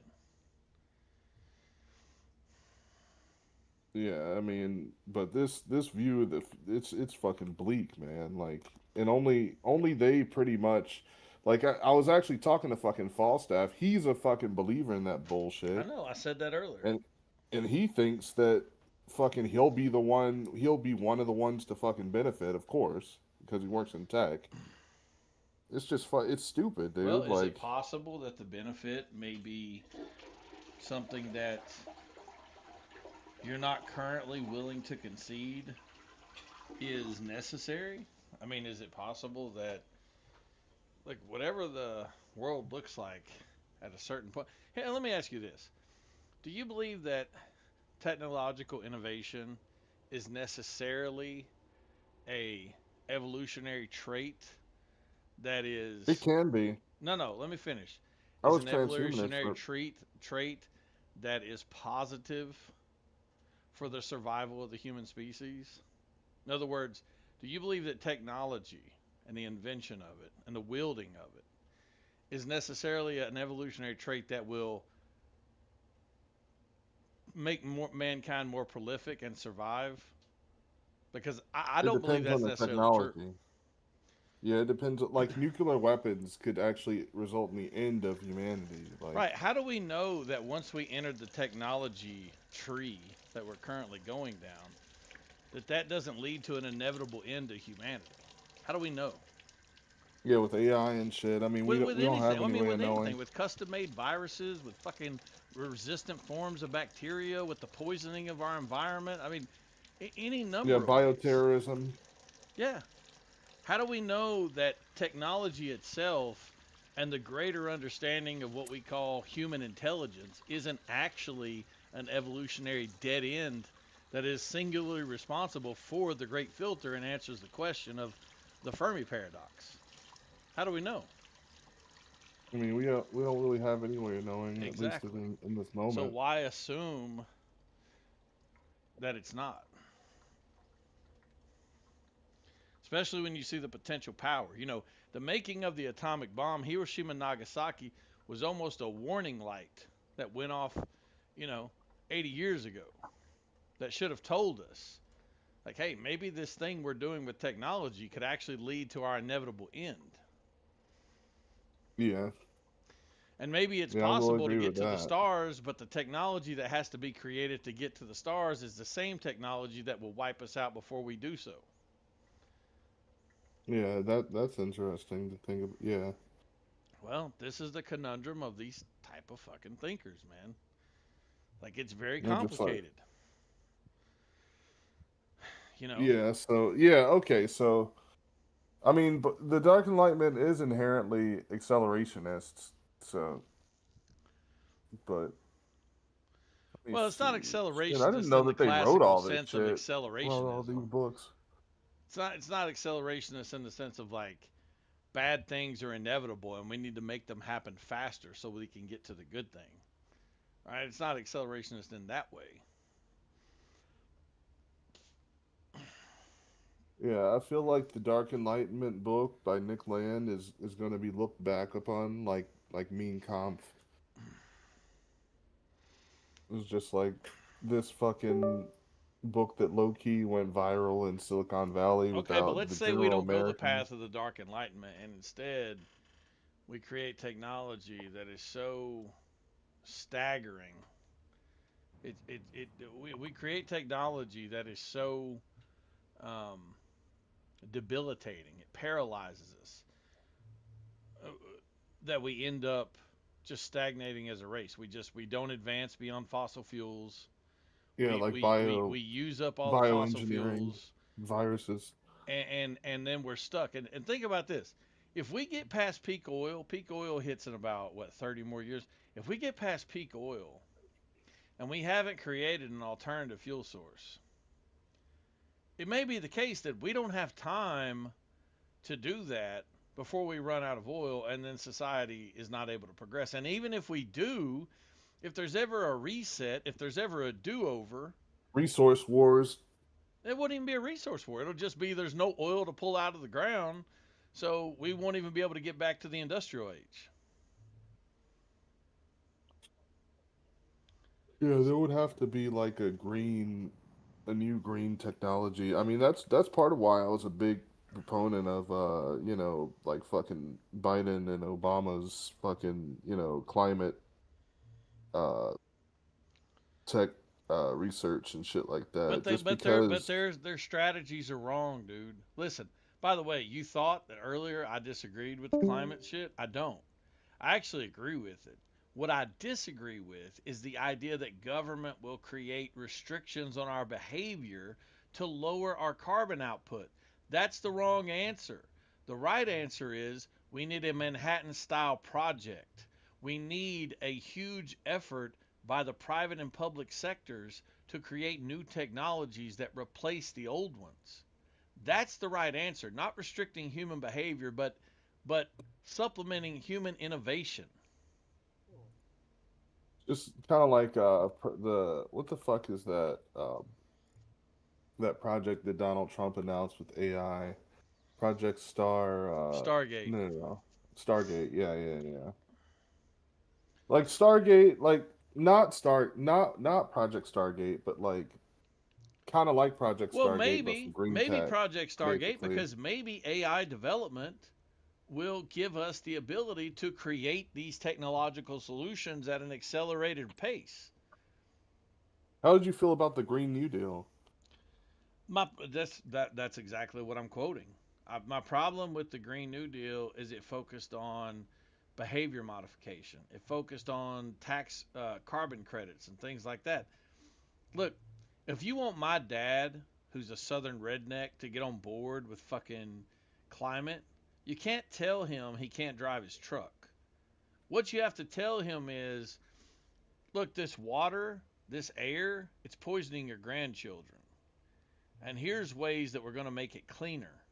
yeah, I mean, but this view of it's fucking bleak, man. Like, and only they pretty much. Like I was actually talking to fucking Falstaff. He's a fucking believer in that bullshit. I know. I said that earlier. And he thinks that fucking he'll be one of the ones to fucking benefit, of course, because he works in tech. It's just it's stupid, dude. Well, is like it possible that the benefit may be something that you're not currently willing to concede is necessary? I mean, is it possible that, like, whatever the world looks like at a certain point? Hey, let me ask you this. Do you believe that technological innovation is necessarily a evolutionary trait that is it can be. no, let me finish. I Is was an transhumanist, evolutionary but trait that is positive for the survival of the human species? In other words, do you believe that technology and the invention of it and the wielding of it is necessarily an evolutionary trait that will make mankind more prolific and survive? Because I it don't believe depends on that's the necessarily true. technology. Yeah, it depends. Like nuclear weapons could actually result in the end of humanity. Like, Right. How do we know that once we entered the technology tree that we're currently going down, that doesn't lead to an inevitable end to humanity? How do we know? Yeah, with AI and shit. I mean, With we don't have anything, I any mean, way of with anything, knowing. with custom-made viruses, with fucking resistant forms of bacteria, with the poisoning of our environment. I mean, any Yeah, number of ways. bioterrorism. Yeah. How do we know that technology itself and the greater understanding of what we call human intelligence isn't actually an evolutionary dead end that is singularly responsible for the great filter and answers the question of the Fermi paradox? How do we know? I mean, we don't really have any way of knowing, at least Exactly. in this So moment. why assume that it's not? Especially when you see the potential power. You know, the making of the atomic bomb, Hiroshima and Nagasaki, was almost a warning light that went off, you know, 80 years ago that should have told us, like, hey, maybe this thing we're doing with technology could actually lead to our inevitable end. Yeah. And maybe it's Yeah, I will possible to agree get with to the that. stars, but the technology that has to be created to get to the stars is the same technology that will wipe us out before we do so. Yeah, that's interesting to think of. Yeah. Well, this is the conundrum of these type of fucking thinkers, man. Like, it's very They're just like, complicated. You know? yeah, so yeah, okay, so I mean, but the Dark Enlightenment is inherently accelerationist, so but let me Well, it's not see. Shit, I didn't accelerationist know in the that they wrote classical all this sense of shit. Wrote all these accelerationism. books. It's not accelerationist in the sense of like bad things are inevitable and we need to make them happen faster so we can get to the good thing. Right? It's not accelerationist in that way. Yeah, I feel like the Dark Enlightenment book by Nick Land is going to be looked back upon like Mein Kampf. It was just like this fucking book that low key went viral in Silicon Valley Okay, but without let's the say we general don't go the Americans. path of the dark enlightenment and instead we create technology that is so staggering. We create technology that is so um, debilitating. It paralyzes us that we end up just stagnating as a race. We don't advance beyond fossil fuels. Yeah, We like we we, we use up all the fossil bioengineering, fuels, viruses. and then we're stuck. And think about this: if we get past peak oil hits in about what 30 more years. If we get past peak oil and we haven't created an alternative fuel source, it may be the case that we don't have time to do that before we run out of oil and then society is not able to progress. And even if we do, if there's ever a reset, if there's ever a do-over, Resource wars. it wouldn't even be a resource war. It'll just be there's no oil to pull out of the ground, so we won't even be able to get back to the industrial age. Yeah, there would have to be like a new green technology. I mean, that's part of why I was a big proponent of you know, like fucking Biden and Obama's fucking, you know, climate uh tech research and shit like But that. they Just but their but because their strategies are wrong, dude. Listen, by the way, you thought that earlier I disagreed with the climate shit. I don't. I actually agree with it. What I disagree with is the idea that government will create restrictions on our behavior to lower our carbon output. That's the wrong answer. The right answer is we need a Manhattan style project. We need a huge effort by the private and public sectors to create new technologies that replace the old ones. That's the right answer, not restricting human behavior, but supplementing human innovation. just kind of like the what the fuck is that that project that Donald Trump announced with AI, Project Star Stargate. no, Stargate. Yeah, yeah, yeah. Like Stargate, like not Project Stargate, but like kind of like Project Well, Stargate, but for maybe green maybe tech, Project Stargate basically. because maybe AI development will give us the ability to create these technological solutions at an accelerated pace. How did you feel about the Green New Deal? That's exactly what I'm quoting. My problem with the Green New Deal is it focused on behavior modification. It focused on tax carbon credits and things like that. Look, if you want my dad, who's a southern redneck, to get on board with fucking climate, you can't tell him he can't drive his truck. What you have to tell him is, look, this water, this air, it's poisoning your grandchildren. And here's ways that we're going to make it cleaner.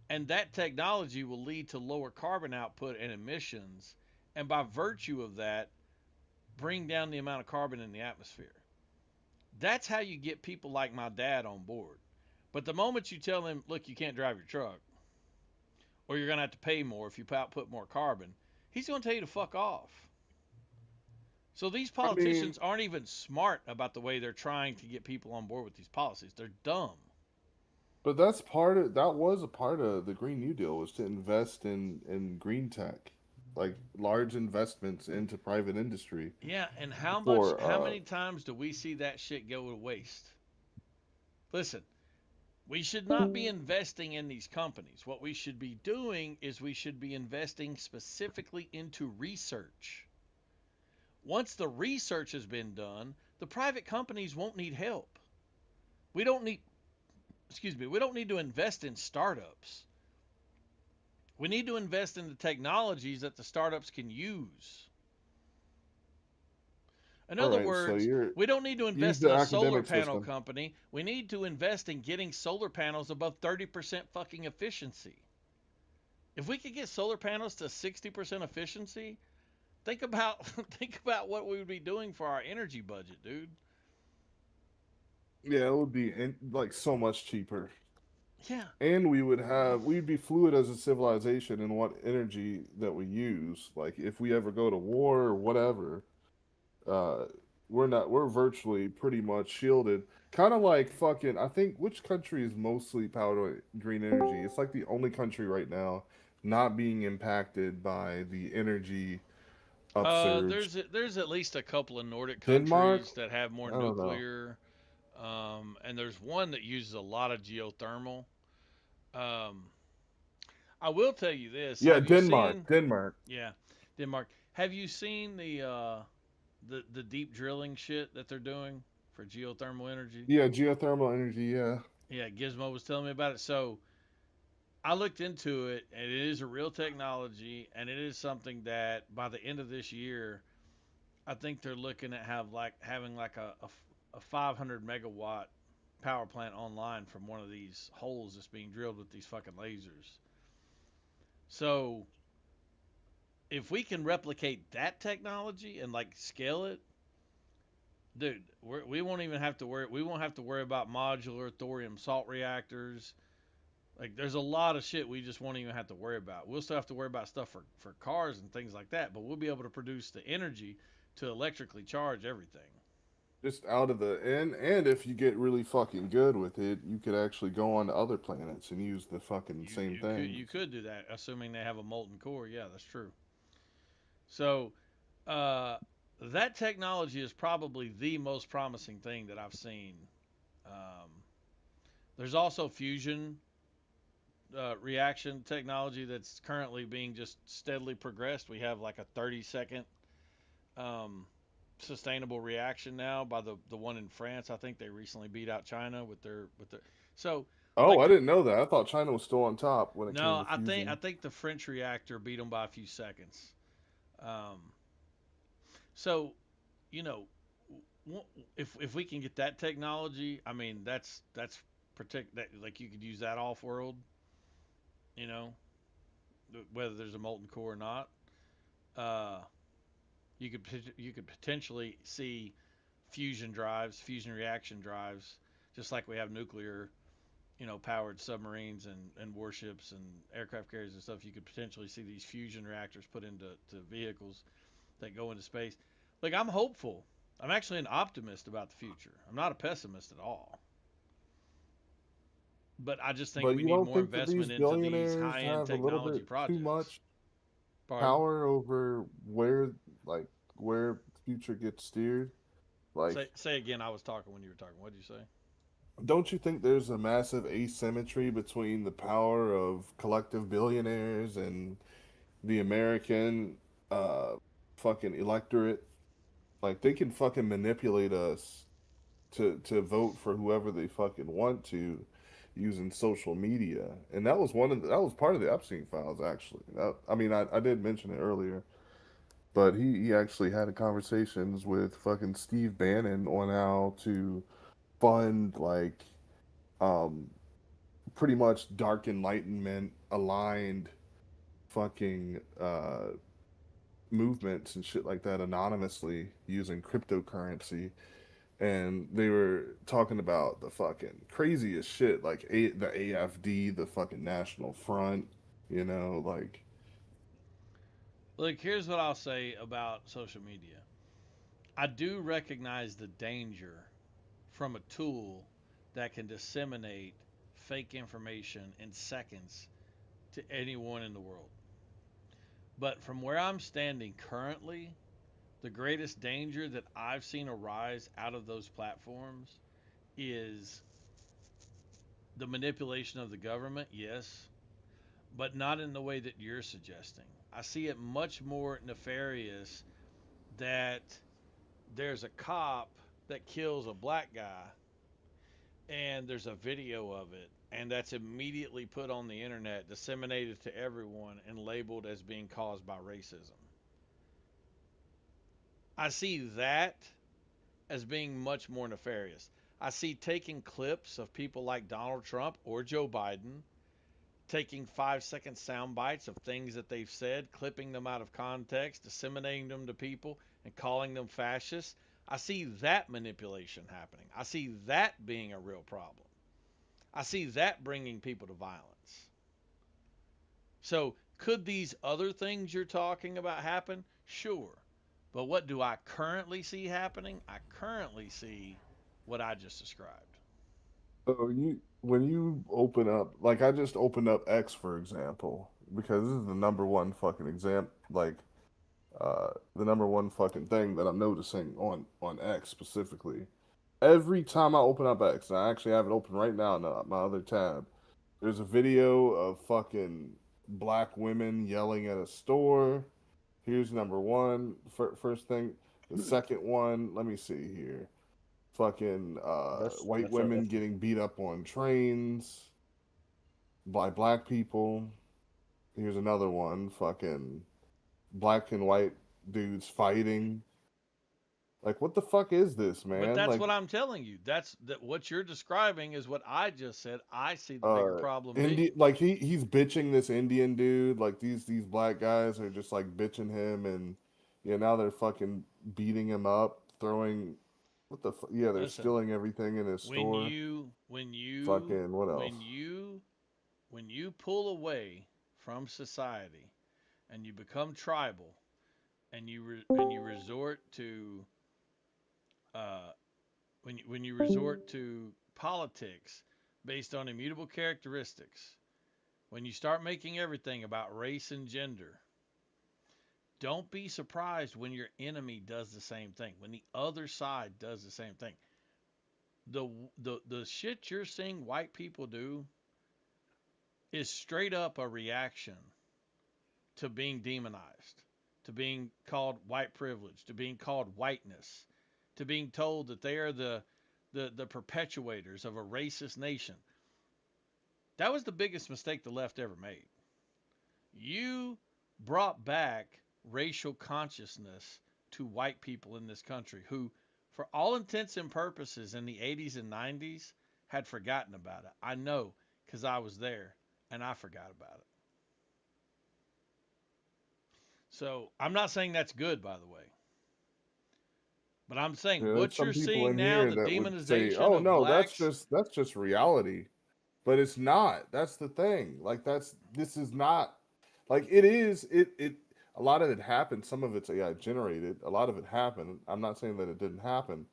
And that technology will lead to lower carbon output and emissions. And by virtue of that, bring down the amount of carbon in the atmosphere. That's how you get people like my dad on board. But the moment you tell him, look, you can't drive your truck, or you're going to have to pay more if you output more carbon, he's going to tell you to fuck off. So these I mean, politicians aren't even smart about the way they're trying to get people on board with these policies. They're dumb. but that was a part of the Green New Deal, was to invest in green tech, like large investments into private industry Yeah, and how for many times do we see that shit go to waste? Listen, we should not be investing in these companies. What we should be doing is we should be investing specifically into research. Once the research has been done, the private companies won't need help. We don't need to invest in startups. We need to invest in the technologies that the startups can use. In all other right, so words, you're we don't need to use invest the in a solar academic panel system. company. We need to invest in getting solar panels above 30% fucking efficiency. If we could get solar panels to 60% efficiency, think about think about what we would be doing for our energy budget, dude. Yeah, it would be like so much cheaper. Yeah. And we'd be fluid as a civilization in what energy that we use. Like if we ever go to war or whatever, uh, we're virtually pretty much shielded. Kind of like fucking, I think, which country is mostly powered by green energy? It's like the only country right now not being impacted by the energy upsurge. There's at least a couple of Nordic Denmark? countries that have more I don't know. nuclear, and there's one that uses a lot of geothermal. Um, I will tell you this: Yeah, have you Denmark. seen? Denmark. Yeah, Denmark. Have you seen the deep drilling shit that they're doing for geothermal energy? Yeah, geothermal energy, yeah. Yeah, Gizmo was telling me about it. So I looked into it, and it is a real technology, and it is something that by the end of this year, I think they're looking at having like a 500 megawatt power plant online from one of these holes that's being drilled with these fucking lasers. So if we can replicate that technology and like scale it, dude, we won't even have to worry. We won't have to worry about modular thorium salt reactors. Like, there's a lot of shit we just won't even have to worry about. We'll still have to worry about stuff for cars and things like that, but we'll be able to produce the energy to electrically charge everything. Just out of the and if you get really fucking good with it, you could actually go on to other planets and use the fucking same thing. You could do that, assuming they have a molten core. Yeah, that's true. So, that technology is probably the most promising thing that I've seen. Um, there's also fusion reaction technology that's currently being just steadily progressed. We have like a 30-second um, sustainable reaction now by the one in France. I think they recently beat out China with their so Oh, like I didn't know that. I thought China was still on top when it came no, to fusion. I think the French reactor beat them by a few seconds. Um, so you know, if we can get that technology, I mean that's protect that, like, you could use that off world. You know, whether there's a molten core or not. Uh, you could potentially see fusion drives, fusion reaction drives, just like we have nuclear, powered submarines and warships and aircraft carriers and stuff. You could potentially see these fusion reactors put into vehicles that go into space. Like, I'm hopeful. I'm actually an optimist about the future. I'm not a pessimist at all. But I just think But we you need don't more think that these investment into these billionaires high-end have a little technology bit too projects. much Pardon? power over where the future gets steered? Like, Say again. I was talking when you were talking. What did you say? don't you think there's a massive asymmetry between the power of collective billionaires and the American uh fucking electorate? Like they can fucking manipulate us to vote for whoever they fucking want to using social media. And that was that was part of the Epstein files actually. I mean I did mention it earlier, but he actually had conversations with fucking Steve Bannon on how to fund like um pretty much dark enlightenment aligned fucking movements and shit like that anonymously using cryptocurrency. And they were talking about the fucking craziest shit, like the AFD, the fucking National Front, you know, like. Look, here's what I'll say about social media. I do recognize the danger from a tool that can disseminate fake information in seconds to anyone in the world. But from where I'm standing currently, the greatest danger that I've seen arise out of those platforms is the manipulation of the government, yes, but not in the way that you're suggesting. I see it much more nefarious that there's a cop that kills a black guy and there's a video of it and that's immediately put on the internet, disseminated to everyone and labeled as being caused by racism. I see that as being much more nefarious. I see taking clips of people like Donald Trump or Joe Biden, taking 5-second sound bites of things that they've said, clipping them out of context, disseminating them to people, and calling them fascists. I see that manipulation happening. I see that being a real problem. I see that bringing people to violence. So, could these other things you're talking about happen? Sure. But what do I currently see happening? I currently see what I just described. So when you open up, like I just opened up X for example, because this is the number one fucking like the number one fucking thing that I'm noticing on X specifically. Every time I open up X, and I actually have it open right now in my other tab, there's a video of fucking black women yelling at a store. Here's number one, first thing. The second one, let me see here. Fucking white that's women okay. getting beat up on trains by black people. Here's another one. Fucking black and white dudes fighting. Like, what the fuck is this, But man? that's Like, what I'm telling you. That's that what you're describing is what I just said. I see the bigger problem being. like he's bitching this Indian dude. Like these black guys are just like bitching him, and yeah, now they're fucking beating him up, throwing what the yeah, they're Listen, stealing everything in his when store. you Fucking what else? when you pull away from society and you become tribal and you resort to when you resort to politics based on immutable characteristics, when you start making everything about race and gender, don't be surprised when your enemy does the same thing, when the other side does the same thing. The shit you're seeing white people do is straight up a reaction to being demonized, to being called white privilege, to being called whiteness, to being told that they are the perpetuators of a racist nation. That was the biggest mistake the left ever made. You brought back racial consciousness to white people in this country who, for all intents and purposes, in the 80s and 90s, had forgotten about it. I know because I was there and I forgot about it. So I'm not saying that's good, by the way. But I'm saying Yeah, there's what some you're people seeing in now, here the that would say, demonization "Oh of no, blacks, that's just reality," but it's not. That's the thing. Like this is not like it is. It a lot of it happened. Some of it's AI generated. A lot of it happened. I'm not saying that it didn't happen,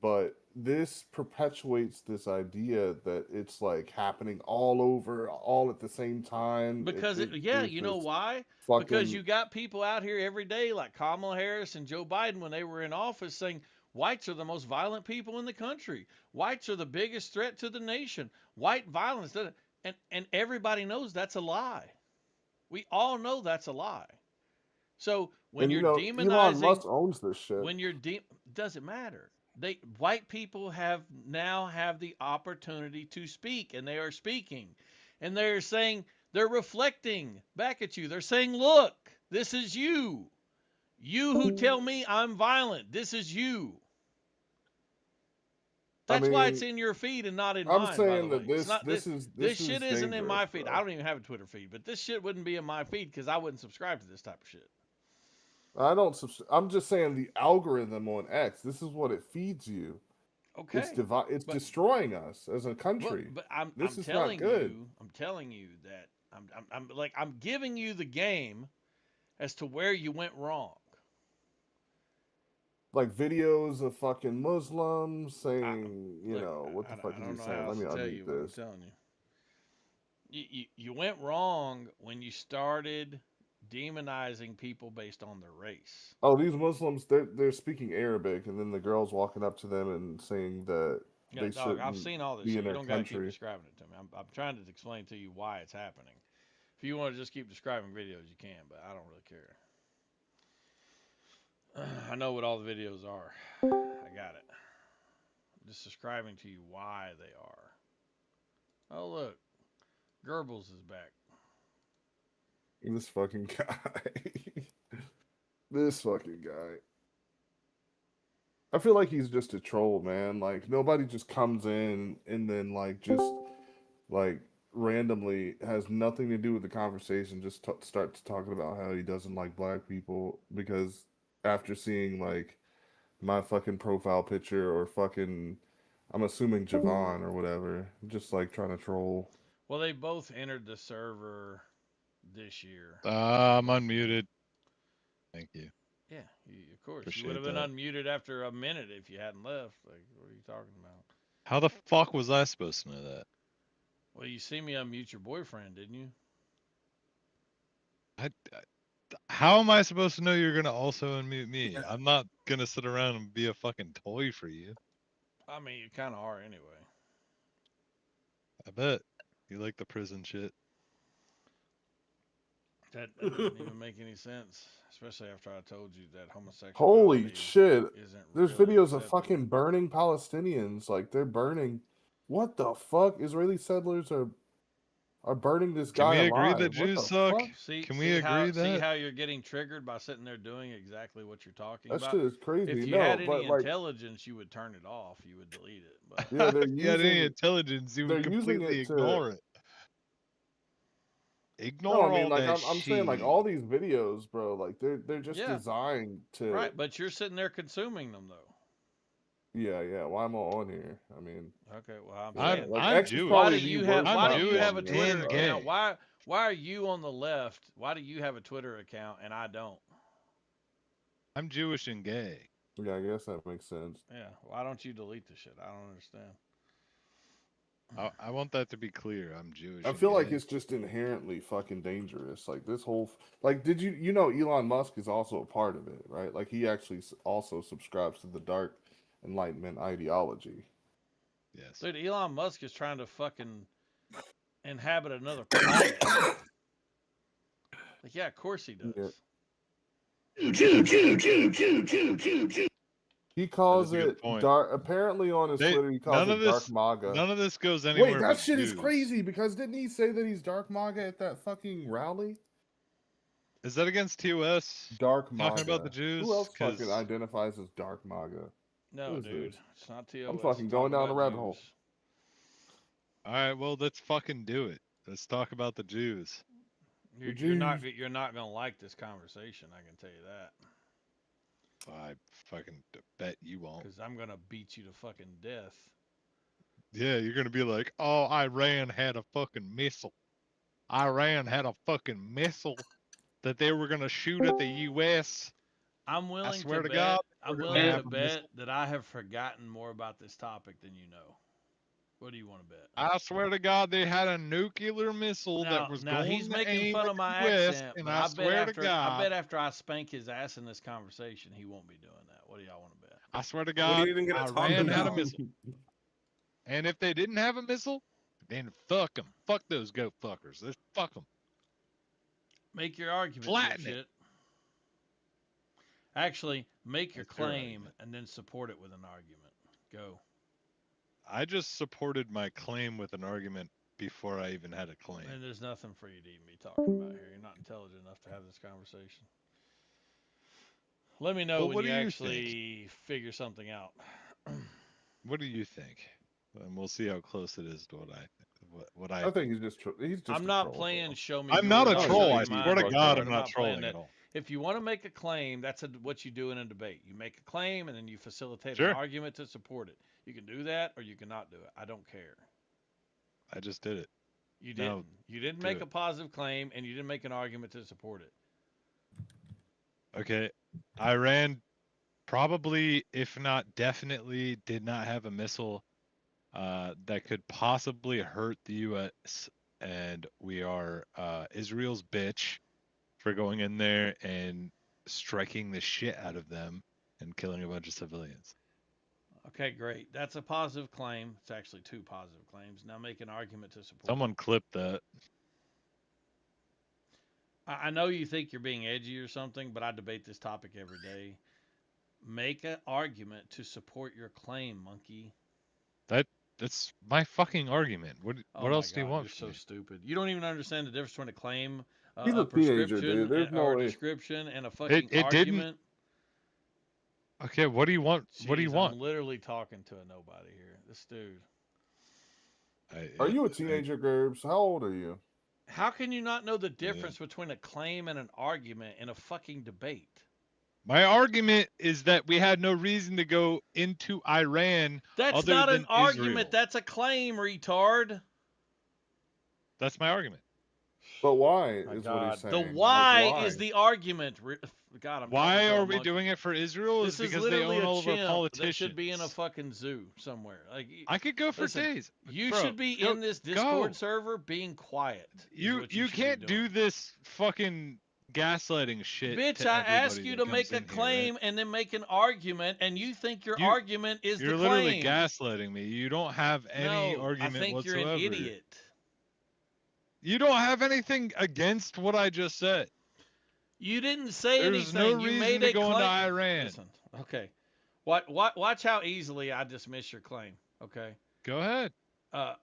but this perpetuates this idea that it's like happening all over, all at the same time. because yeah, There's you know this why? Because fucking you got people out here every day like Kamala Harris and Joe Biden when they were in office saying Whites are the most violent people in the country. Whites are the biggest threat to the nation. White violence, and everybody knows that's a lie. We all know that's a lie. So when And you you're know, Elon demonizing, Musk owns this shit. when you're doesn't matter. White people now have the opportunity to speak, and they are speaking, and they're saying, they're reflecting back at you. They're saying, look, this is you. You who tell me I'm violent, this is you. That's why it's in your feed and not in I'm mine, by the saying way. that It's not this shit is isn't in my dangerous, feed. bro. I don't even have a Twitter feed, but this shit wouldn't be in my feed because I wouldn't subscribe to this type of shit. I don't. I'm just saying the algorithm on X. This is what it feeds you. Okay. It's destroying us as a country. But I'm this is telling not good. you, I'm telling you that I'm giving you the game as to where you went wrong. Like videos of fucking Muslims saying, what the fuck I is don't he know saying? how Let else me to tell unmute you what I'm this. telling you. You went wrong when you started demonizing people based on their race. Oh, these Muslims, they're speaking Arabic, and then the girls walking up to them and saying that Yeah, they dog, shouldn't I've seen all this be shit. in You their don't gotta keep country. describing it to me. I'm trying to explain to you why it's happening. If you want to just keep describing videos, you can, but I don't really care. I know what all the videos are. I got it. I'm just describing to you why they are. Oh, look. Goebbels is back. This fucking guy. This fucking guy. I feel like he's just a troll, man. Like, nobody just comes in and then, like, randomly has nothing to do with the conversation, just starts talking about how he doesn't like black people because after seeing, like, my fucking profile picture or fucking, I'm assuming Javon or whatever, just, like, trying to troll. Well, they both entered the server this year. I'm unmuted. Thank you. Yeah, of course. You Appreciate would have been that. unmuted after a minute if you hadn't left. Like, what are you talking about? How the fuck was I supposed to know that? Well, you see me unmute your boyfriend, didn't you? How am I supposed to know you're gonna also unmute me? I'm not gonna sit around and be a fucking toy for you. I mean, you kind of are anyway. I bet. You like the prison shit. That doesn't even make any sense, especially after I told you that homosexuality Holy shit. isn't There's really videos of accepted. fucking burning Palestinians. Like, they're burning. What the fuck? Israeli settlers are burning this Can guy we agree alive. that What Jews the suck? fuck? Can we agree See that? how you're getting triggered by sitting there doing exactly what you're talking That about? shit is crazy. If you No, had any but, like- intelligence, you would turn it off. You would delete it. But Yeah, they're If you had any using. intelligence, you would they're using completely it to- ignore it. No, Ignore I mean, all like, that I'm saying, like, shit. all these videos, bro, like, they're just Yeah. designed to. right, but you're sitting there consuming them though. Yeah. Why am I on here? I mean, Okay, well, I'm like, I'm X is Jewish. why probably do the you worst have why do you Jewish have a platform on Twitter this, and account? gay. Why are you on the left? Why do you have a Twitter account and I don't? I'm Jewish and gay. Yeah, I guess that makes sense. Yeah, why don't you delete the shit? I don't understand. I want that to be clear. I'm Jewish. I and feel like gay. it's just inherently fucking dangerous. Like, this whole, like, did you know Elon Musk is also a part of it, right? Like, he actually also subscribes to the dark enlightenment ideology. Yes. Dude, Elon Musk is trying to fucking inhabit another planet. Like, yeah, of course he does. He calls That is a good it point. dark. Apparently, on his Twitter, he calls None it of this, dark MAGA. none of this goes anywhere. Wait, that with shit is Jews. crazy because didn't he say that he's dark MAGA at that fucking rally? Is that against TOS? Dark MAGA. Talking about the Jews? Who else 'Cause- fucking identifies as dark MAGA? No, Who is dude, this? it's not TOS. I'm fucking it's going talking down the about rabbit hole. Jews. All right, well, let's fucking do it. Let's talk about the Jews. You're not gonna like this conversation. I can tell you that. I fucking bet you won't. Because I'm gonna beat you to fucking death. Yeah, you're gonna be like, oh, Iran had a fucking missile. Iran had a fucking missile that they were gonna shoot at the U.S. I'm willing swear to to bet. God, I'm we're gonna willing to have a missile. bet that I have forgotten more about this topic than you know. What do you want to bet? I swear to God, they had a nuclear missile that was Now going he's to making aim fun at of my the US, accent, and but I I swear to bet God, after I spank his ass in this conversation, he won't be doing that. What do y'all want to bet? I swear to What are God, you even gonna talk Iran had a about? missile. And if they didn't have a missile, then fuck them. Fuck those goat fuckers. Let's fuck them. Make your argument, Flatten dipshit. it. Actually, make your What's your claim argument? and then support it with an argument. Go. I just supported my claim with an argument before I even had a claim. And there's nothing for you to even be talking about here. You're not intelligent enough to have this conversation. Let me know Well, when what you do you actually figure something out. What do you think? And we'll see how close it is to what I I think he's just I'm a not troll, playing bro. show me I'm not yours, a I'll troll. show I you swear mine, to God, retard. I'm not playing trolling that. at all. If you want to make a claim, that's what you do in a debate. You make a claim and then you facilitate Sure. an argument to support it. You can do that or you cannot do it. I don't care. I just did it. You Now, didn't. You didn't do make it. a positive claim and you didn't make an argument to support it. Okay. Iran probably, if not definitely, did not have a missile that could possibly hurt the U.S. And we are Israel's bitch for going in there and striking the shit out of them and killing a bunch of civilians. Okay, great. That's a positive claim. It's actually two positive claims. Now make an argument to support it. Someone clipped that. I know you think you're being edgy or something, but I debate this topic every day. Make an argument to support your claim, monkey. That's my fucking argument. What Oh my else do you God, want you're from so me? stupid. You don't even understand the difference between a claim, He's a a teenager, prescription, dude. There's no or a way. description, and a fucking It didn't. argument. Okay, what do you want? What do you Jeez, want? I'm literally talking to a nobody here. This dude. Are you a teenager, Gerbs? How old are you? How can you not know the difference between a claim and an argument in a fucking debate? My argument is that we had no reason to go into Iran That's other not than an argument. Israel. That's a claim, retard. That's my argument. But why My is God. what he's saying? The Like, why is the argument. God, I'm Why talking to a are we monkey. doing it for Israel? This Is is because they literally own a all of our chimp politicians. that should be in a fucking zoo somewhere. Like I could go for listen, days. You Bro, should be go- in this Discord go. server being quiet. is You what you should be can't doing. do this fucking gaslighting shit. Bitch, to I ask everybody you that to make comes a in here, right? claim and then make an argument, and you think your argument is You're the literally claim. gaslighting me. You don't have any No, argument I think whatsoever. you're an idiot. You don't have anything against what I just said. You didn't say There's anything. no You reason made to a go claim. into Iran. Listen, okay. Watch how easily I dismiss your claim. Okay. Go ahead. That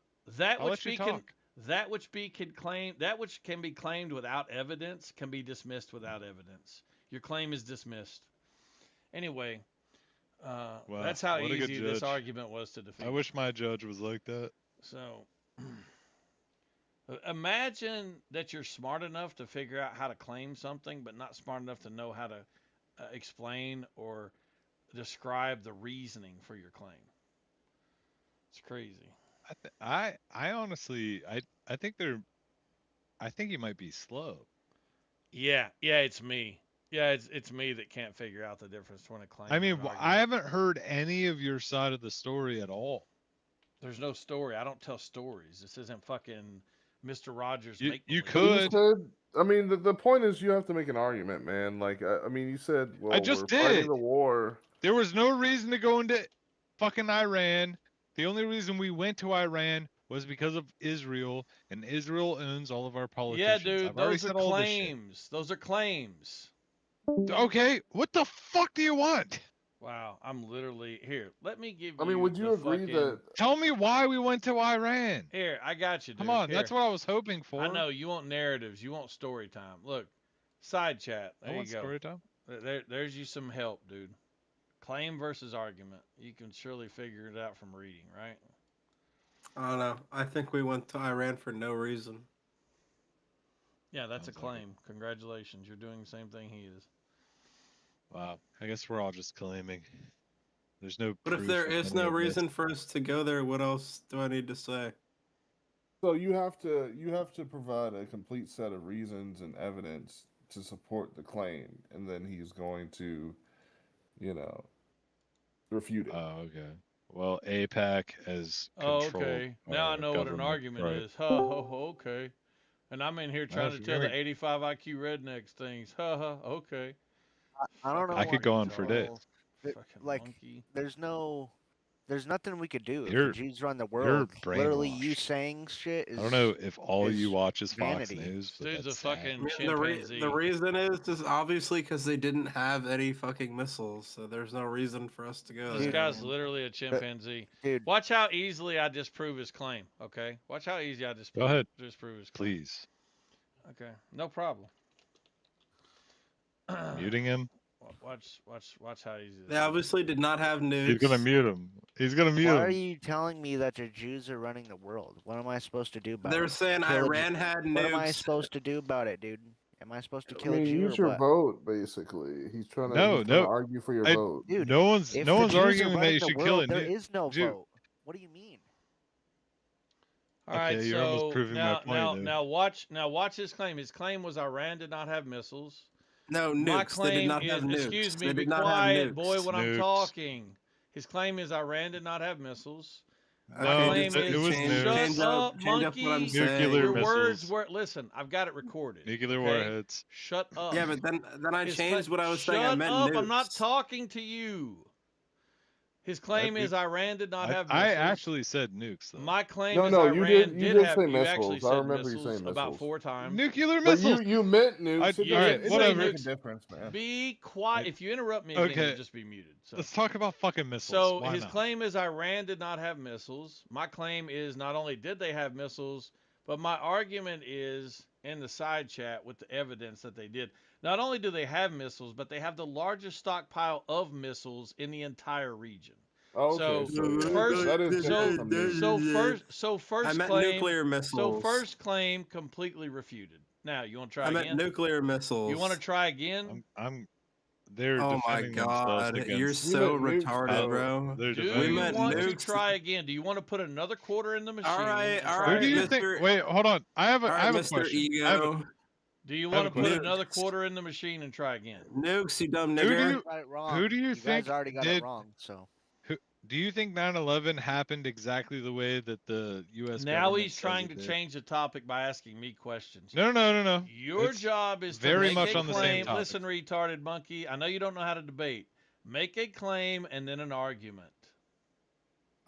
I'll which let you be talk. that which can be claimed without evidence can be dismissed without evidence. Your claim is dismissed. Anyway, Wow, that's how what a good easy this judge. argument was to defeat. I wish my judge was like that. So, imagine that you're smart enough to figure out how to claim something, but not smart enough to know how to explain or describe the reasoning for your claim. It's crazy. I honestly, I think you might be slow. Yeah, it's me. Yeah, it's me that can't figure out the difference between a claim. I mean, and an I argument. haven't heard any of your side of the story at all. There's no story. I don't tell stories. This isn't fucking Mr. Rogers You make. You could. said, I mean, the point is you have to make an argument, man. Like, I mean, you said, well, I just we're fighting did. the war. There was no reason to go into fucking Iran. The only reason we went to Iran was because of Israel, and Israel owns all of our Yeah, politicians. dude, I've already those are said all this shit. claims. Those are claims. Okay, what the fuck do you want? Wow, I'm literally here. Let me give you. I mean, would you the agree fucking... that? Tell me why we went to Iran. Here, I got you, dude. Come on, Here. that's what I was hoping for. I know you want narratives. You want story time. Look, side chat. There I you want go. story time. There's you some help, dude. Claim versus argument. You can surely figure it out from reading, right? I don't know. I think we went to Iran for no reason. Yeah, that's Sounds a like claim. Congratulations. You're doing the same thing he is. Wow, I guess we're all just claiming. There's no. But if proof there of is any no of this. reason for us to go there, what else do I need to say? So you have to provide a complete set of reasons and evidence to support the claim, and then he's going to, refute it. Oh, okay. Well, APAC as Oh, control. okay. Now I know what an argument is. Ha, ho, ho, okay. And I'm in here trying to if tell you're the 85 IQ rednecks things. Ha, ha, okay. I don't know. I could what go on for days. control Fucking like, monkey. there's nothing we could do if You're- the Jews run the you're world. Literally, you brainwashed. saying shit is. I don't know if all you is watch is Fox vanity. News, but Dude's a that's sad. fucking I mean, chimpanzee. the reason is obviously because they didn't have any fucking missiles, so there's no reason for us to go This there. guy's man. literally a chimpanzee. Dude, Watch how easily I disprove his claim. Okay, watch how easy I Go disprove ahead, disprove his claim. please. Okay, no problem. Muting him. Watch how easy. They obviously did not have nukes. He's gonna mute him. He's gonna mute why are him. you telling me that the Jews are running the world? What am I supposed to do about They were it? saying Kill a Jew- Iran had What am I nukes. supposed to do about it, dude? Am I supposed to I kill a mean, Jew use or your what? vote, basically. He's trying to, No, he's trying to no. argue for your I- vote. Dude, No one's if no the one's Jews are arguing that running you the should kill a world, there new is no Jew. vote. What do you mean? All right, Okay, you're almost so proving my now, point, now, dude. now watch his claim. His claim was Iran did not have missiles. No My nukes. They did claim not is, have nukes. excuse me, They be did not quiet, have boy, nukes. when I'm Nukes. talking. His claim is Iran did not have missiles. My No, claim it is was shut nukes. up, change up what I'm monkey. saying. Nuclear Your missiles. words were listen. I've got it recorded. Nuclear okay? warheads. Shut up. Yeah, but then I His changed what I was saying. I Shut meant up! nukes. I'm not talking to you. His claim I- is Iran did not have I missiles. actually said nukes though. My claim No, is no, Iran you did have. say You actually missiles. I said remember you missiles saying about missiles. 4 times. Nuclear But missiles. you meant nukes. You all right, didn't say whatever. Make a nukes. difference, man. Be quiet. If you interrupt me again, Okay. you'll just be muted. So, Let's talk about fucking missiles. so Why his not? claim is Iran did not have missiles. My claim is not only did they have missiles, but my argument is in the side chat with the evidence that they did. Not only do they have missiles, but they have the largest stockpile of missiles in the entire region. Okay, So yeah, first, that is different from nukes. so first I meant claim, nuclear missiles. so first claim completely refuted. Now you want to try I meant again? nuclear missiles. You want to try again? They're Oh my defending themselves god, against. you're so meant nukes, retarded, though. bro. They're Do defending you meant want to themselves. nukes. try again? Do you want to put another quarter in the machine? right, and all try Who do you again? think? Mr. Wait, hold on. I have a, All I right, have a Mr. question. Ego. Do you I have want a to put question. another quarter in the machine and try again? Nukes, you dumb Who do nigger. you Got it wrong. who do you guys think already got did? it wrong. So Do you think 9/11 happened exactly the way that the U.S. Now government he's says trying it to did? change the topic by asking me questions. No. Your It's job is to very make much a on the same claim. topic. Listen, retarded monkey. I know you don't know how to debate. Make a claim and then an argument.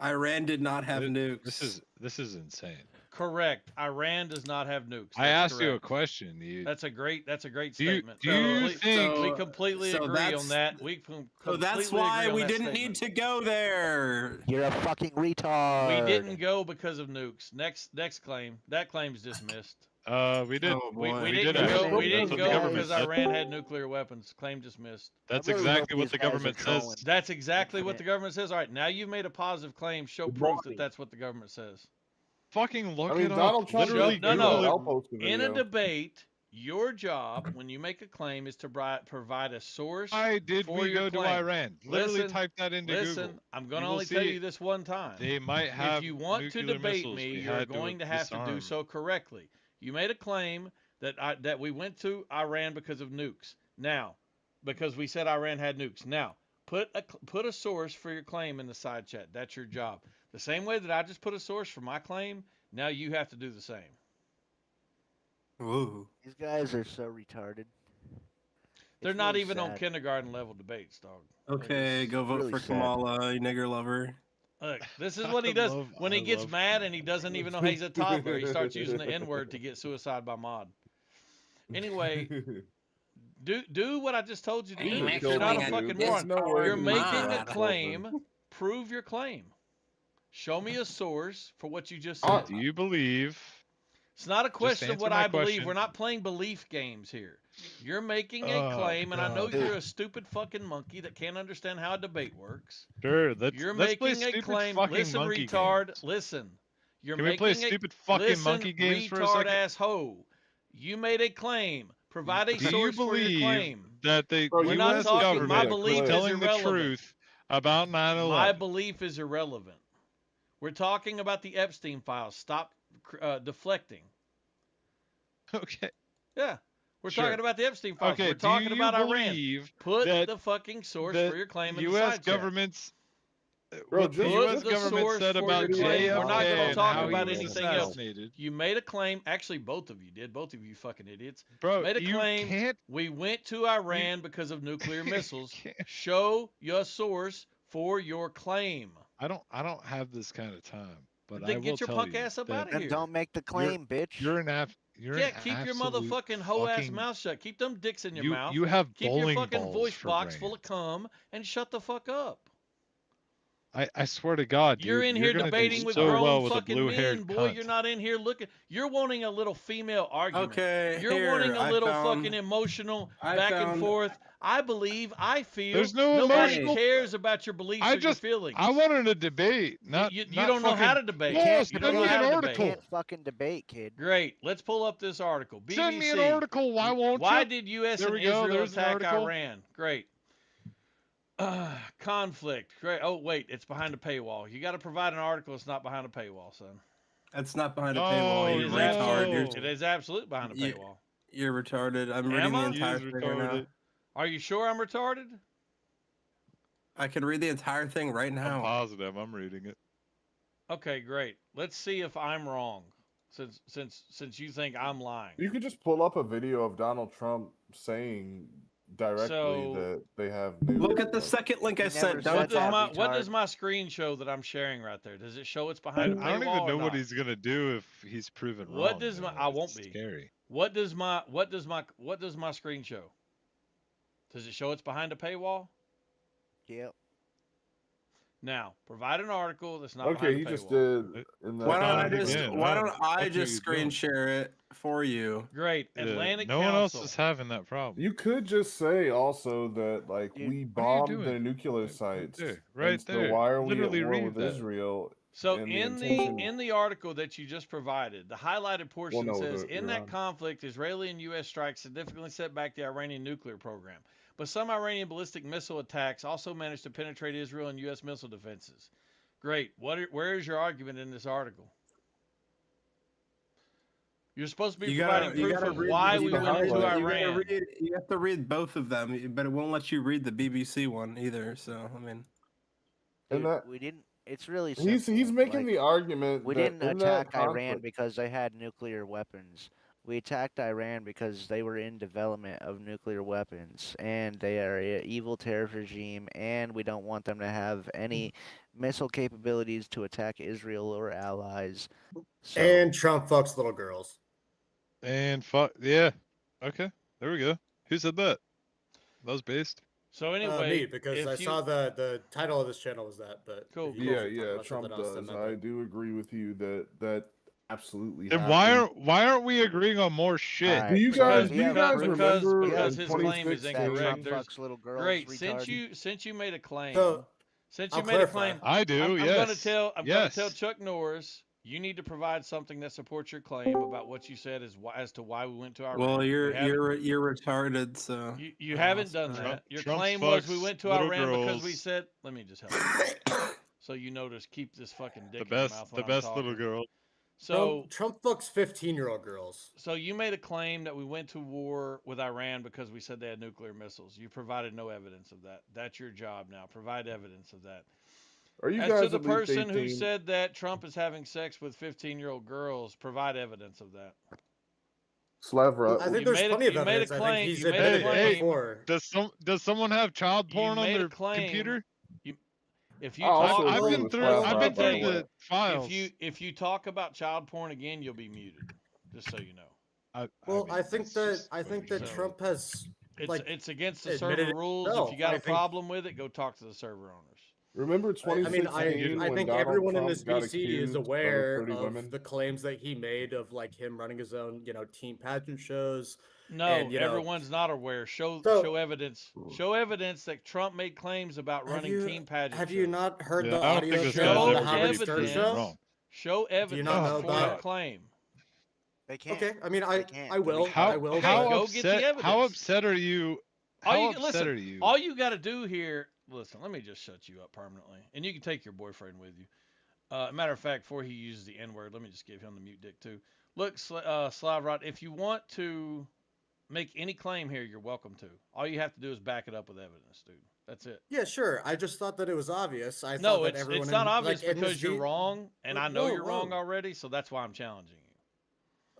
Iran did not have nukes. This is insane. Correct. Iran does not have nukes. I That's asked you a correct. question. You, That's a great do you, statement. do you We think? we completely so agree that's- on that. We So that's completely why agree on we that didn't statement. need to go there. you're a fucking retard. We didn't go because of nukes. Next claim. That claim's dismissed. We did. Oh, We, boy. we We didn't did go. actually. We That's didn't what the go government because said. Iran had nuclear weapons. Claim dismissed. That's I really hope exactly what these the guys are government trolling. says. That's exactly what the government says. All right, now you've made a positive claim. Show proof that that's what the government says. Fucking look I mean, it Donald up. Trump Literally, did No, Google no. it. I'll post the In a video. debate, your job when you make a claim is to provide a source. why did for we your go to claim. Iran? Literally Listen, type that into listen, Google. I'm going to You will only tell see you this one time. They might have If you want to nuclear debate missiles. me, We you're had going to have to do disarm. so correctly. You made a claim that we went to Iran because of nukes. Now, because we said Iran had nukes. Now, put a source for your claim in the side chat. That's your job. The same way that I just put a source for my claim, now you have to do the same. Ooh. These guys are so retarded. They're It's not really even on sad. kindergarten level debates, dog. Okay, go vote really for sad. Kamala, you nigger lover. Look, this is what he does when he gets mad and he doesn't even know he's a toddler. He starts using the N-word to get suicide by mod. Anyway, do what I just told you to do. You're not a fucking moron. You're making a claim. Prove your claim. Show me a source for what you just said. Do you believe? It's not a question of answer what my I believe. question. We're not playing belief games here. You're making a Oh, claim, and I know God. you're a stupid fucking monkey that can't understand how a debate works. Sure, You're let's play making a stupid claim. fucking Listen, monkey retard. games. Listen. You're Can we making play a stupid fucking listen, monkey games for a retard second? ass hoe. You made a claim. Provide a Do you source for your believe claim. that the We're not U.S. talking. My government belief was is telling the irrelevant. truth about 9/11? My belief is irrelevant. We're talking about the Epstein files. Stop deflecting. Okay. Yeah. We're Sure. talking about the Epstein files. Okay, We're do talking you about Iran. believe Put that the fucking source the for your claim in the U.S. side chat. government's Bro, what the just- U.S. just- the government source said for about your claim. We're not JFK going to and talk how about he was anything else. assassinated. You made a claim. Actually, both of you did. Both of you fucking idiots. Bro, Made a you claim. can't. We went to Iran because of nuclear missiles. can't- Show your source for your claim. I don't have this kind of time, but Then I will get your tell punk you ass up that out of Then here. don't make the claim, bitch. you're Yeah, an keep your absolute motherfucking hoe ass fucking- mouth shut. Keep them dicks in your you mouth. you have Keep your bowling fucking balls voice for box full brains. of cum and shut the fuck up. I swear to God, dude, You're in here gonna do debating with so grown well with a fucking blue-haired men, boy. cunt. You're not in here looking. You're wanting a little female argument. Okay, You're wanting a here, I little found- fucking emotional I back and found- forth. I believe, I feel. There's no nobody emotional- cares about your beliefs or your feelings. I wanted a debate, not you not don't know how to fucking- debate. You can't Send You don't know me debate. how an to article. debate. You can't fucking debate, kid. Great. Let's pull up this article. BBC. Send me an article. Why won't Why you? did U.S. There and we go, Israel there's an attack article. Iran? Great. Conflict. Great. Oh, wait. It's behind a paywall. You got to provide an article that's not behind a paywall, son. That's not behind a paywall. It You is, retard. absolute, it is absolutely behind a You- paywall. You're retarded. I'm Am reading the I? entire thing right now. Are you sure I'm retarded? I can read the entire thing right I'm now. positive. I'm reading it. Okay, great. Let's see if I'm wrong. Since you think I'm lying. You could just pull up a video of Donald Trump saying directly So- that they have. Look at the second link I sent. What Don't does my screen show that I'm sharing right there? Does it show it's behind a I don't paywall even know or what not? he's gonna do if he's proven wrong. What does my? though. I won't It's be. Scary. What does my screen show? Does it show it's behind a paywall? Yep. Now, provide an article that's not Okay, behind he a paywall. just did. In the Why don't I Not just again. why Wow. don't I What are just you screen doing? share it for you? Great. Yeah, Atlantic no one else Council. is having that problem. You could just say also that like Dude, we what are you bombed doing? their nuclear sites. there, right and so there. why are Literally we at war read with that. Israel? So and in the article that you just provided, the highlighted portion no, says, the in that Iran. conflict, Israeli and U.S. strikes significantly set back the Iranian nuclear program. But some Iranian ballistic missile attacks also managed to penetrate Israel and U.S. missile defenses. Great. Where is your argument in this article? You're supposed to be providing proof of why we went into Iran. You have to read both of them, but it won't let you read the BBC one either. So I mean, And Dude, that we didn't. It's really simple. he's making like, the argument we that didn't in that attack Iran conflict- because they had nuclear weapons. We attacked Iran because they were in development of nuclear weapons, and they are an evil terrorist regime, and we don't want them to have any missile capabilities to attack Israel or allies. So, And Trump fucks little girls. And fuck yeah. Okay, there we go. Who said that? That was based. So anyway, me, because if I you- saw the title of this channel was that. But Cool, if you guys Yeah, are talking yeah, about Trump something else, does. then I do agree with you that absolutely. And happened. why aren't we agreeing on more shit? Alright, Do you because guys remember because in his claim is 2016? incorrect. Trump fucks little girls, Great. retard. Since you made a claim, So, since I'll you made a clarify. claim, I do. I'm yes. gonna tell yes. Chuck Norris you need to provide something that supports your claim about what you said as to why we went to Iran. well, You haven't- you're retarded. So you haven't done that. Your Trump claim was we fucks went to little Iran because we girls. said. Let me just help you. So you notice, keep this fucking dick The in your mouth best, when the I'm best little talking. girl. So Trump fucks 15-year-old girls. So you made a claim that we went to war with Iran because we said they had nuclear missiles. You provided no evidence of that. That's your job now. Provide evidence of that. Are you As guys to the at least person who 18? said that Trump is having sex with 15-year-old girls, provide evidence of that. Slavra. I think You there's made a- plenty of you made a evidence. I claim- think he's you made a admitted claim- it before. Does someone have child porn on made a their claim- computer? If you Oh, talk, also I've agree been with through. Slavra I've been about through that. the files. if you talk about child porn again, you'll be muted. Just so you know. Well, mean, I think that's that just what that you Trump has It's against the admitted server it rules. himself. If you got I a think- problem with it, go talk to the server owners. Remember I 2016 mean, I when think Donald everyone in Trump this got VC accused is of aware 30 of women? the claims that he made of like him running his own, team pageant shows. No, and, everyone's not aware. Show evidence. Show evidence that Trump made claims about running team pageant. Have you shows. not heard Yeah, the I don't audio think this show guy's of the ever Howard done Stern anything show? wrong. Show evidence not know for your that? claim. They can't. Okay, I mean, I can't. will. How I will. how Go get the upset? How evidence. upset are you? All How you upset listen. are you? All you got to do here. Listen, let me just shut you up permanently, and you can take your boyfriend with you. Matter of fact, before he uses the N word, let me just give him the mute dick too. Look, Slavrot, if you want to make any claim here, you're welcome to. All you have to do is back it up with evidence, dude. That's it. Yeah, sure. I just thought that it was obvious. I No, thought that it's everyone not in, obvious like, in because this you're V- wrong, and I know Whoa, you're wrong whoa. already, so that's why I'm challenging you.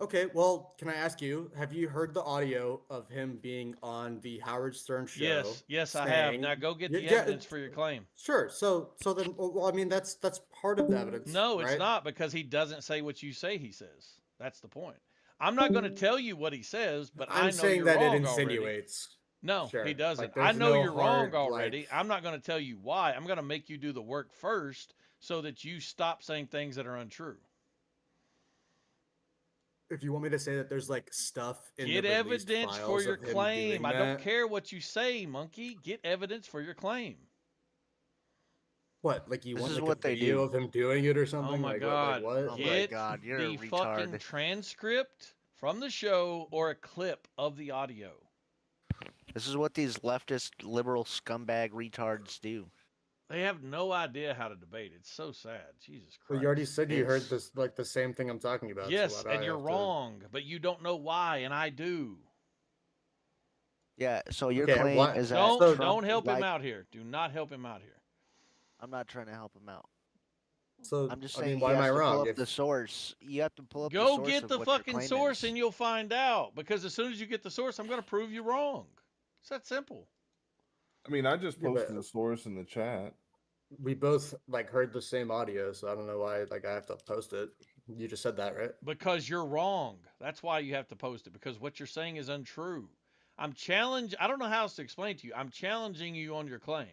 Okay, well, can I ask you, have you heard the audio of him being on the Howard Stern show? Yes, I have. saying- Now go get the Yeah, evidence for your claim. Sure. So then, well, I mean, that's part of the evidence. No, it's right? not because he doesn't say what you say he says. That's the point. I'm not going to tell you what he says, but I I'm know saying you're that wrong it already. insinuates. No, Sure. he doesn't. Like, I there's know no you're wrong hard, already. like- I'm not going to tell you why. I'm going to make you do the work first so that you stop saying things that are untrue. If you want me to say that there's like stuff in Get the released evidence for files your of him claim. doing I don't that- care what you say, monkey. Get evidence for your claim. What? Like you This want is like what a they video do. of him doing it or something? Oh my like, god. What? Oh my Get God, you're a the fucking retard. transcript from the show or a clip of the audio. This is what these leftist liberal scumbag retards do. They have no idea how to debate. It's so sad. Jesus Christ. Well, you already said you heard It's- this, like the same thing I'm talking about. so Yes, why do and I you're have to- wrong, but you don't know why, and I do. Yeah, so your Okay, claim why- is that Don't Trump help him liked- out here. Do not help him out here. I'm not trying to help him out. So I'm just I saying mean, he why am has I to pull wrong? up If- the source. You have to pull up the Go source get of the what your fucking claim source is. and you'll find out. Because as soon as you get the source, I'm going to prove you wrong. It's that simple. I mean, I just Yeah, but- posted the source in the chat. we both like heard the same audio, so I don't know why like I have to post it. You just said that, right? Because you're wrong. That's why you have to post it. Because what you're saying is untrue. I don't know how else to explain to you. I'm challenging you on your claim.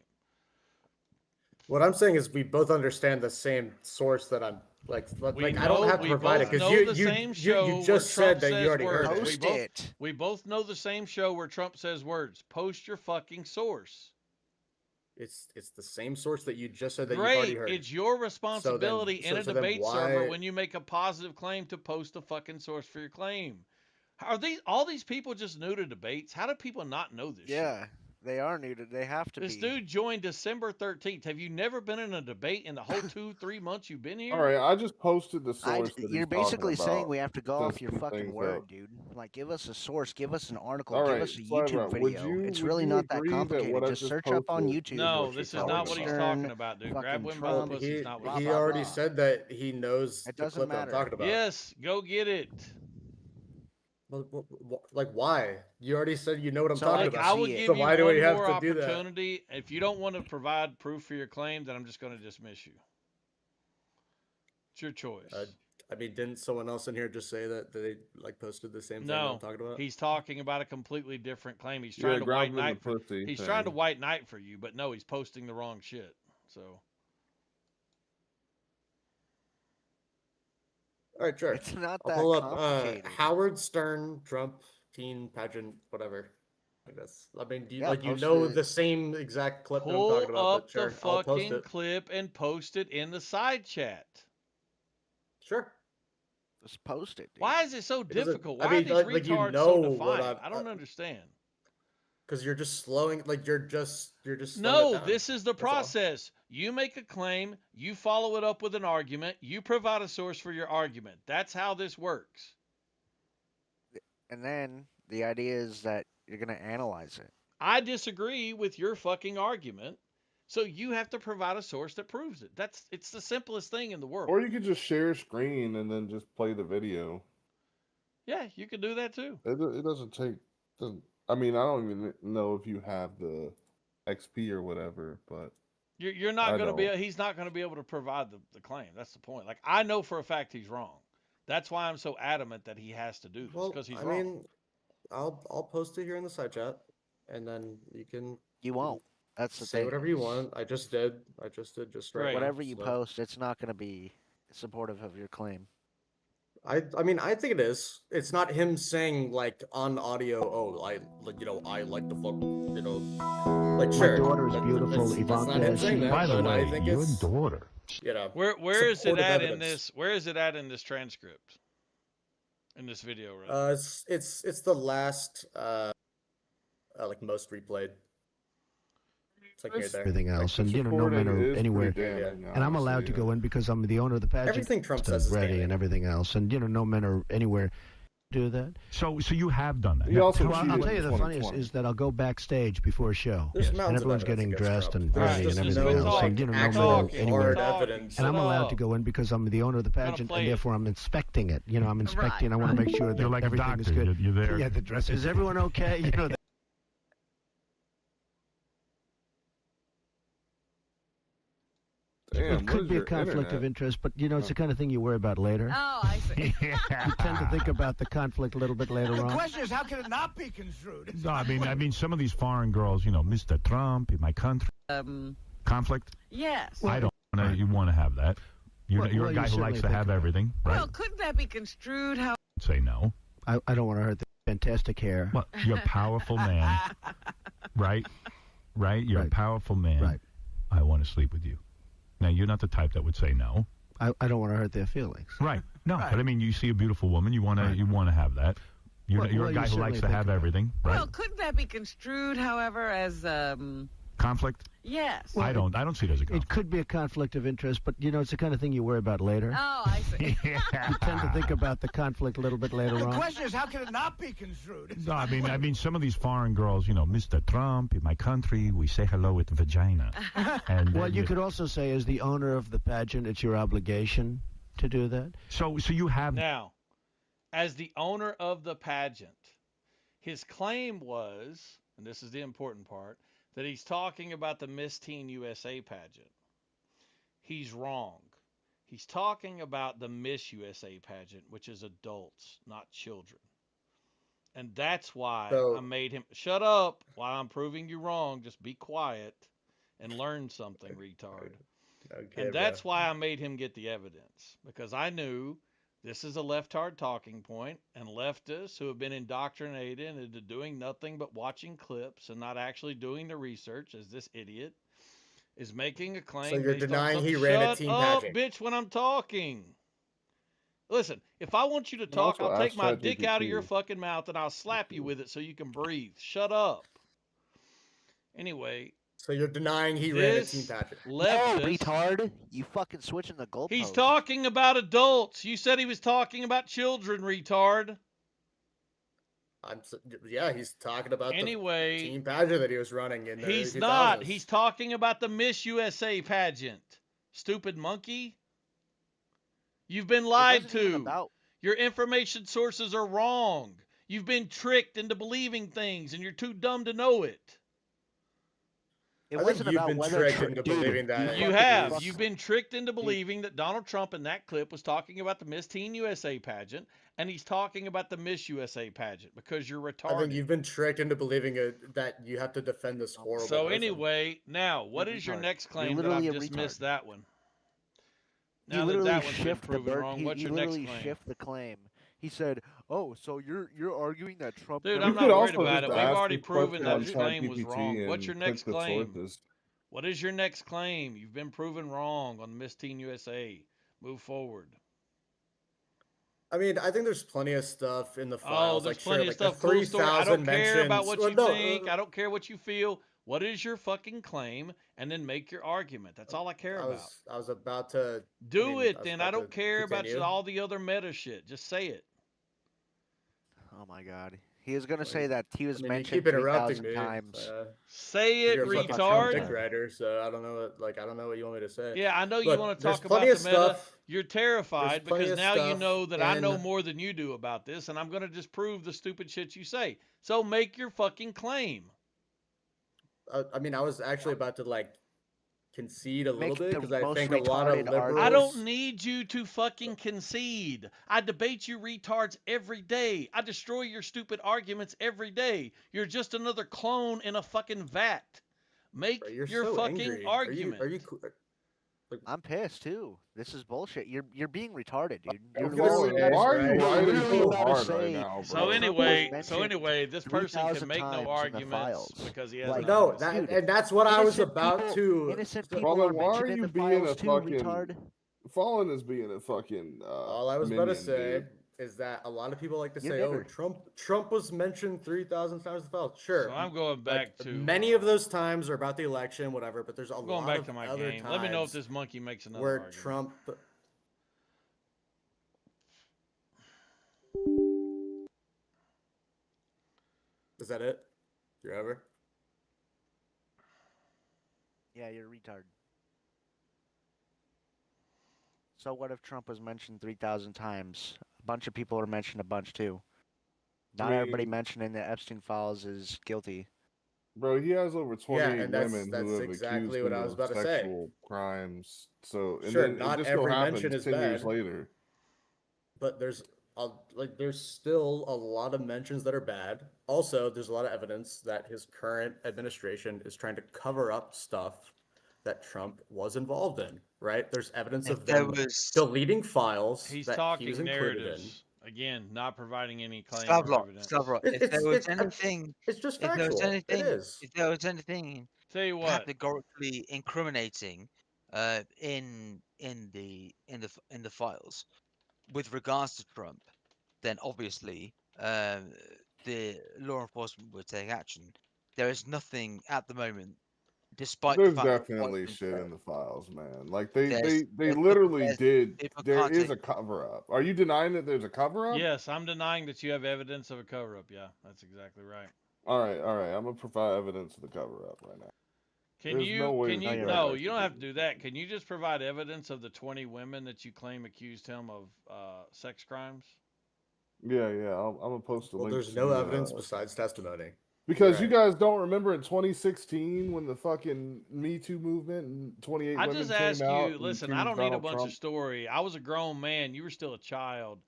What I'm saying is we both understand the same source that I'm like. We I don't know- have to we provide it both because know you the same you show you where just Trump said that says you already heard words. it. Post both- it. We both know the same show where Trump says words. Post your fucking source. It's the same source that you just said that you've Great. already heard. It's your responsibility in a so then debate server why- when you make a positive claim to post a fucking source for your claim. Are all these people just new to debates? How do people not know this shit? Yeah, they are new to. They have to This be. dude joined December 13th. Have you never been in a debate in the whole 2-3 months you've been here? All right, I just posted the source. that You're he's talking basically saying about we have to go to off your speed fucking things word, up. dude. Like, give us a source, give us an article, All give right, us a Slide YouTube Route, would video. you- It's would really you not that agree that complicated. what I Just just search up on posted YouTube. No, what this is you're not talking what he's about? talking about, dude. Grab fucking Wim by Trump. the pussy. It's not what blah, He he's blah, already blah. said that he knows It the doesn't clip that I'm matter. talking about. Yes, go get it. Like why? You already said you know what I'm So, talking like, about. I will see it. give So you why do one we have more to do that? opportunity. If you don't want to provide proof for your claim, then I'm just going to dismiss you. It's your choice. I mean, didn't someone else in here just say that they like posted the same thing that No, I'm talking about? he's talking about a completely different claim. He's Yeah, trying to grab white him in the knight. pussy He's trying to thing. white knight for you, but no, he's posting the wrong shit. So All right, sure. It's not I'll that pull up complicated. Howard Stern, Trump, teen pageant, whatever. I guess. I mean, Yeah, like you post know it. the same exact clip that I'm pull talking about. up But sure, the I'll post fucking it. clip and post it in the side chat. Sure. Just post it. Dude. Why is it so It doesn't- difficult? I Why mean, are these like you retards know so what defiant? I'm- I don't understand. Because you're just slowing. Like you're just slowing it No, down. this is the That's all. process. You make a claim, you follow it up with an argument, you provide a source for your argument. That's how this works. And then the idea is that you're gonna analyze it. I disagree with your fucking argument, so you have to provide a source that proves it. It's the simplest thing in the world. Or you could just share screen and then just play the video. Yeah, you could do that too. It doesn't take. I mean, I don't even know if you have the XP or whatever, but You're not I going to be. don't. He's not going to be able to provide the claim. That's the point. Like I know for a fact he's wrong. That's why I'm so adamant that he has to do this Well, because he's I wrong. mean, I'll post it here in the side chat, and then you can You won't. That's the say thing. whatever you want. I just did just right now, Whatever you so. post, it's not gonna be supportive of your claim. I mean, I think it is. It's not him saying like on audio, oh, I like I like the fuck, like sure. daughter is beautiful, That's Ivanka. not him saying that. By the but I way, think your it's daughter. Where is it supportive at in evidence. this? Where is it at in this transcript? In this video, right? It's the last like most replayed. It's like near there. Everything else, and no supporting men are is anywhere. pretty damning, And I'm allowed honestly, to go in because I'm the owner of the pageant. Everything Trump it's says is ready damning. and everything else, and no men are anywhere. do that. So you have done that. He also Well, I'll cheated tell you in the funniest 2020. is that I'll go backstage before a show, There's and mountains of everyone's evidence getting against dressed Trump. and There's ready just and everything no, else. like, And, you know, no actual matter anywhere. hard evidence. And I'm Shut allowed up. to go in because I'm the owner of the pageant, play and it. therefore I'm inspecting it. You know, I'm inspecting. I want to make sure that You're like a everything is doctor. good. You're there. Yeah, the dress. Is everyone okay? You know. Damn, It what could is be a your conflict of internet? interest, but you know, it's the kind of thing you worry about later. Oh, I see. You tend to think about the conflict a little bit later on. question is, how can it not be construed? No, I mean, some of these foreign girls, you know, Mr. Trump in my country. Conflict. Yes. I don't. You want to have that. You're Well, a you guy who certainly likes to think have about it. everything, right? Well, couldn't that be construed how? Say no. I don't want to hurt the fantastic hair. Well, you're a powerful man, right? Right. You're a powerful man. Right. I want to sleep with you. Now, you're not the type that would say no. I don't want to hurt their feelings. Right. No, but I mean, you see a beautiful woman, you want to have that. You're Well, a well, guy you who likes certainly to think have about it. everything, right? Well, couldn't that be construed, however, as Conflict. yes? I don't see it as a conflict. It could be a conflict of interest, but you know, it's the kind of thing you worry about later. Oh, I see. You tend to think about the conflict a little bit later on. question is, how can it not be construed? No, I mean, some of these foreign girls, you know, Mr. Trump in my country, we say hello with vagina. And Well, you could also say, as the owner of the pageant, it's your obligation to do that. So you have Now, as the owner of the pageant, his claim was, and this is the important part, that he's talking about the Miss Teen USA pageant. He's wrong. He's talking about the Miss USA pageant, which is adults, not children. And that's why I made him shut up while I'm proving you wrong. Just be quiet and learn something, retard. Okay, And that's why I made him get the evidence, because I knew this is a leftard talking point, and leftists who have been indoctrinated into doing nothing but watching clips and not actually doing the research, as this idiot is making a claim. So you're based on denying he something. ran a Shut teen up, pageant. bitch, when I'm talking. Listen, if I want you to talk, also I'll take ask my dick out of ChatGPT. your fucking mouth and I'll slap you with it so you can breathe. Shut up. Anyway, So you're denying he ran a this teen pageant. leftist. retard! You fucking switching the goalposts. He's talking about adults. You said he was talking about children, retard. Yeah, he's talking about Anyway, the teen pageant that he was running in the He's 2000s. not. He's talking about the Miss USA pageant. Stupid monkey. You've been lied to. Your information sources are wrong. You've been tricked into believing things, and you're too dumb to know it. It I think wasn't you've about been whether tricked Trump- into dude, believing that. You have. You've been tricked into believing that Donald Trump in that clip was talking about the Miss Teen USA pageant, and he's talking about the Miss USA pageant because you're retarded. I think you've been tricked into believing that you have to defend this horrible. So person. anyway, now what You're is your retarded. next You're claim that literally I've a just retard. missed that one? He Now that literally that one's been shift the proven burden. wrong, He, what's he your next literally claim? shift the claim. He said, "Oh, so you're arguing that Trump." Dude, never I'm You not could worried also about just it. We've ask already the proven question that on your claim was ChatGPT wrong. What's your and next click the claim? sources. What is your next claim? You've been proven wrong on Miss Teen USA. Move forward. I mean, I think there's plenty of stuff in the Oh, files. there's like, plenty sure, of like stuff. the Cool story. I don't 3,000 care about mentions- what well, you no, think. I don't care what you feel. What is your fucking claim? And then make your argument. That's all I care about. I was about to Do I it was then. about I don't to care about continue. all the other meta shit. Just say it. Oh my God. He was gonna say that he was I mean, you mentioned keep interrupting 3,000 me. times. Say it, You're a fucking Trump retard. dick rider, so I don't know. I don't know what you want me to say. Yeah, I know you Look, want to there's talk about plenty the of meta. stuff- You're terrified there's plenty because of now you stuff know that I know in- more than you do about this, and I'm going to disprove the stupid shit you say. So make your fucking claim. I mean, I was actually about to concede a little Make bit the because I most think a lot of retarded liberals. I don't need you to fucking concede. I debate you retards every day. I destroy your stupid arguments every day. You're just another clone in a fucking vat. Make Bro, you're your so fucking angry. argument. Are you? I'm pissed too. This is bullshit. You're being retarded, dude. Why You're are literally you writing literally so about to hard right say now, So bro? anyway, this person 3,000 can make times in no the arguments files. because he has Like, an No, argument. and that's what I was innocent about people- to. Innocent people Fallen, are why are mentioned in you the being a files too, fucking retard. Fallen is being a fucking All I was about to minion, say dude. is that a lot of people like to You're say, "Oh, never- Trump was mentioned 3,000 times in the files." Sure, So I'm going back to many of those times are about the election, whatever. But there's a I'm going lot back of to my other game. times Let me know if this monkey makes another where argument. Trump. Is that it? You're ever? Yeah, you're a retard. So what if Trump was mentioned 3,000 times? A bunch of people are mentioned a bunch too. Not everybody mean- mentioned in the Epstein files is guilty. Bro, he has over 28 and that's- women that's who have exactly accused what him I was of about to say. sexual crimes. So, and Sure, then not it just every so mention happens is 10 years bad. later. But there's there's still a lot of mentions that are bad. Also, there's a lot of evidence that his current administration is trying to cover up stuff that Trump was involved in. Right? There's evidence If of there them was- deleting files He's that he talking was included narratives. Again, not providing any claim or Stavro, evidence. Stavro, in. if there was anything, It's just if there was factual. anything, It is. if there was anything Tell you what. categorically incriminating, in the files, with regards to Trump, then obviously, the law enforcement would take action. There is nothing at the moment, despite There's the fact that definitely what's been shit said. in the files, man. Like they There's- literally there's- did. people There can't is take- a cover up. Are you denying that there's a cover up? Yes, I'm denying that you have evidence of a cover up. Yeah, that's exactly right. All right. I'm gonna provide evidence of the cover up right now. Can There's you? no way Can that you? you No, guys you can don't have to do that. Can you just provide evidence of the 20 women that you claim accused him of sex crimes? Yeah. I'm gonna post a Well, link. there's to no the, evidence besides testimony. Because You're you guys don't remember in 2016 when the fucking Me Too movement and 28 I women just came asked out you. and Listen, I accused don't need a Donald bunch Trump? of story. I was a grown man. You were still a child.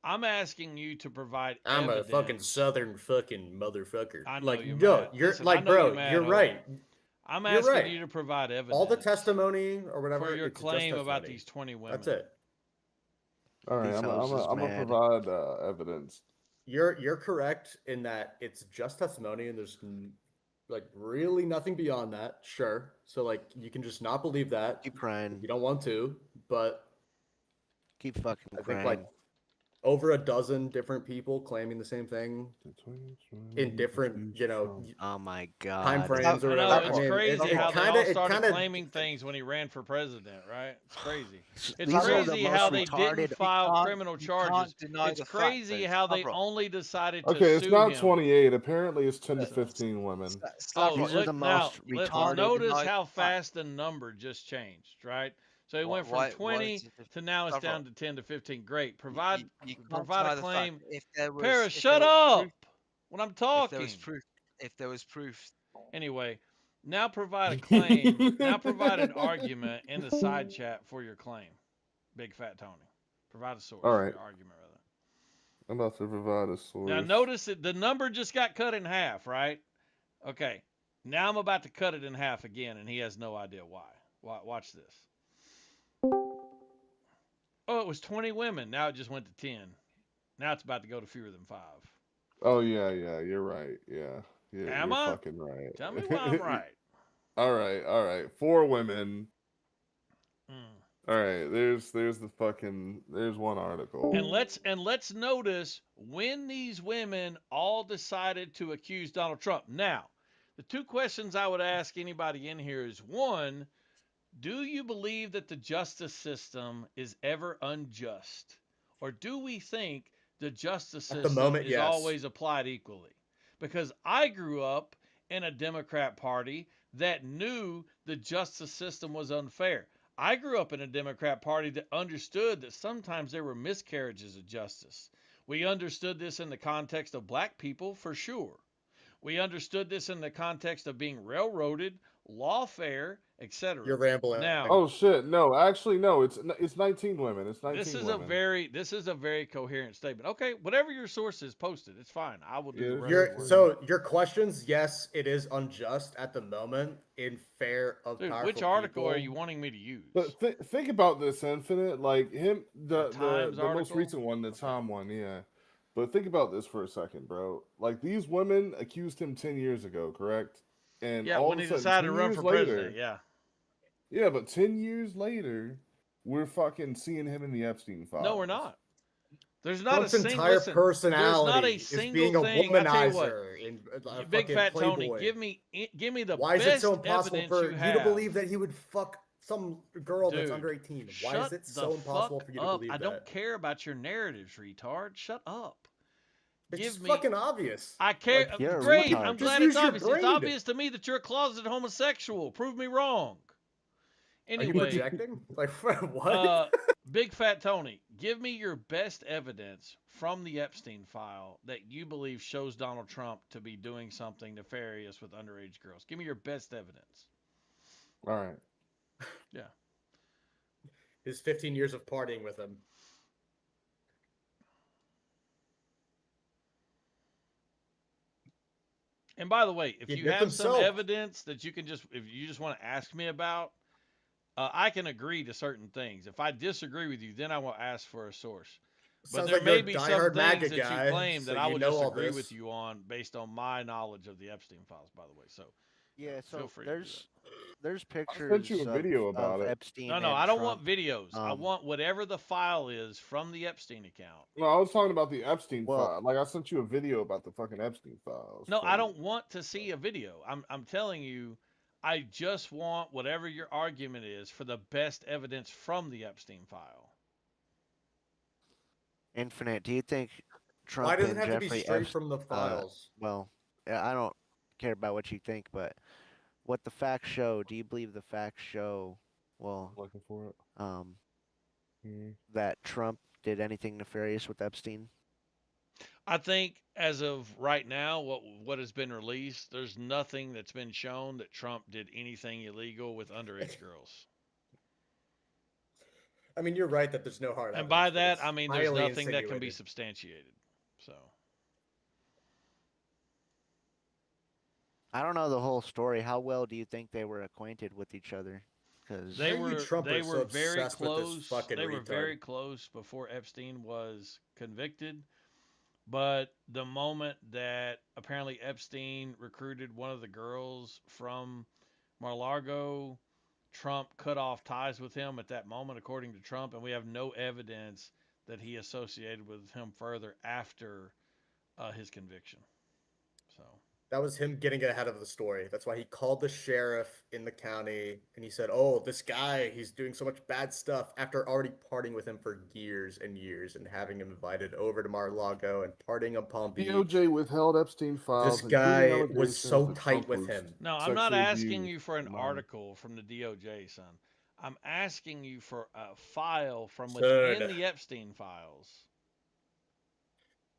I'm asking you to provide I'm evidence. a fucking southern fucking motherfucker. I know Like, you no, mad. you're Listen, I like, know bro, you mad, you're Owen. right. I'm You're asking right. you to provide evidence. All the testimony or whatever. for your it's just claim about testimony. these 20 women. That's it. All right, These I'm houses gonna mad. provide evidence. You're correct in that it's just testimony and there's like really nothing beyond that. Sure. So like you can just not believe that. Keep crying. You don't want to, but Keep fucking I think crying. like over a dozen different people claiming the same thing in different, Oh my god. time frames or I know, whatever. it's I mean, crazy how kinda, they all started kinda, claiming things when he ran for president, right? It's crazy. It's These are the crazy most how they retarded- didn't file can't- criminal you charges. can't deny It's the fact crazy that how they Stavro- only decided to Okay, it's sue not him. 28. Apparently, it's 10 to 15 women. Oh, These are look the now, most retarded- notice Denied how the fact. fast the number just changed, right? So it went from Why 20 is it to now it's Stavro, down to 10 to 15. Great. Provide you can't provide deny a the fact. claim. If there was, Paris, if shut there was up proof- when I'm If talking. there was proof. Anyway, now provide a claim. Now provide an argument in the side chat for your claim. Big Fat Tony. Provide a source All for right. your argument, rather. I'm about to provide a source. Now notice that the number just got cut in half, right? Okay. Now I'm about to cut it in half again, and he has no idea why. Watch this. Oh, it was 20 women. Now it just went to 10. Now it's about to go to fewer than 5. Oh yeah, you're right. Yeah, Am you're I? fucking right. Tell me why I'm right. All right. 4 women. Mm. All right, there's one article. And let's notice when these women all decided to accuse Donald Trump. Now, the 2 questions I would ask anybody in here is, 1, do you believe that the justice system is ever unjust? Or do we think the justice At the system moment, is yes. always applied equally? Because I grew up in a Democrat party that knew the justice system was unfair. I grew up in a Democrat party that understood that sometimes there were miscarriages of justice. We understood this in the context of black people, for sure. We understood this in the context of being railroaded, lawfare, etc. You're rambling. Now, Oh shit! No, actually, no. It's 19 women. It's 19 this is women. a very coherent statement. Okay, whatever your source is, post it. It's fine. I will do the rest of the work. So your questions, yes, it is unjust at the moment in fair of Dude, powerful which article are people. you wanting me to use? But think about this, Infinite. Like him, the Times most article? recent one, the Tom one, yeah. But think about this for a second, bro. Like these women accused him 10 years ago, correct? And Yeah, all when of he a sudden, decided 10 to run years for later, president, yeah. Yeah, but 10 years later, we're fucking seeing him in the Epstein files. No, we're not. There's not Trump's a single entire listen, personality there's not a is single being a thing. I tell you what, womanizer in a Big fucking Fat Playboy. Tony, give me the Why best is it so impossible evidence for you you have. to believe that he would fuck some girl that's Dude, under 18? Why shut is it the so impossible fuck for you to up. believe I that? don't care about your narratives, retard. Shut up. It's give just me. fucking obvious. I care. Like, You're a Great. retard. I'm Just glad use it's your obvious. It's brain. obvious to me that you're a closeted homosexual. Prove me wrong. Are you Anyway, projecting? Like what? Big Fat Tony, give me your best evidence from the Epstein file that you believe shows Donald Trump to be doing something nefarious with underage girls. Give me your best evidence. All right. Yeah. His 15 years of partying with him. And by the way, if He you nipped have some himself. evidence that you can if you just want to ask me about, I can agree to certain things. If I disagree with you, then I will ask for a source. But Sounds there like may you're a be some diehard MAGA things that guy, you claim so that I you would know all disagree this. with you on based on my knowledge of the Epstein files, by the way. So Yeah, feel so free to do that. there's I pictures sent you a video of about it. Epstein. No, and I don't Trump. want videos. I Um, want whatever the file is from the Epstein account. No, I was talking about the Epstein Well- file. Like I sent you a video about the fucking Epstein files. No, I from- don't want to see a video. I'm telling you, I just want whatever your argument is for the best evidence from the Epstein file. Infinite. Do you think Trump Why does it and have to Jeffrey be straight Epst- from the files? Well, I don't care about what you think, but what the facts show. Do you believe the facts show? Well, looking for it. That Trump did anything nefarious with Epstein? I think as of right now, what has been released, there's nothing that's been shown that Trump did anything illegal with underage girls. I mean, you're right that there's no hard And evidence. by but that, it's I mean there's highly nothing that can be insinuated. substantiated. So I don't know the whole story. How well do you think they were acquainted with each other? Because they Maybe were Trump they is were so very obsessed with this close. fucking They were retard. very close before Epstein was convicted. But the moment that apparently Epstein recruited one of the girls from Mar-a-Lago, Trump cut off ties with him at that moment, according to Trump, and we have no evidence that he associated with him further after his conviction. So That was him getting ahead of the story. That's why he called the sheriff in the county and he said, "Oh, this guy, he's doing so much bad stuff," after already partying with him for years and years and having him invited over to Mar-a-Lago and partying on Palm Beach. DOJ withheld Epstein files. This guy including was so allegations that tight Trump with was him. no, I'm not sexually asking abused you for an minors. article from the DOJ, son. I'm asking you for a file from Son. within the Epstein files.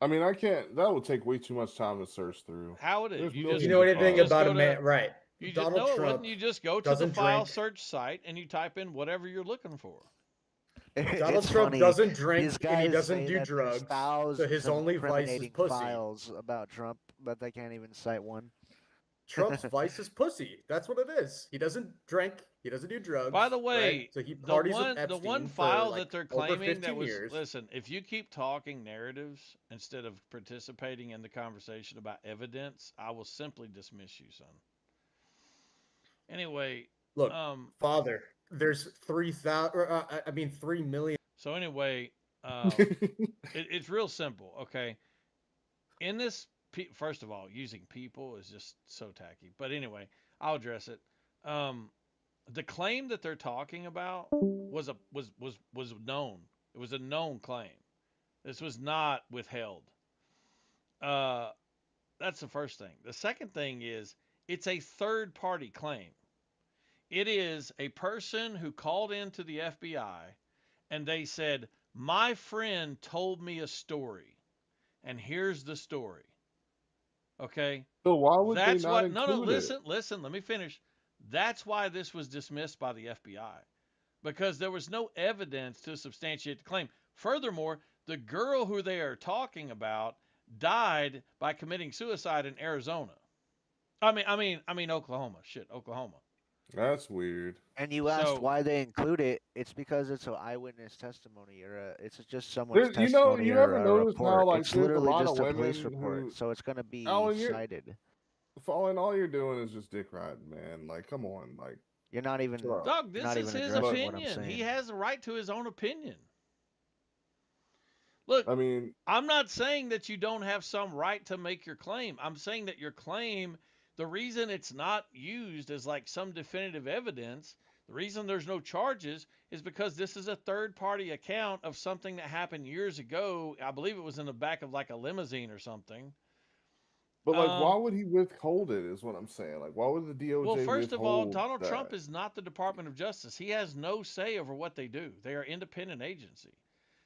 I mean, I can't. That would take way too much time to search through. How it is? There's You millions just You know of anything files. about go a man, to- right? You just Donald no, it Trump wouldn't. You just go to the doesn't file drink. search site and you type in whatever you're looking for. Donald It's Trump funny. doesn't drink These and he guys doesn't say do that there's drugs, so thousands his of only vice is incriminating pussy. files about Trump, but they can't even cite one. Trump's vice is pussy. That's what it is. He doesn't drink. He doesn't do drugs. By the right? way, so he the parties one with Epstein the one for, file like, that they're over claiming 15 that was years. listen, if you keep talking narratives instead of participating in the conversation about evidence, I will simply dismiss you, son. Anyway, Look, father, there's 3,000. I mean, 3 million. so anyway, it's real simple, okay? In this, first of all, using people is just so tacky. But anyway, I'll address it. The claim that they're talking about was known. It was a known claim. This was not withheld. That's the first thing. The second thing is it's a third party claim. It is a person who called into the FBI and they said, "My friend told me a story, and here's the story." Okay? So why would That's they not what include it? listen, let me finish. That's why this was dismissed by the FBI. Because there was no evidence to substantiate the claim. Furthermore, the girl who they are talking about died by committing suicide in Arizona. I mean Oklahoma. Shit, Oklahoma. That's weird. And you asked So- why they include it. It's because it's an eyewitness testimony, or it's just someone's There's- you know- testimony you or ever a noticed how, report. like, It's there's a literally lot just of a police women report, who- so it's gonna be Alan, you're- cited. Fallen, all you're doing is just dick riding, man. Like, come on, like. You're not even. Dog, this not is even his addressing what I'm opinion. He saying. has a right to his own opinion. Look, I mean, I'm not saying that you don't have some right to make your claim. I'm saying that your claim, the reason it's not used as like some definitive evidence, The reason there's no charges is because this is a third-party account of something that happened years ago. I believe it was in the back of like a limousine or something. But like, why would he withhold it? Is what I'm saying. Like, why would the DOJ Well, first of all, withhold Donald that? Trump is not the Department of Justice. He has no say over what they do. They are independent agency.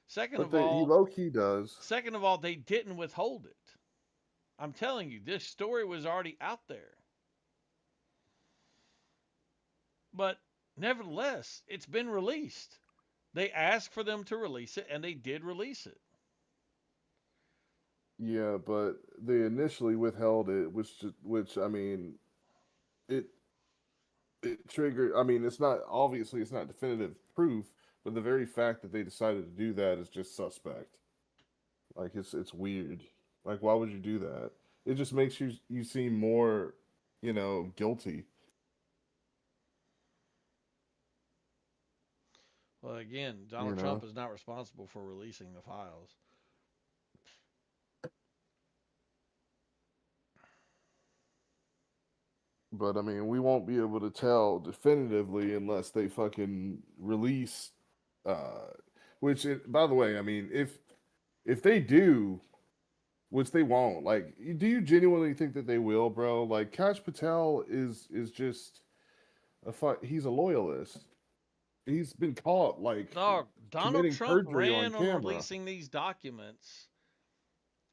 Second But of he all, low key does. Second of all, they didn't withhold it. I'm telling you, this story was already out there. But nevertheless, it's been released. They asked for them to release it, and they did release it. Yeah, but they initially withheld it, which I mean, it triggered. I mean, it's not obviously it's not definitive proof, but the very fact that they decided to do that is just suspect. Like it's weird. Like why would you do that? It just makes you seem more, guilty. Well, again, Donald Trump is not responsible for releasing the files. But I mean, we won't be able to tell definitively unless they fucking release. By the way, I mean, if they do, which they won't, like, do you genuinely think that they will, bro? Like, Kash Patel is just he's a loyalist. He's been caught like Dog, Donald committing Trump perjury ran on camera. releasing these documents,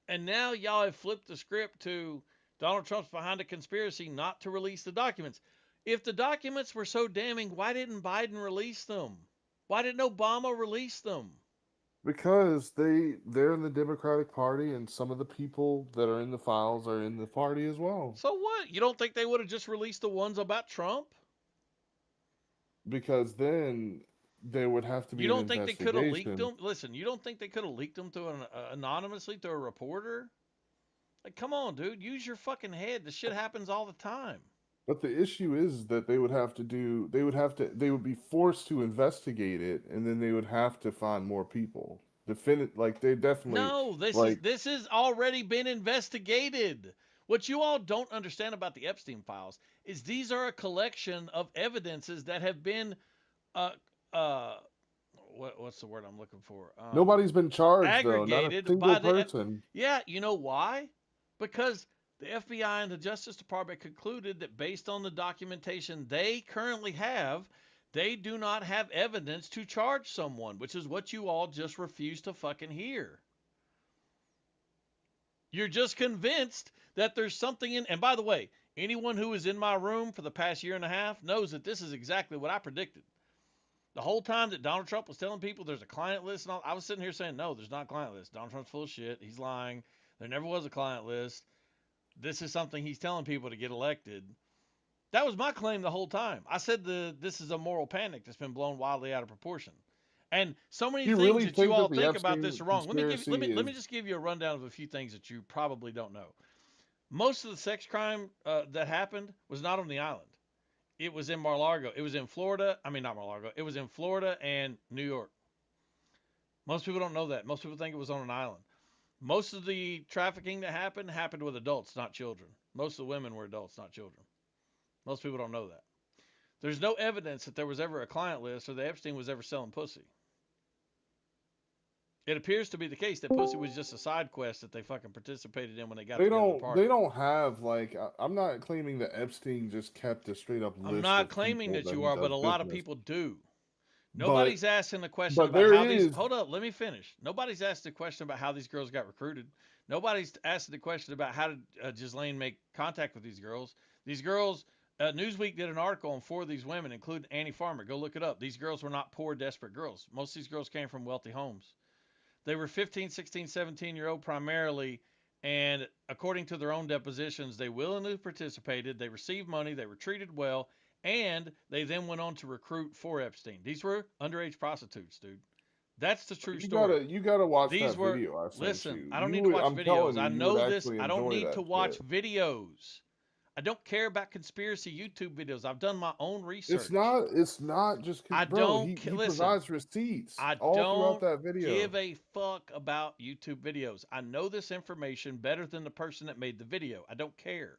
and now y'all have flipped the script to Donald Trump's behind a conspiracy not to release the documents. If the documents were so damning, why didn't Biden release them? Why didn't Obama release them? Because they're in the Democratic Party, and some of the people that are in the files are in the party as well. So what? You don't think they would have just released the ones about Trump? Because then there would have to be. You don't think they could have leaked investigation. them? Listen, you don't think they could have leaked them to anonymously to a reporter? Like, come on, dude. Use your fucking head. This shit happens all the time. But the issue is that they would be forced to investigate it, and then they would have to find more people. Like they definitely. No, this has already been investigated. What you all don't understand about the Epstein files is these are a collection of evidences that have been, what's the word I'm looking for? Nobody's been charged though. Not a Aggregated single by the person. Yeah, you know why? Because the FBI and the Justice Department concluded that based on the documentation they currently have, they do not have evidence to charge someone, which is what you all just refuse to fucking hear. You're just convinced that there's something in, and by the way, anyone who was in my room for the past year and a half knows that this is exactly what I predicted. The whole time that Donald Trump was telling people there's a client list and all, I was sitting here saying, no, there's not a client list. Donald Trump's full of shit. He's lying. There never was a client list. This is something he's telling people to get elected. That was my claim the whole time. I said this is a moral panic that's been blown wildly out of proportion. And so many You things really that think you all that the think about Epstein this are wrong. Let me is- just give you a rundown of a few things that you probably don't know. Most of the sex crime that happened was not on the island. It was in Mar-a-Lago. It was in Florida. I mean, not Mar-a-Lago. It was in Florida and New York. Most people don't know that. Most people think it was on an island. Most of the trafficking that happened with adults, not children. Most of the women were adults, not children. Most people don't know that. There's no evidence that there was ever a client list or that Epstein was ever selling pussy. It appears to be the case that pussy was just a side quest that they fucking participated in when they got They together at the don't. party. They don't have like. I'm not claiming that Epstein just kept a straight up list. I'm not of claiming people that you he are, but does a lot of business. people do. Nobody's asking the question but about there how these. is- Hold up, let me finish. Nobody's asked the question about how these girls got recruited. Nobody's asked the question about how did Ghislaine make contact with these girls. These girls, Newsweek did an article on 4 of these women, including Annie Farmer. Go look it up. These girls were not poor, desperate girls. Most of these girls came from wealthy homes. They were 15, 16, 17-year-old primarily, and according to their own depositions, they willingly participated. They received money. They were treated well. And they then went on to recruit for Epstein. These were underage prostitutes, dude. That's the true story. You gotta watch These that were, video I sent listen, you. I don't You need to would- watch I'm telling videos. I you know would this. actually I don't enjoy need that to watch shit. videos. I don't care about conspiracy YouTube videos. I've done my own research. It's not just. I Bro, don't he listen. provides receipts I all don't throughout that video. give a fuck about YouTube videos. I know this information better than the person that made the video. I don't care.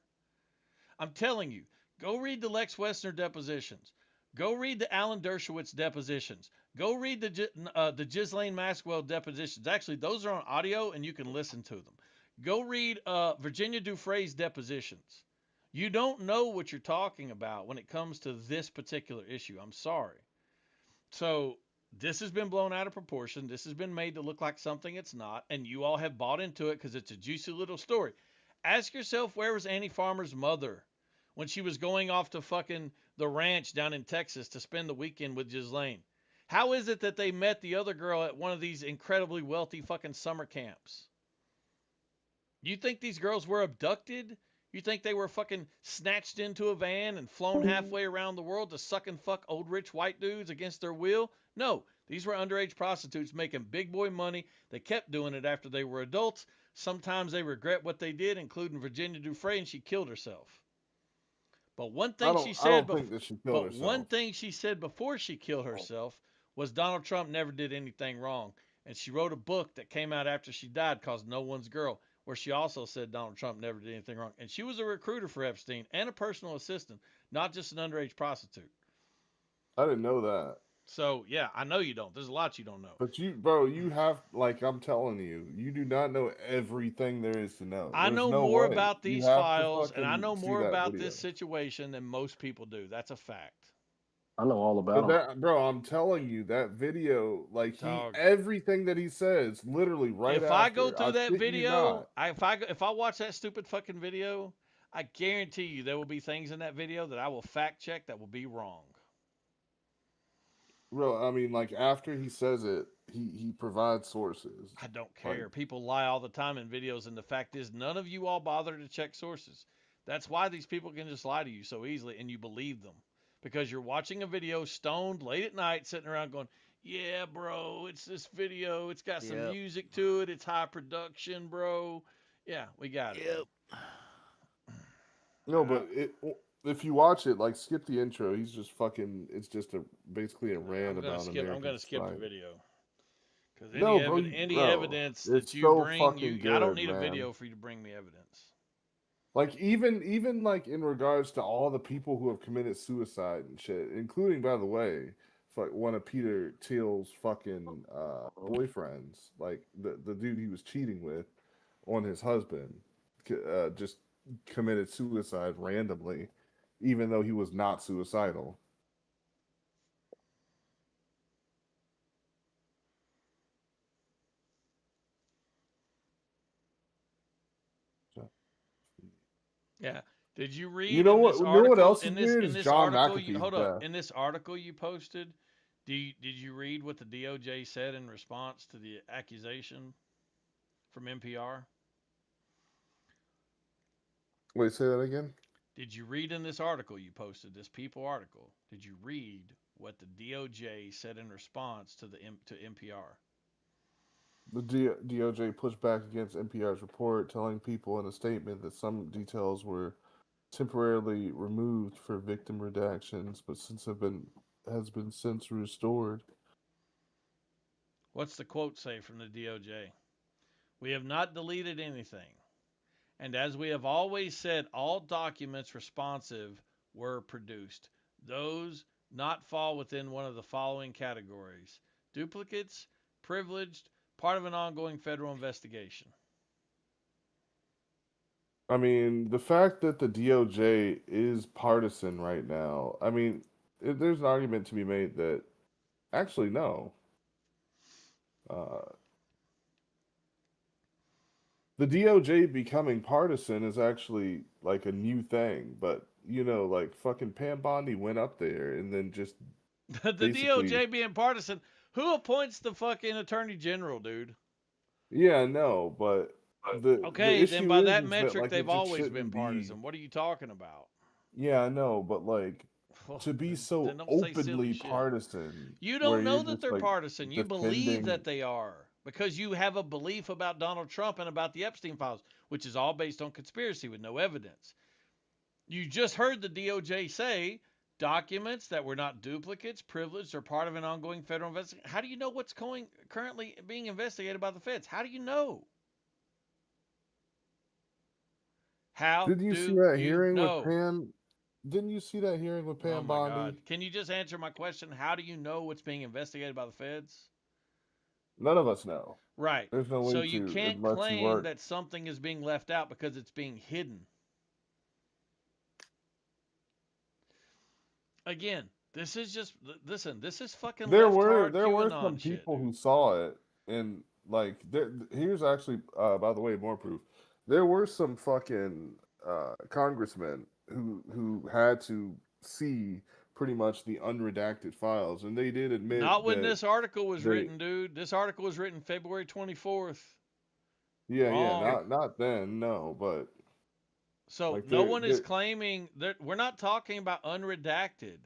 I'm telling you, go read the Lex Wessner depositions. Go read the Alan Dershowitz depositions. Go read the Ghislaine Maxwell depositions. Actually, those are on audio and you can listen to them. Go read Virginia Dufresne's depositions. You don't know what you're talking about when it comes to this particular issue. I'm sorry. So this has been blown out of proportion. This has been made to look like something it's not, and you all have bought into it because it's a juicy little story. Ask yourself, where was Annie Farmer's mother when she was going off to fucking the ranch down in Texas to spend the weekend with Ghislaine? How is it that they met the other girl at one of these incredibly wealthy fucking summer camps? You think these girls were abducted? You think they were fucking snatched into a van and flown halfway around the world to suck and fuck old rich white dudes against their will? No, these were underage prostitutes making big boy money. They kept doing it after they were adults. Sometimes they regret what they did, including Virginia Dufresne, and she killed herself. But one thing she said, one thing she said before she killed herself was Donald Trump never did anything wrong. And she wrote a book that came out after she died called No One's Girl, where she also said Donald Trump never did anything wrong. And she was a recruiter for Epstein and a personal assistant, not just an underage prostitute. I didn't know that. So, yeah, I know you don't. There's a lot you don't know. But you have, like I'm telling you, you do not know everything there is to know. I know no more way. about You these have to files, and I fucking know see more that about video. this situation than most people do. That's a fact. I know all about But him. that, bro, I'm telling you, that video, like Dog. everything that he says, literally right If after. I go through that kid you video, not. if I watch that stupid fucking video, I guarantee you there will be things in that video that I will fact check that will be wrong. Bro, I mean, like after he says it, he provides sources. I don't Like, care. People lie all the time in videos, and the fact is, none of you all bother to check sources. That's why these people can just lie to you so easily, and you believe them. Because you're watching a video stoned late at night, sitting around going, yeah, bro, it's this video. It's got some music to it. It's high production, bro. Yeah, we got it. No, but if you watch it, like skip the intro. He's just fucking. It's just basically a rant about American I'm gonna skip the society. video. Because No, bro, any bro, evidence that it's you so bring, fucking I don't good, need a man. video for you to bring me evidence. Like even like in regards to all the people who have committed suicide and shit, including, by the way, one of Peter Thiel's fucking boyfriends, like the dude he was cheating with on his husband, just committed suicide randomly, even though he was not suicidal. Yeah. Did you read? You know in what? This You know article, what else is in this, weird in is this John article, McAfee's hold up. death. In this article you posted, did you read what the DOJ said in response to the accusation from NPR? Wait, say that again. Did you read in this article you posted, this People article? Did you read what the DOJ said in response to NPR? The DOJ pushed back against NPR's report, telling people in a statement that some details were temporarily removed for victim redactions, but has been since restored. What's the quote say from the DOJ? We have not deleted anything. And as we have always said, all documents responsive were produced. Those not fall within one of the following categories: duplicates, privileged, part of an ongoing federal investigation. I mean, the fact that the DOJ is partisan right now, I mean, there's an argument to be made that actually, no. The DOJ becoming partisan is actually like a new thing, but like fucking Pam Bondi went up there and then just The basically, DOJ being partisan, who appoints the fucking attorney general, dude? yeah, no, but the Okay, issue then by that is metric, like, they've it just always been shouldn't be. partisan. What are you talking about? Yeah, I know, but like to be so then don't say silly openly shit. partisan, You where don't know you're that just, they're like, partisan. You believe defending. that they are because you have a belief about Donald Trump and about the Epstein files, which is all based on conspiracy with no evidence. You just heard the DOJ say documents that were not duplicates, privileged, or part of an ongoing federal investigation. How do you know what's currently being investigated by the feds? How do you know? How Did you do see that you hearing know? with Pam? Didn't you see that hearing with Oh Pam my Bondi? God! Can you just answer my question? How do you know what's being investigated by the feds? None of us know. Right. There's no way So to you can't unless you claim work. that something is being left out because it's being hidden. Again, this is just listen. This is fucking There left were hard there were QAnon some shit. people who saw it, and like here's actually by the way more proof. There were some fucking congressmen who had to see pretty much the unredacted files, and they did admit Not when that this article was they, written, dude. This article was written February 24th. yeah, Wrong. not then, no, but So like no one is claiming that we're not talking about unredacted.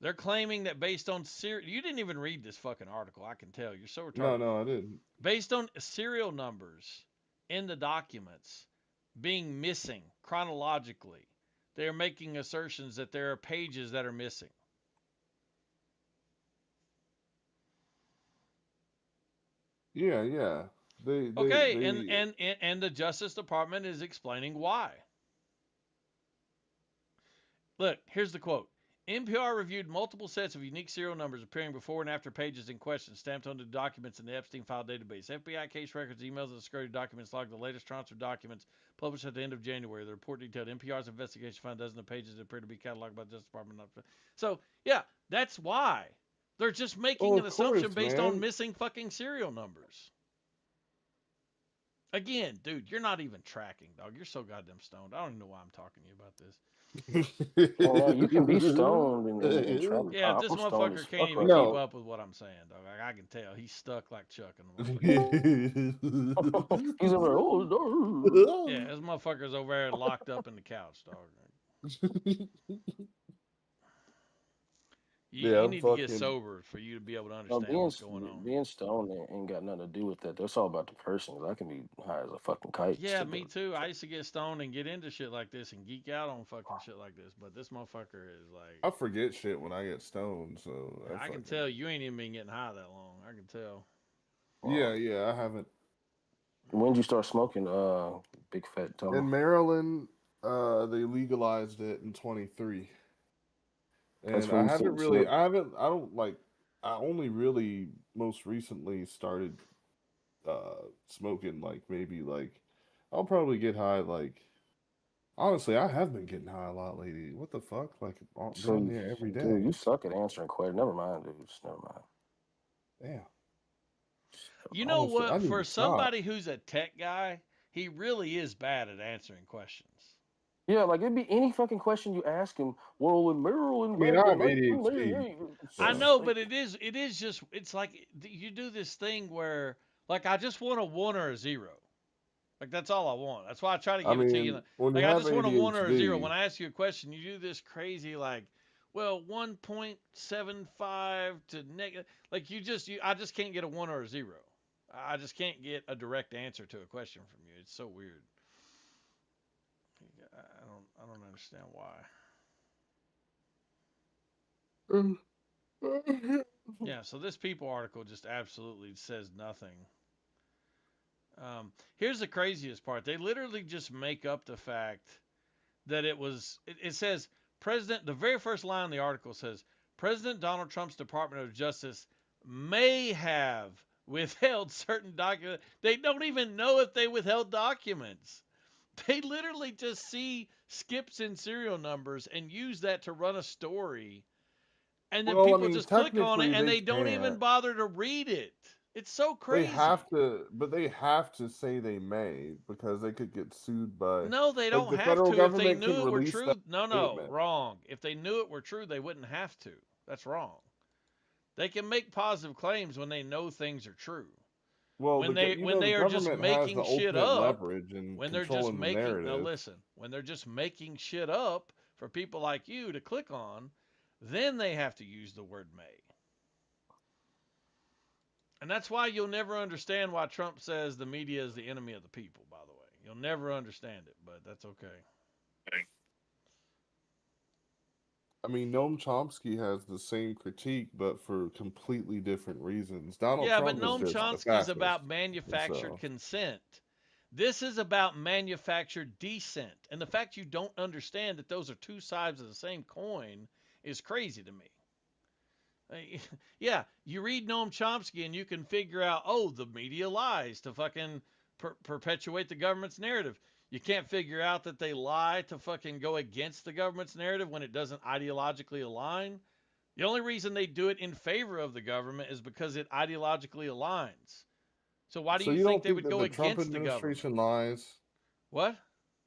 They're claiming that based on you didn't even read this fucking article. I can tell you're so retarded. no, I didn't. Based on serial numbers in the documents being missing chronologically, they are making assertions that there are pages that are missing. Yeah. Okay, and the Justice Department is explaining why. Look, here's the quote. NPR reviewed multiple sets of unique serial numbers appearing before and after pages in question stamped onto documents in the Epstein file database. FBI case records, emails, and security documents logged the latest tranche of documents published at the end of January. The report detailed NPR's investigation found dozens of pages that appear to be cataloged by the Justice Department. So, yeah, that's why. They're just making an assumption based on missing fucking serial numbers. Again, dude, you're not even tracking, dog. You're so goddamn stoned. I don't even know why I'm talking to you about this. Well, you can be stoned and track. Yeah, this I'm stoned as motherfucker can't fuck even right keep now. up with what I'm saying, dog. I can tell. He's stuck like Chuck in the motherfucker. He's over there. Oh, no. Yeah, this motherfucker's over there locked up in the couch, dog. You need to get sober for you to be able to understand what's going on. Being stoned ain't got nothing to do with that. That's all about the person. 'Cause I can be high as a fucking kite. Yeah, me too. I used to get stoned and get into shit like this and geek out on fucking shit like this. But this motherfucker is like, I forget shit when I get stoned, so I can tell you ain't even been getting high that long. I can tell. Yeah, I haven't. When did you start smoking, Big Fat Tony? In Maryland, they legalized it in 23. That's And when I you haven't said- really, so- I only really most recently started smoking like maybe like I'll probably get high like honestly I have been getting high a lot lately. What the fuck? Like damn near every day. Dude, you suck at answering questions. Never mind, dude. Just never mind. Damn. You know Honestly, I what? need For to stop. somebody who's a tech guy, he really is bad at answering questions. Yeah, like it'd be any fucking question you ask him. Well, in Maryland, I mean, back I in have ADHD. 1988, I know, but it is just, it's like you do this thing where, like, I just want a 1 or a 0. Like, that's all I want. That's why I try to I give it to you. mean, when Like, you I have just want a 1 or a 0. ADHD When I ask you a question, you do this crazy, like, well, 1.75 to negative. Like, I just can't get a 1 or a 0. I just can't get a direct answer to a question from you. It's so weird. I don't understand why. Yeah, so this People article just absolutely says nothing. Here's the craziest part. They literally just make up the fact that it says, the very first line in the article says, President Donald Trump's Department of Justice may have withheld certain documents. They don't even know if they withheld documents. They literally just see skips in serial numbers and use that to run a story. And then Well, I people mean, just click on it technically and they they don't even can't. bother to read it. It's so crazy. They have to say they may because they could get sued by. No, they like, don't the have federal to. If they government knew can it were release true, that no, statement. wrong. If they knew it were true, they wouldn't have to. That's wrong. They can make positive claims when they know things are true. Well, when the they are just government has making the shit ultimate up, leverage in when they're just controlling the making narrative. when they're just making shit up for people like you to click on, then they have to use the word may. And that's why you'll never understand why Trump says the media is the enemy of the people, by the way. You'll never understand it, but that's okay. I mean, Noam Chomsky has the same critique, but for completely different reasons. Donald Yeah, Trump but Noam is just a Chomsky's fascist, about manufactured so. consent. This is about manufactured dissent. And the fact you don't understand that those are two sides of the same coin is crazy to me. Yeah, you read Noam Chomsky and you can figure out, oh, the media lies to fucking perpetuate the government's narrative. You can't figure out that they lie to fucking go against the government's narrative when it doesn't ideologically align. The only reason they do it in favor of the government is because it ideologically aligns. So why do So you you think don't they think would that go the Trump against the government? administration lies? What?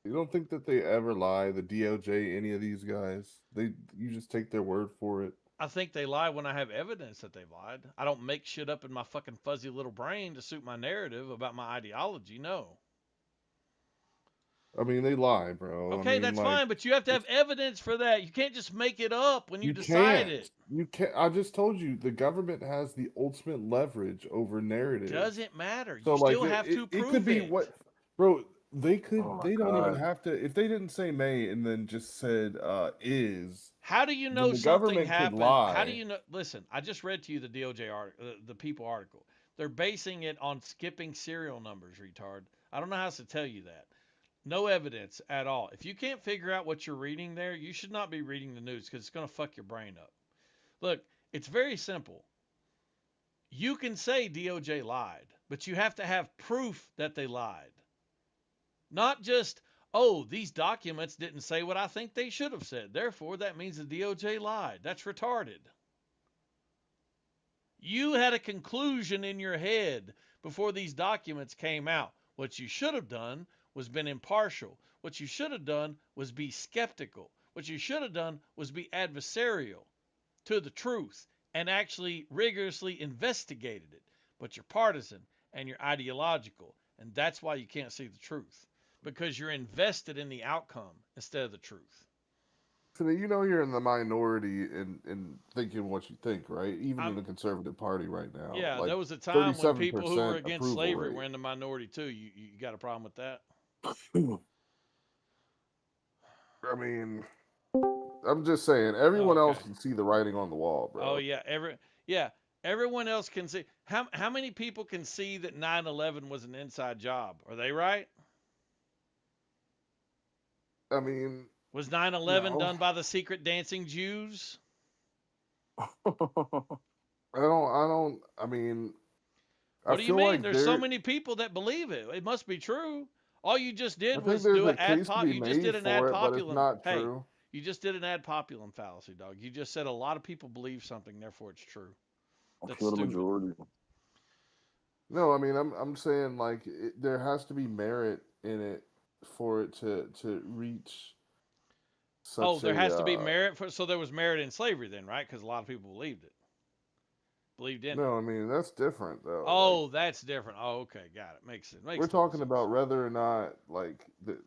You don't think that they ever lie? The DOJ, any of these guys, you just take their word for it. I think they lie when I have evidence that they've lied. I don't make shit up in my fucking fuzzy little brain to suit my narrative about my ideology. No. I mean, they lie, bro. Okay, that's fine, but you have to have evidence for that. You can't just make it up when you decide it. You can't. I just told you the government has the ultimate leverage over narrative. Doesn't matter. So You like, still have to prove it could be what, bro. They could. Oh my they don't even God. have to. If they didn't say may and then just said is. How do you then know the something government could happened? lie. How do you know? Listen, I just read to you the DOJ article, the People article. They're basing it on skipping serial numbers, retard. I don't know how else to tell you that. No evidence at all. If you can't figure out what you're reading there, you should not be reading the news because it's going to fuck your brain up. Look, it's very simple. You can say DOJ lied, but you have to have proof that they lied. Not just, oh, these documents didn't say what I think they should have said. Therefore, that means the DOJ lied. That's retarded. You had a conclusion in your head before these documents came out. What you should have done was been impartial. What you should have done was be skeptical. What you should have done was be adversarial to the truth and actually rigorously investigated it. But you're partisan and you're ideological, and that's why you can't see the truth, because you're invested in the outcome instead of the truth. So you know you're in the minority in thinking what you think, right? Even in the conservative party right now. Yeah, like there was a time when people who were 37% against approval slavery rate. were in the minority too. You got a problem with that? I mean, I'm just saying, everyone else can see the writing on the wall, bro. Oh yeah, everyone else can see. How many people can see that 9/11 was an inside job? Are they right? I mean, Was 9/11 no. done by the secret dancing Jews? I don't. I mean, What I do you feel mean? like There's so many people that believe it. It must be true. All you just I did think was there's do a an ad case to pop. be You just did made an ad for it, but it's populum. not Hey, true. you just did an ad populum fallacy, dog. You just said a lot of people believe something, therefore it's true. That's feel the stupid. majority. No, I mean, I'm saying like there has to be merit in it for it to reach such Oh, there has to be a. merit for. So there was merit in slavery then, right? Because a lot of people believed it. Believed in it. No, I mean that's different though. Oh, that's different. Oh, okay, got it. Makes sense. Makes We're total talking sense. about whether or not like the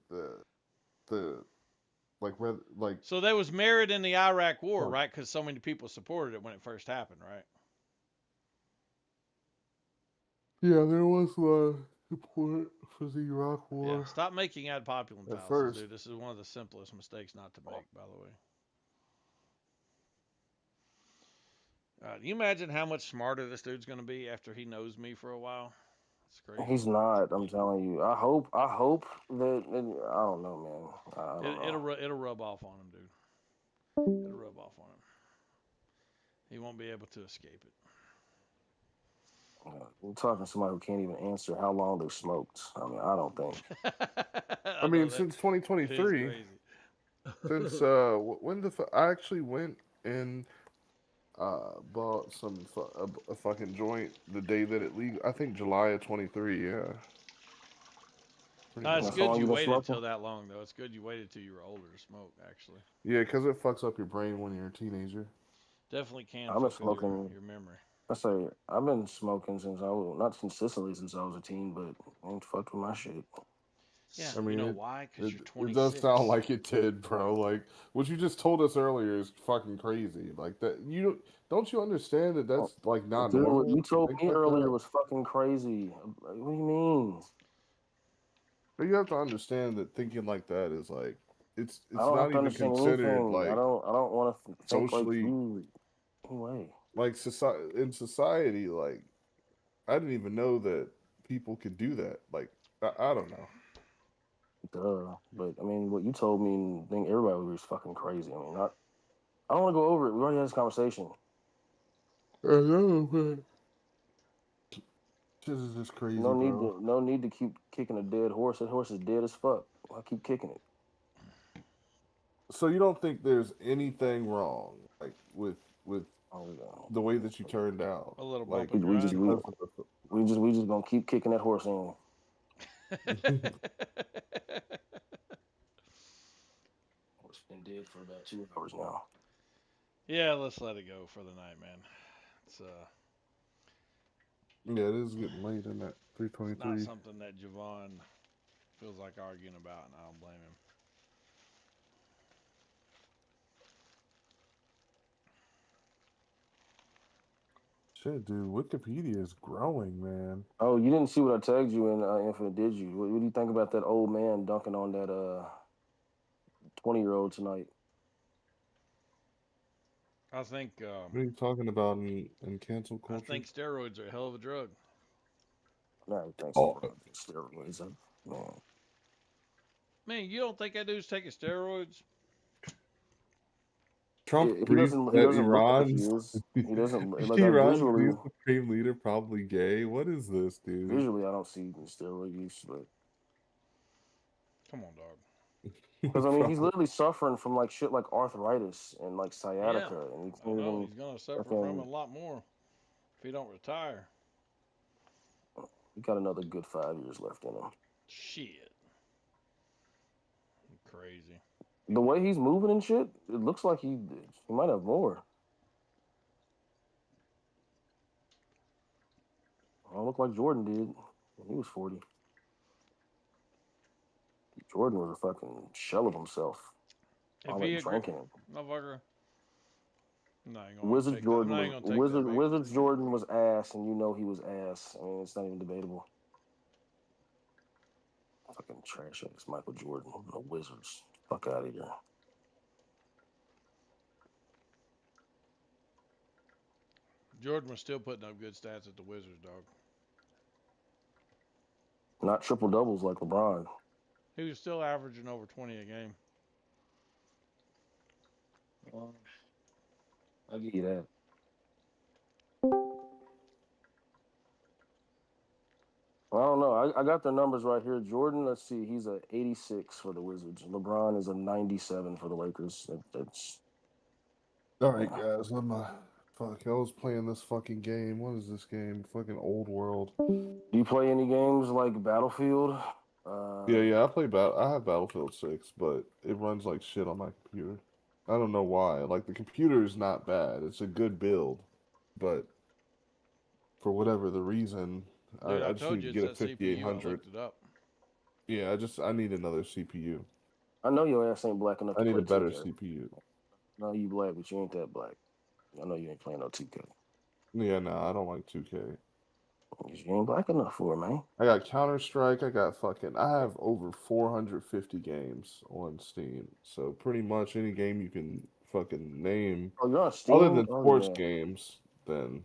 like whether like So there was merit in the Iraq War, right? Because so many people supported it when it first happened, right? yeah, there was a lot of support for the Iraq War. Yeah. Stop making ad populum At fallacies, first. dude. This is one of the simplest mistakes not to make, by the way. Can you imagine how much smarter this dude's going to be after he knows me for a while? It's crazy. He's not. I'm telling you. I hope that. I don't know, man. I don't know. It'll rub off on him, dude. It'll rub off on him. He won't be able to escape it. We're talking to somebody who can't even answer how long they smoked. I mean, I don't think. I mean, since 2023. Since when I actually went and bought a fucking joint the day that it legal. I think July of 23. Yeah. No, it's good you waited till that long, though. It's good you waited till you were older to smoke, actually. Yeah, because it fucks up your brain when you're a teenager. Definitely can. I've been fuck with smoking. your memory. I say I've been smoking since I was not consistently since I was a teen, but I ain't fucked with my shit. Yeah, I mean, you know why? Because you're 26. It does sound like it did, bro. Like what you just told us earlier is fucking crazy. Like that, don't you understand that that's like not Dude, normal? what you told Think me like earlier that? was fucking crazy. What do you mean? But you have to understand that thinking like that is like it's I don't not have to even understand considered anything. like I don't want to think socially like you. Anyway. like society in society. Like I didn't even know that people could do that. Like I don't know. Duh. But I mean, what you told me, and I think everybody was fucking crazy. I mean, I don't want to go over it. We already had this conversation. I know, man. This is just crazy, bro. No need to keep kicking a dead horse. That horse is dead as fuck. I keep kicking it. So you don't think there's anything wrong, like with the way that you turned out? A little like bump and We just grind. we just gonna keep kicking that horse in. Horse been dead for about 2 hours now. Yeah, let's let it go for the night, man. It's Yeah, it is getting late in that not 323. something that Javon feels like arguing about, and I don't blame him. Shit, dude, Wikipedia is growing, man. Oh, you didn't see what I tagged you in Infinite, did you? What do you think about that old man dunking on that 20-year-old tonight? I think What are you talking about in cancel I culture? think steroids are a hell of a drug. No, thanks Oh. for steroids. Man. Man, you don't think that dude's taking steroids? Trump He briefed doesn't that look like he Iran's is. He doesn't like Iran's visually. new supreme leader probably gay. What is this, dude? Visually, I don't see steroid use, but Come on, dog. because I mean, he's literally suffering from like shit like arthritis and like Yeah, sciatica, and he I can't know even. he's gonna suffer from fucking- it a lot more if he don't retire. He got another good 5 years left in him. Shit, crazy. The way he's moving and shit, it looks like he might have more. I don't look like Jordan did when he was 40. Jordan was a fucking shell of himself. If All he that drinking. motherfucker, I'm not even gonna Wizards take Jordan, that. I'm not even was, gonna take Wizard, that bait. Wizards Jordan was ass, and you know he was ass. I mean, it's not even debatable. Fucking trash ass Michael Jordan, the Wizards. Fuck out of here. Jordan was still putting up good stats at the Wizards, dog. Not triple doubles like LeBron. He was still averaging over 20 a game. I'll give you that. I don't know. I got their numbers right here. Jordan, let's see, he's a 86 for the Wizards. LeBron is a 97 for the Lakers. That's All right, guys. Fuck. I was playing this fucking game. What is this game? Fucking Old World. Do you play any games like Battlefield? Yeah. I play I have Battlefield 6, but it runs like shit on my computer. I don't know why. Like the computer is not bad. It's a good build, but for whatever the reason, Dude, I I just told need you to it's get a that CPU. I 5800. looked it up. Yeah, I need another CPU. I know your ass ain't black enough I to need play a better 2K. CPU. No, you black, but you ain't that black. I know you ain't playing no 2K. Yeah, no, I don't like 2K. You ain't black enough for it, man. I got Counter-Strike. I have over 450 games on Steam. So pretty much any game you can fucking name, Oh, you're on Steam? other than Oh, sports yeah. games, then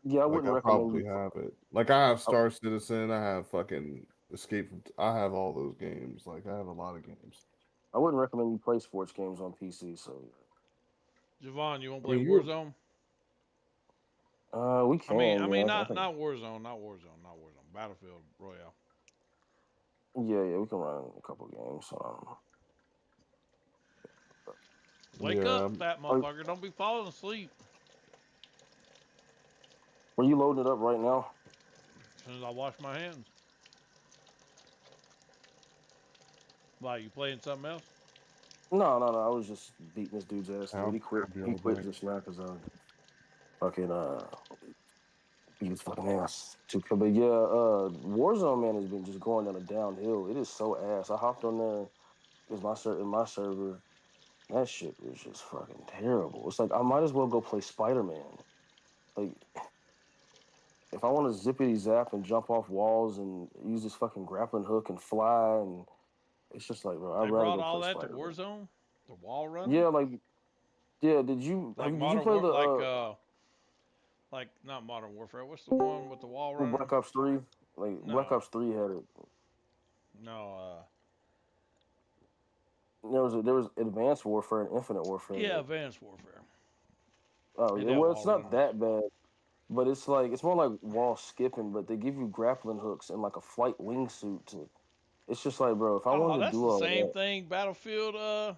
Yeah, I like wouldn't I recommend probably you. have it. Like I have Star Citizen. I have fucking Escape from. I have all those games. Like I have a lot of games. I wouldn't recommend you play sports games on PC. So, Javon, you want to I play mean, Warzone? we can. I mean, yeah, not think- Warzone, not Warzone. Battlefield Royale. Yeah, we can run a couple games. Wake Yeah, up, fat motherfucker! Don't be falling asleep. Were you loading it up right now? As soon as I wash my hands. Why, you playing something else? No. I was just beating this dude's ass. I'll Dude. He quit. be He right quit back. just now because fucking beat his fucking ass. But yeah, Warzone man has been just going on a downhill. It is so ass. I hopped on there because in my server. That shit was just fucking terrible. It's like I might as well go play Spider-Man. Like, if I want to zippity zap and jump off walls and use this fucking grappling hook and fly, and it's just like, bro, I'd They rather brought go all play that to Spider-Man. Warzone? The wall running? Yeah, did you Like did you Modern play War, the like not Modern Warfare. What's the one with the wall running? Black Ops 3? Like Black No. Ops 3 had it. No. There was Advanced Warfare and Infinite Warfare. Yeah, Advanced Warfare. Oh, It yeah, had well, it's wall not runners. that bad, but it's more like wall skipping. But they give you grappling hooks and like a flight wingsuit. It's just like, bro, if I Oh, wanted to that's do the all same that, thing Battlefield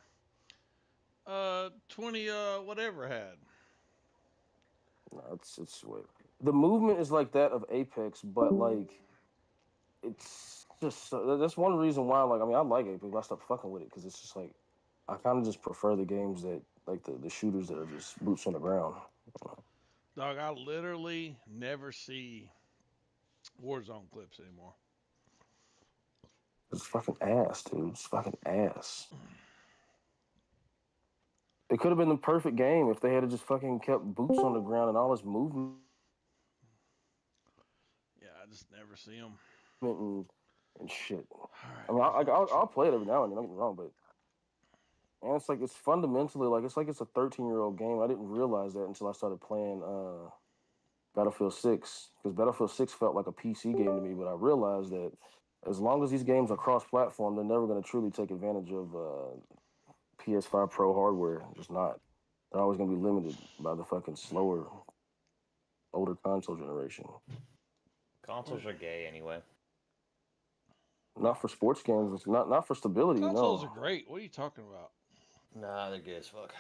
20 whatever had. no, it's way. The movement is like that of Apex, but like it's just that's one reason why. Like, I mean, I like Apex, but I stopped fucking with it because it's just like I kind of just prefer the games that like the shooters that are just boots on the ground. Dog, I literally never see Warzone clips anymore. It's fucking ass, dude. It's fucking ass. It could have been the perfect game if they had just fucking kept boots on the ground and all this movement Yeah, I just never see them. and shit. I mean, I'll play it every now and then. Don't get me wrong, but and it's like it's fundamentally like it's a 13-year-old game. I didn't realize that until I started playing Battlefield 6 because Battlefield 6 felt like a PC game to me. But I realized that as long as these games are cross-platform, they're never going to truly take advantage of PS5 Pro hardware. Just not. They're always going to be limited by the fucking slower, older console generation. Consoles are gay anyway. Not for sports games. It's not for stability. Consoles No. are great. What are you talking about? Nah, they're gay as fuck.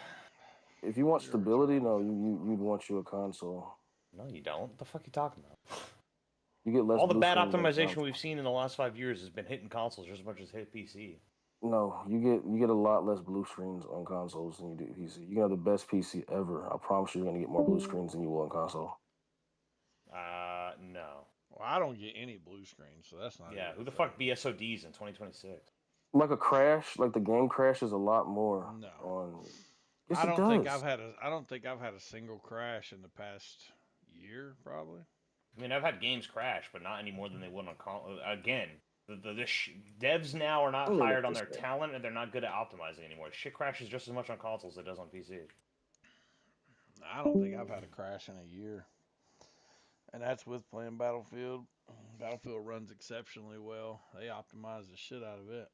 If you want stability, no, you'd want you a console. No, you don't. What the fuck are you talking about? You get less. All the blue bad screens on optimization console. we've seen in the last 5 years has been hitting consoles just as much as hit PC. No, you get a lot less blue screens on consoles than you do PC. You can have the best PC ever. I promise you're gonna get more blue screens than you will on console. No. Well, I don't get any blue screens, so that's not. Yeah, even who the a fuck BSODs in 2026? Like a crash, like the game crashes a lot more. No. On. Yes, I it don't does. think I've had a single crash in the past year, probably. I mean, I've had games crash, but not any more than they would on again. Devs now are not Oh, hired on that's their fair. talent, and they're not good at optimizing anymore. Shit crashes just as much on consoles as it does on PC. I don't think I've had a crash in a year, and that's with playing Battlefield. Battlefield runs exceptionally well. They optimize the shit out of it.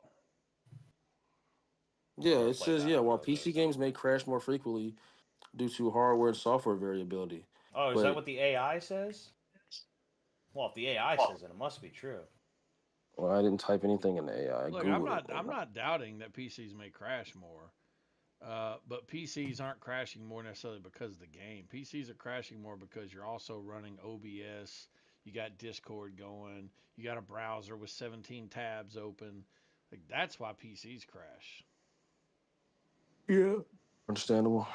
Yeah, it says while PC games may crash more frequently due to hardware and software variability. Oh, is But- that what the AI says? Well, if the AI says it, it must be true. Well, I didn't type anything in the AI. I Look, Googled I'm not doubting that PCs may crash more, but PCs aren't crashing more necessarily because of the game. PCs are crashing more because you're also running OBS. You got Discord going. You got a browser with 17 tabs open. Like that's why PCs crash. Yeah. Understandable.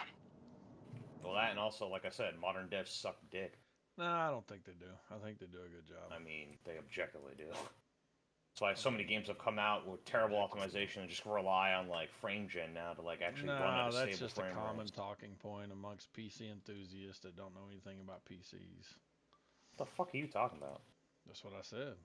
Well, that and also, like I said, modern devs suck dick. No, I don't think they do. I think they do a good job. I mean, they objectively do. That's why so many games have come out with terrible optimization and just rely on like frame gen now to like actually run at a stable that's just a frame common rate. talking point amongst PC enthusiasts that don't know anything about PCs. What the fuck are you talking about? That's what I said.